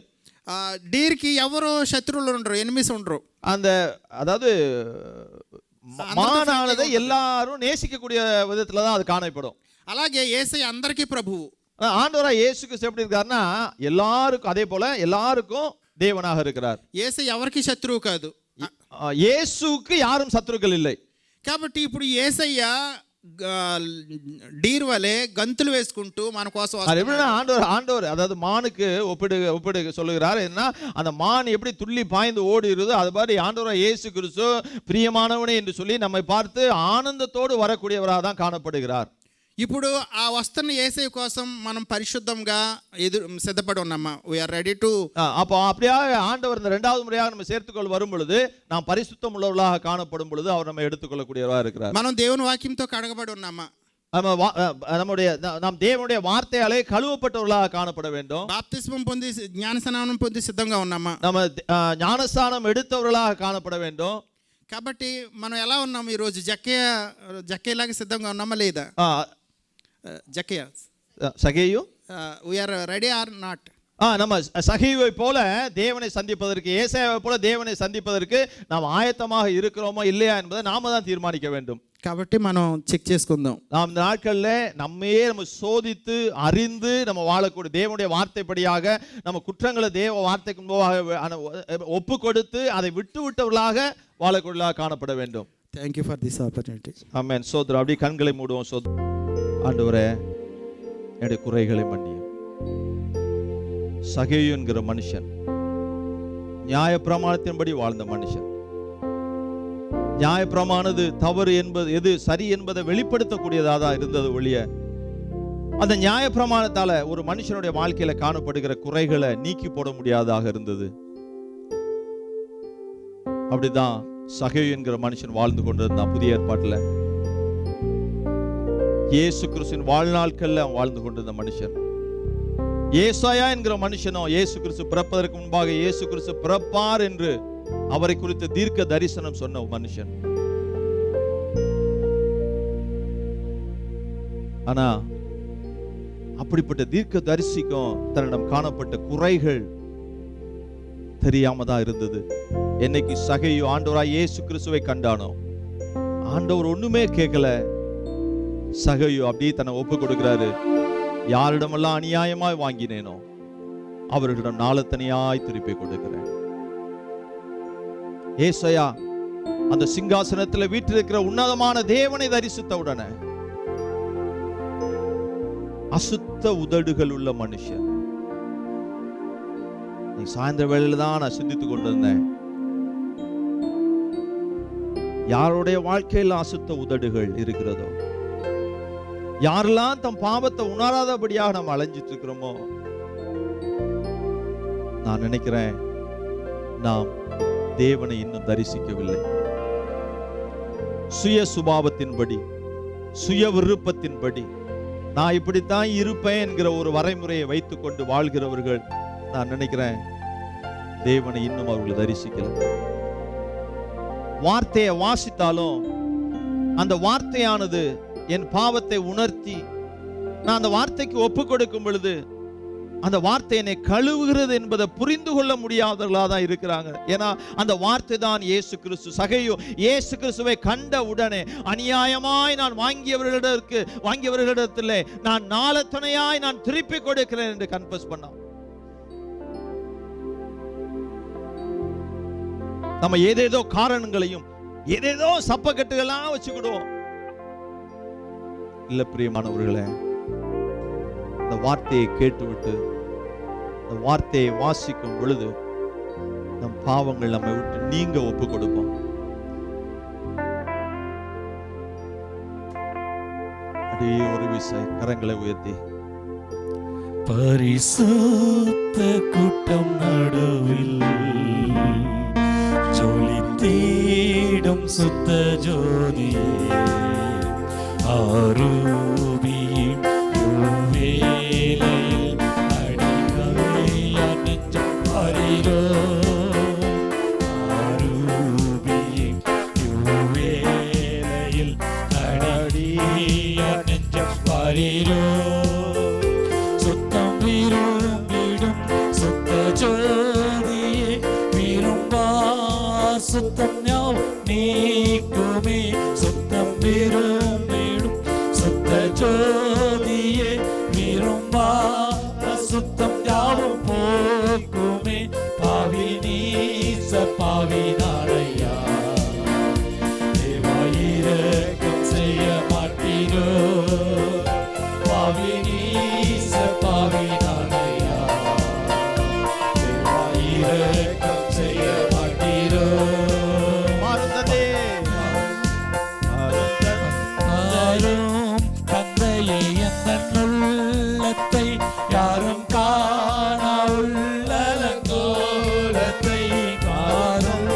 డీర్కి ఎవరో శత్రువులు ఉండరు, ఎనిమిస్ ఉండరు. அந்த அதாவது மானானதை எல்லாரும் நேசிக்கக்கூடிய விதத்துல தான் அது காணப்படும். అలాగే యేసయ్య అందరికీ ప్రభువు. ஆண்டவராய் இயேசு கிறிஸ்து எப்படி இருக்காருன்னா எல்லாருக்கும், அதே போல எல்லாருக்கும் தேவனாக இருக்கிறார். యేసయ్య ఎవరికి శత్రువు కాదు. இயேசுவுக்கு யாரும் சத்துருக்கள் இல்லை. కాబట్టి ఇప్పుడు యేసయ్య డీర్ వలె గంతులు వేసుకుంటూ మన కోసం அது எப்படின்னா ஆண்டவர் அதாவது மானுக்கு ஒப்பிடு சொல்லுகிறார். என்ன அந்த மான் எப்படி துள்ளி பாய்ந்து ஓடுகிறதோ அது மாதிரி ஆண்டவராக இயேசு கிறிஸ்து பிரியமானவனே என்று சொல்லி நம்மை பார்த்து ஆனந்தத்தோடு வரக்கூடியவராக தான் காணப்படுகிறார். ఇప్పుడు ఆ వస్తున్న యేసయ్య కోసం మనం పరిశుద్ధంగా సిద్ధపడి ఉన్నామా? We are ready to. அப்போ அப்படியாக ஆண்டவர் இந்த இரண்டாவது முறையாக நம்ம சேர்த்துக்கொள் வரும் பொழுது நாம் பரிசுத்தம் உள்ளவர்களாக காணப்படும் பொழுது அவர் நம்ம எடுத்துக்கொள்ளக்கூடியவராக இருக்கிறார். మనం దేవుని వాక్యంతో కడగబడి ఉన్నామా? நாம் தேவனுடைய வார்த்தையாலே கழுவப்பட்டவர்களாக காணப்பட வேண்டும். బాప్తిస్మం పొంది జ్ఞానస్నానం పొంది సిద్ధంగా ఉన్నామా? நம்ம ஞானஸ்நானம் எடுத்தவர்களாக காணப்பட வேண்டும். కాబట్టి మనం ఎలా ఉన్నాం ఈరోజు? జక్కయ్యలాగా సిద్ధంగా ఉన్నామా లేదా? జక్కయ్య சகேயு వీఆర్ రెడీ ఆర్ నాట్? நம்ம சகேயுவை போல தேவனை சந்திப்பதற்கு, ஏசாயாவை போல தேவனை சந்திப்பதற்கு நாம் ஆயத்தமாக இருக்கிறோமா இல்லையா என்பதை நாம தான் தீர்மானிக்க வேண்டும். కాబట్టి మనం చెక్ చేసుకుందాం. நாம் இந்த நாட்களில் நம்மையே நம்ம சோதித்து அறிந்து நம்ம வாழக்கூடிய தேவனுடைய வார்த்தைப்படியாக நம்ம குற்றங்களை தேவ வார்த்தைக்கு முன்பாக ஒப்பு கொடுத்து அதை விட்டு விட்டவர்களாக வாழக்கூடியவர்களாக காணப்பட வேண்டும். Thank you for this opportunity. Amen. சோதரம் அப்படியே கண்களை மூடுவோம். ஆண்டவரே, என்னுடைய குறைகளை மன்னியும். சகேயு என்கிற மனுஷன் நியாய பிரமாணத்தின்படி வாழ்ந்த மனுஷன். நியாயப்பிரமானது தவறு என்பது எது சரி என்பதை வெளிப்படுத்தக்கூடியதாக தான் இருந்தது ஒழிய அந்த நியாயப்பிரமாணத்தால ஒரு மனுஷனுடைய வாழ்க்கையில காணப்படுகிற குறைகளை நீக்கி போட முடியாததாக இருந்தது. அப்படிதான் சகேயு என்கிற மனுஷன் வாழ்ந்து கொண்டிருந்தான். புதிய ஏற்பாட்டுல இயேசு கிறிஸ்துவின் வாழ்நாட்கள்ல வாழ்ந்து கொண்டிருந்த மனுஷன். ஏசாயா என்கிற மனுஷனோ இயேசு கிறிஸ்து பிறப்பதற்கு முன்பாக இயேசு கிறிஸ்து பிறப்பார் என்று அவரை குறித்து தீர்க்க தரிசனம் சொன்ன மனுஷன். ஆனா அப்படிப்பட்ட தீர்க்க தரிசிக்கும் தன்னிடம் காணப்பட்ட குறைகள் தெரியாம தான் இருந்தது. என்னைக்கு சகேயு ஆண்டவராய் இயேசு கிறிஸ்துவை கண்டானோ, ஆண்டவர் ஒண்ணுமே கேட்கல. சகேயு அப்படியே தன்னை ஒப்பு கொடுக்கிறாரு. யாரிடமெல்லாம் அநியாயமாய் வாங்கினேனோ அவர்களிடம் நாளத்தனியாய் திருப்பி கொடுக்கிறேன். ஏசாயா அந்த சிங்காசனத்தில் வீற்றிருக்கிற உன்னதமான தேவனை தரிசித்த உடனே அசுத்த உதடுகள் உள்ள மனுஷன். சாயந்தர வேளையில தான் நான் சிந்தித்துக் கொண்டிருந்தேன், யாருடைய வாழ்க்கையில் அசுத்த உதடுகள் இருக்கிறதோ, யாரெல்லாம் தம் பாவத்தை உணராதபடியாக நம்ம அலைஞ்சிட்டு இருக்கிறோமோ, நான் நினைக்கிறேன் நாம் தேவனை இன்னும் தரிசிக்கவில்லை. சுய சுபாவத்தின்படி, சுய விருப்பத்தின்படி நான் இப்படித்தான் இருப்பேன் என்கிற ஒரு வரைமுறையை வைத்துக் கொண்டு வாழ்கிறவர்கள், நான் நினைக்கிறேன் தேவனை இன்னும் அவர்கள் தரிசிக்கல. வார்த்தையை வாசித்தாலும் அந்த வார்த்தையானது என் பாவத்தை உணர்த்தி நான் அந்த வார்த்தைக்கு ஒப்பு கொடுக்கும் பொழுது அந்த வார்த்தை என்னை கழுவுகிறது என்பதை புரிந்து கொள்ள முடியாதவர்களாக தான் இருக்கிறாங்க. ஏன்னா அந்த வார்த்தை தான் இயேசு கிறிஸ்து. சகேயு இயேசு கிறிஸ்துவை கண்ட உடனே அநியாயமாய் நான் வாங்கியவர்களிடத்தில் நான் நாளத்தனையாய் நான் திருப்பி கொடுக்கிறேன் என்று கன்ஃபஸ் பண்ணான். நம்ம ஏதேதோ காரணங்களையும் ஏதேதோ சப்பக்கட்டுகள்லாம் வச்சுக்கிடுவோம். இல்ல பிரியமானவர்களே, இந்த வார்த்தையை கேட்டுவிட்டு இந்த வார்த்தையை வாசிக்கும் பொழுது நம் பாவங்கள் நம்மை விட்டு நீங்க ஒப்பு கொடுப்போம். அப்படியே ஒரு விசை கரங்களை உயர்த்தி, பரிசுத்த கூட்டம் நடுவில் ஜொலி தேடும் சுத்த ஜோதியே, ஆரூபியின் வேலையில் அடிமையா நெஞ்சம் பாரிரோ, ஆரூபியின் வேலையில் அடிமையா நெஞ்சம் பாரிரோ, சுத்தம் விரும்பிடும் சுத்த ஜோதியே, விரும்பார் சுத்தம் நீக்குமே, சுத்தம் விரும்பிடும் சுத்த ஜோதியே, விரும்பார் சுத்தம் யாவும் போக்குமே, பாவி நீச பாவி நாரையா, தேவாயிரக்கம் செய்ய மாட்டீர். பாவி நீச பாவி நானையா, இரக்கம் செய்ய மாட்டீரோ. ஆரும் தந்தையே எந்த உள்ளத்தை யாரும் காண உள்ளலங்கோலத்தை, காரும்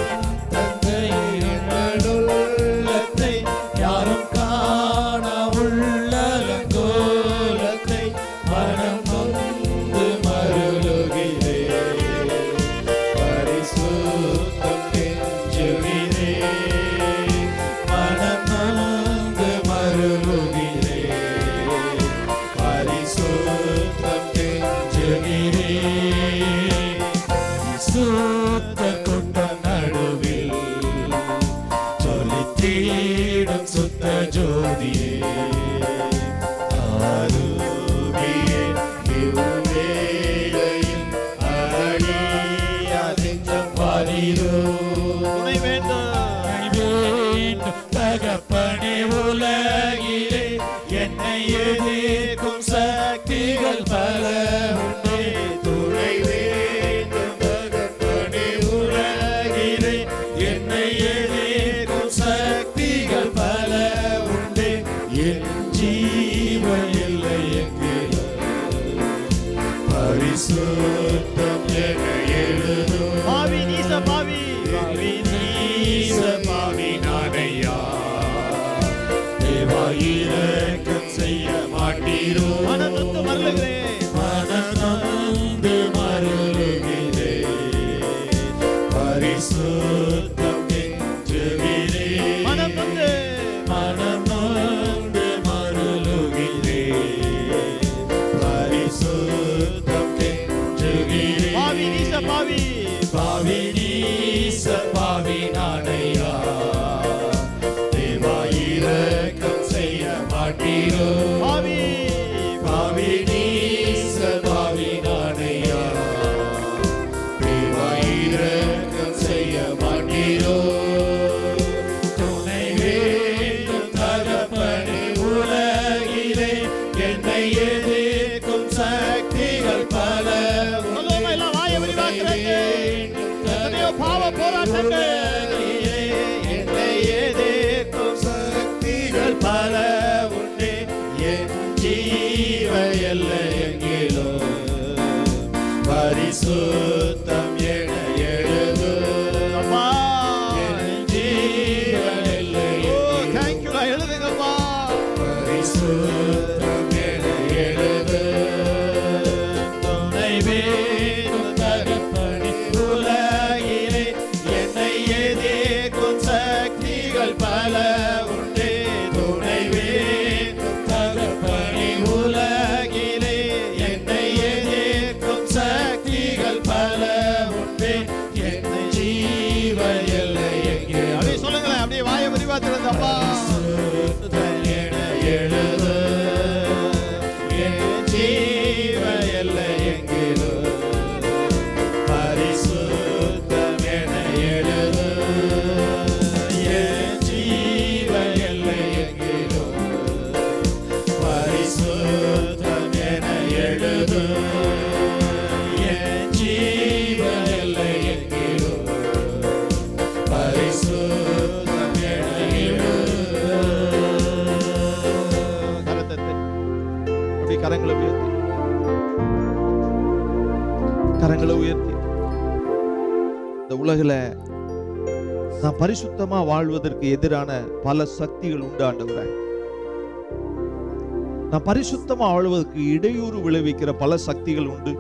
தந்தையே எங்கள் உள்ளத்தை யாரும் காண உள்ளலங்கோலத்தை, மனம் நொந்து மருளுகிறே பரிசுத்தம் கெஞ்சுகிறே, மனம் நொந்து மருளுகிறே பரிசுத்தம் கெஞ்சுகிறே. சுத்த கூட்டம் நடுவில் ஜொலித்திடும் சுத்த ஜோதியே, ஆருவியே இவ்வேளையில் அடியாதெஞ்சம் பாரீரோ. துணை வேண்டும் தகப்பனே, உலகிலே என்னை எதிர்க்கும் சக்திகள் பல உண்டே. துணை வேண்டும் தகப்பனே, உலகிலே என்னை எதிர்க்கும் சக்திகள் பல உண்டே. என் ஜீவ எல்லை எங்கிலும் பரிசுத்தம் என எழுதும். பாவி நீச பாவி, பாவி நீச பாவி நானையா, தேவா இரக்கம் செய்ய மாட்டீரோ. மனநொந்து மருளுகிறேன், மனநொந்து மருளுகிறேன் பரிசுத்தம் கெஞ்சுகிறேன், மனம் நொந்து மருளுகிறேன் பரிசுத்தம் கெஞ்சுகிறேன். பாவி நீச பாவி, பாவி நீச பாவி நானையா, தேவா இரக்கம் செய்ய மாட்டீரோ. பாவி பாவி நீச பாவி நானையா, தேவா இரக்கம் செய்ய மாட்டீரோ. துணை வேண்டும் தகப்பனே, உலகிலே என்னை எதிர்க்கும் சக்திகள் பல உண்டே. பாவ போராட்டங்களே என்னை எதிர்க்கும் சக்திகள் பல உண்டே. என் ஜீவ எல்லை எங்கிலும் பரிசுத்தம் என எழுது. என் ஜீவ எல்லை எழுதுங்கப்பா, பரிசுத்தம் என எழுது. துணை வேண்டும் தகப்பனே, உலகிலே என்னை எதிர்க்கும் சக்திகள் பல உண்டே. துணை வேண்டும் தகப்பனே, உலகிலே என்னை எதிர்க்கும் சக்திகள் பல உண்டே. என்னை ஜீவ எல்லை எங்கே. அப்படியே சொல்லுங்களேன், அப்படியே வாய விரிவா திறந்தப்பா. என எழுது என் ஜீவ எல்லை எங்கிலோ பரிசுத்தம் என எழுது. என் ஜீவ எல்லை எங்கிலோ பரிசுத்தம் என எழுது. என் ஜீவ எல்லை எங்கிலோ பரிசுத்தம் என எழுது. கரங்களை உயர்த்தி, கரங்களை உயர்த்தி, இந்த உலகில நான் பரிசுத்தமா வாழ்வதற்கு எதிரான பல சக்திகள் உண்டு ஆண்டவரே. நான் பரிசுத்தமா வாழ்வதற்கு இடையூறு விளைவிக்கிற பல சக்திகள் உண்டு,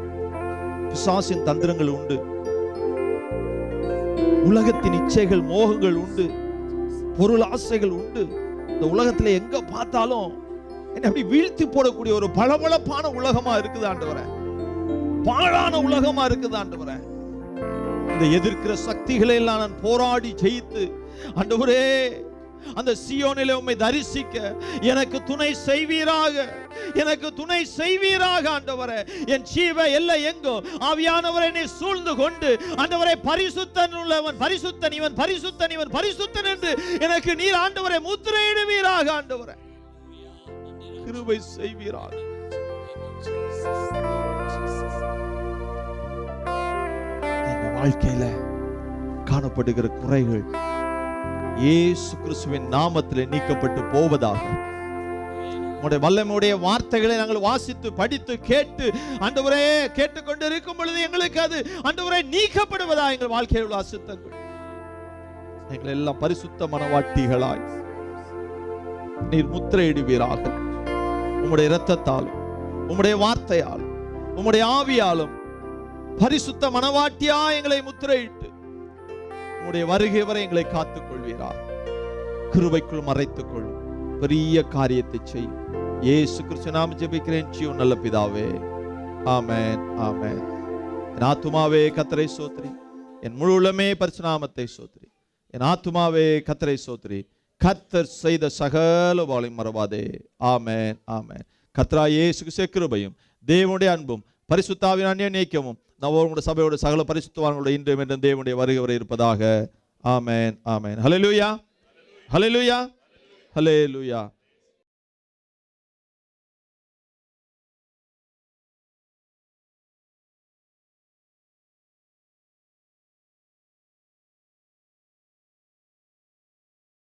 பிசாசின் தந்திரங்கள் உண்டு, உலகத்தின் இச்சைகள் மோகங்கள் உண்டு, பொருள் ஆசைகள் உண்டு. இந்த உலகத்துல எங்க பார்த்தாலும் என்ன அப்படி வீழ்த்தி போடக்கூடிய ஒரு பளபளப்பான உலகமா இருக்குது ஆண்டவரே, பாழான உலகமா இருக்குது ஆண்டவரே. இந்த எதிர்க்கிற சக்திகளை எல்லாம் நான் போராடி ஜெயித்து ஆண்டவரே அந்த சீயோனிலே உம்மை தரிசிக்க எனக்கு துணை செய்வீராக, எனக்கு துணை செய்வீராக ஆண்டவரே. என் ஜீவ எல்லை எங்கோ ஆவியானவரை என்னை சூழ்ந்து கொண்டு ஆண்டவரே பரிசுத்தன் உள்ளவன், பரிசுத்தன் இவன், பரிசுத்தன் இவன், பரிசுத்தன் என்று எனக்கு நீர் ஆண்டவரை முத்திரையிடுவீராக ஆண்டவரே. கிருபை செய்வீராக. எங்க வாழ்க்கையில காணப்படுகிற குறைகள் இயேசு கிறிஸ்துவின் நாமத்திலே நீக்கப்பட்டு போவதாக. உம்முடைய வல்லமையுடைய வார்த்தைகளை நாங்கள் வாசித்து படித்து கேட்டு ஆண்டவரே கேட்டுக்கொண்டு இருக்கும் பொழுது எங்களுக்கு அது ஆண்டவரே நீக்கப்படுவதா எங்கள் வாழ்க்கையில் உள்ள அசுத்தங்கள். எங்கள் எல்லாம் பரிசுத்த மனவாட்டிகளாய் நீர் முத்திரையிடுவீராக. உம்முடைய இரத்தத்தாலும் உம்முடைய வார்த்தையாலும் உம்முடைய ஆவியாலும் பரிசுத்த மனவாட்டியா எங்களை முத்திரையிட்டு உம்முடைய வருகை வரை எங்களை காத்துக் கொள்வீராக. கிருபைக்குள் மறைத்துக் கொள்ளும் பெரிய காரியத்தை செய்யும். இயேசு கிறிஸ்து நாமத்தில் ஜெபிக்கிறேன் ஜீவன் நல்ல பிதாவே, ஆமென் ஆமென். என் ஆத்துமாவே கர்த்தரை ஸ்தோத்திரி, என் முழு உள்ளமே பரிசுத்த நாமத்தை ஸ்தோத்திரி. என் ஆத்துமாவே கர்த்தரை ஸ்தோத்திரி, கர்த்தர் செய்த சகல உபகாரங்களையும் மறவாதே. ஆமென் ஆமென். கர்த்தராகிய இயேசு கிறிஸ்துவின் கிருபையும் தேவனுடைய அன்பும் பரிசுத்த ஆவியின் அந்நிய ஐக்கியமும் நம்முடைய சபையோட சகல பரிசுத்தவான்களோட இன்றும் என்றும் தேவனுடைய வருகை வரை இருப்பதாக. ஆமென் ஆமென். ஹல்லேலூயா ஹல்லேலூயா ஹல்லேலூயா.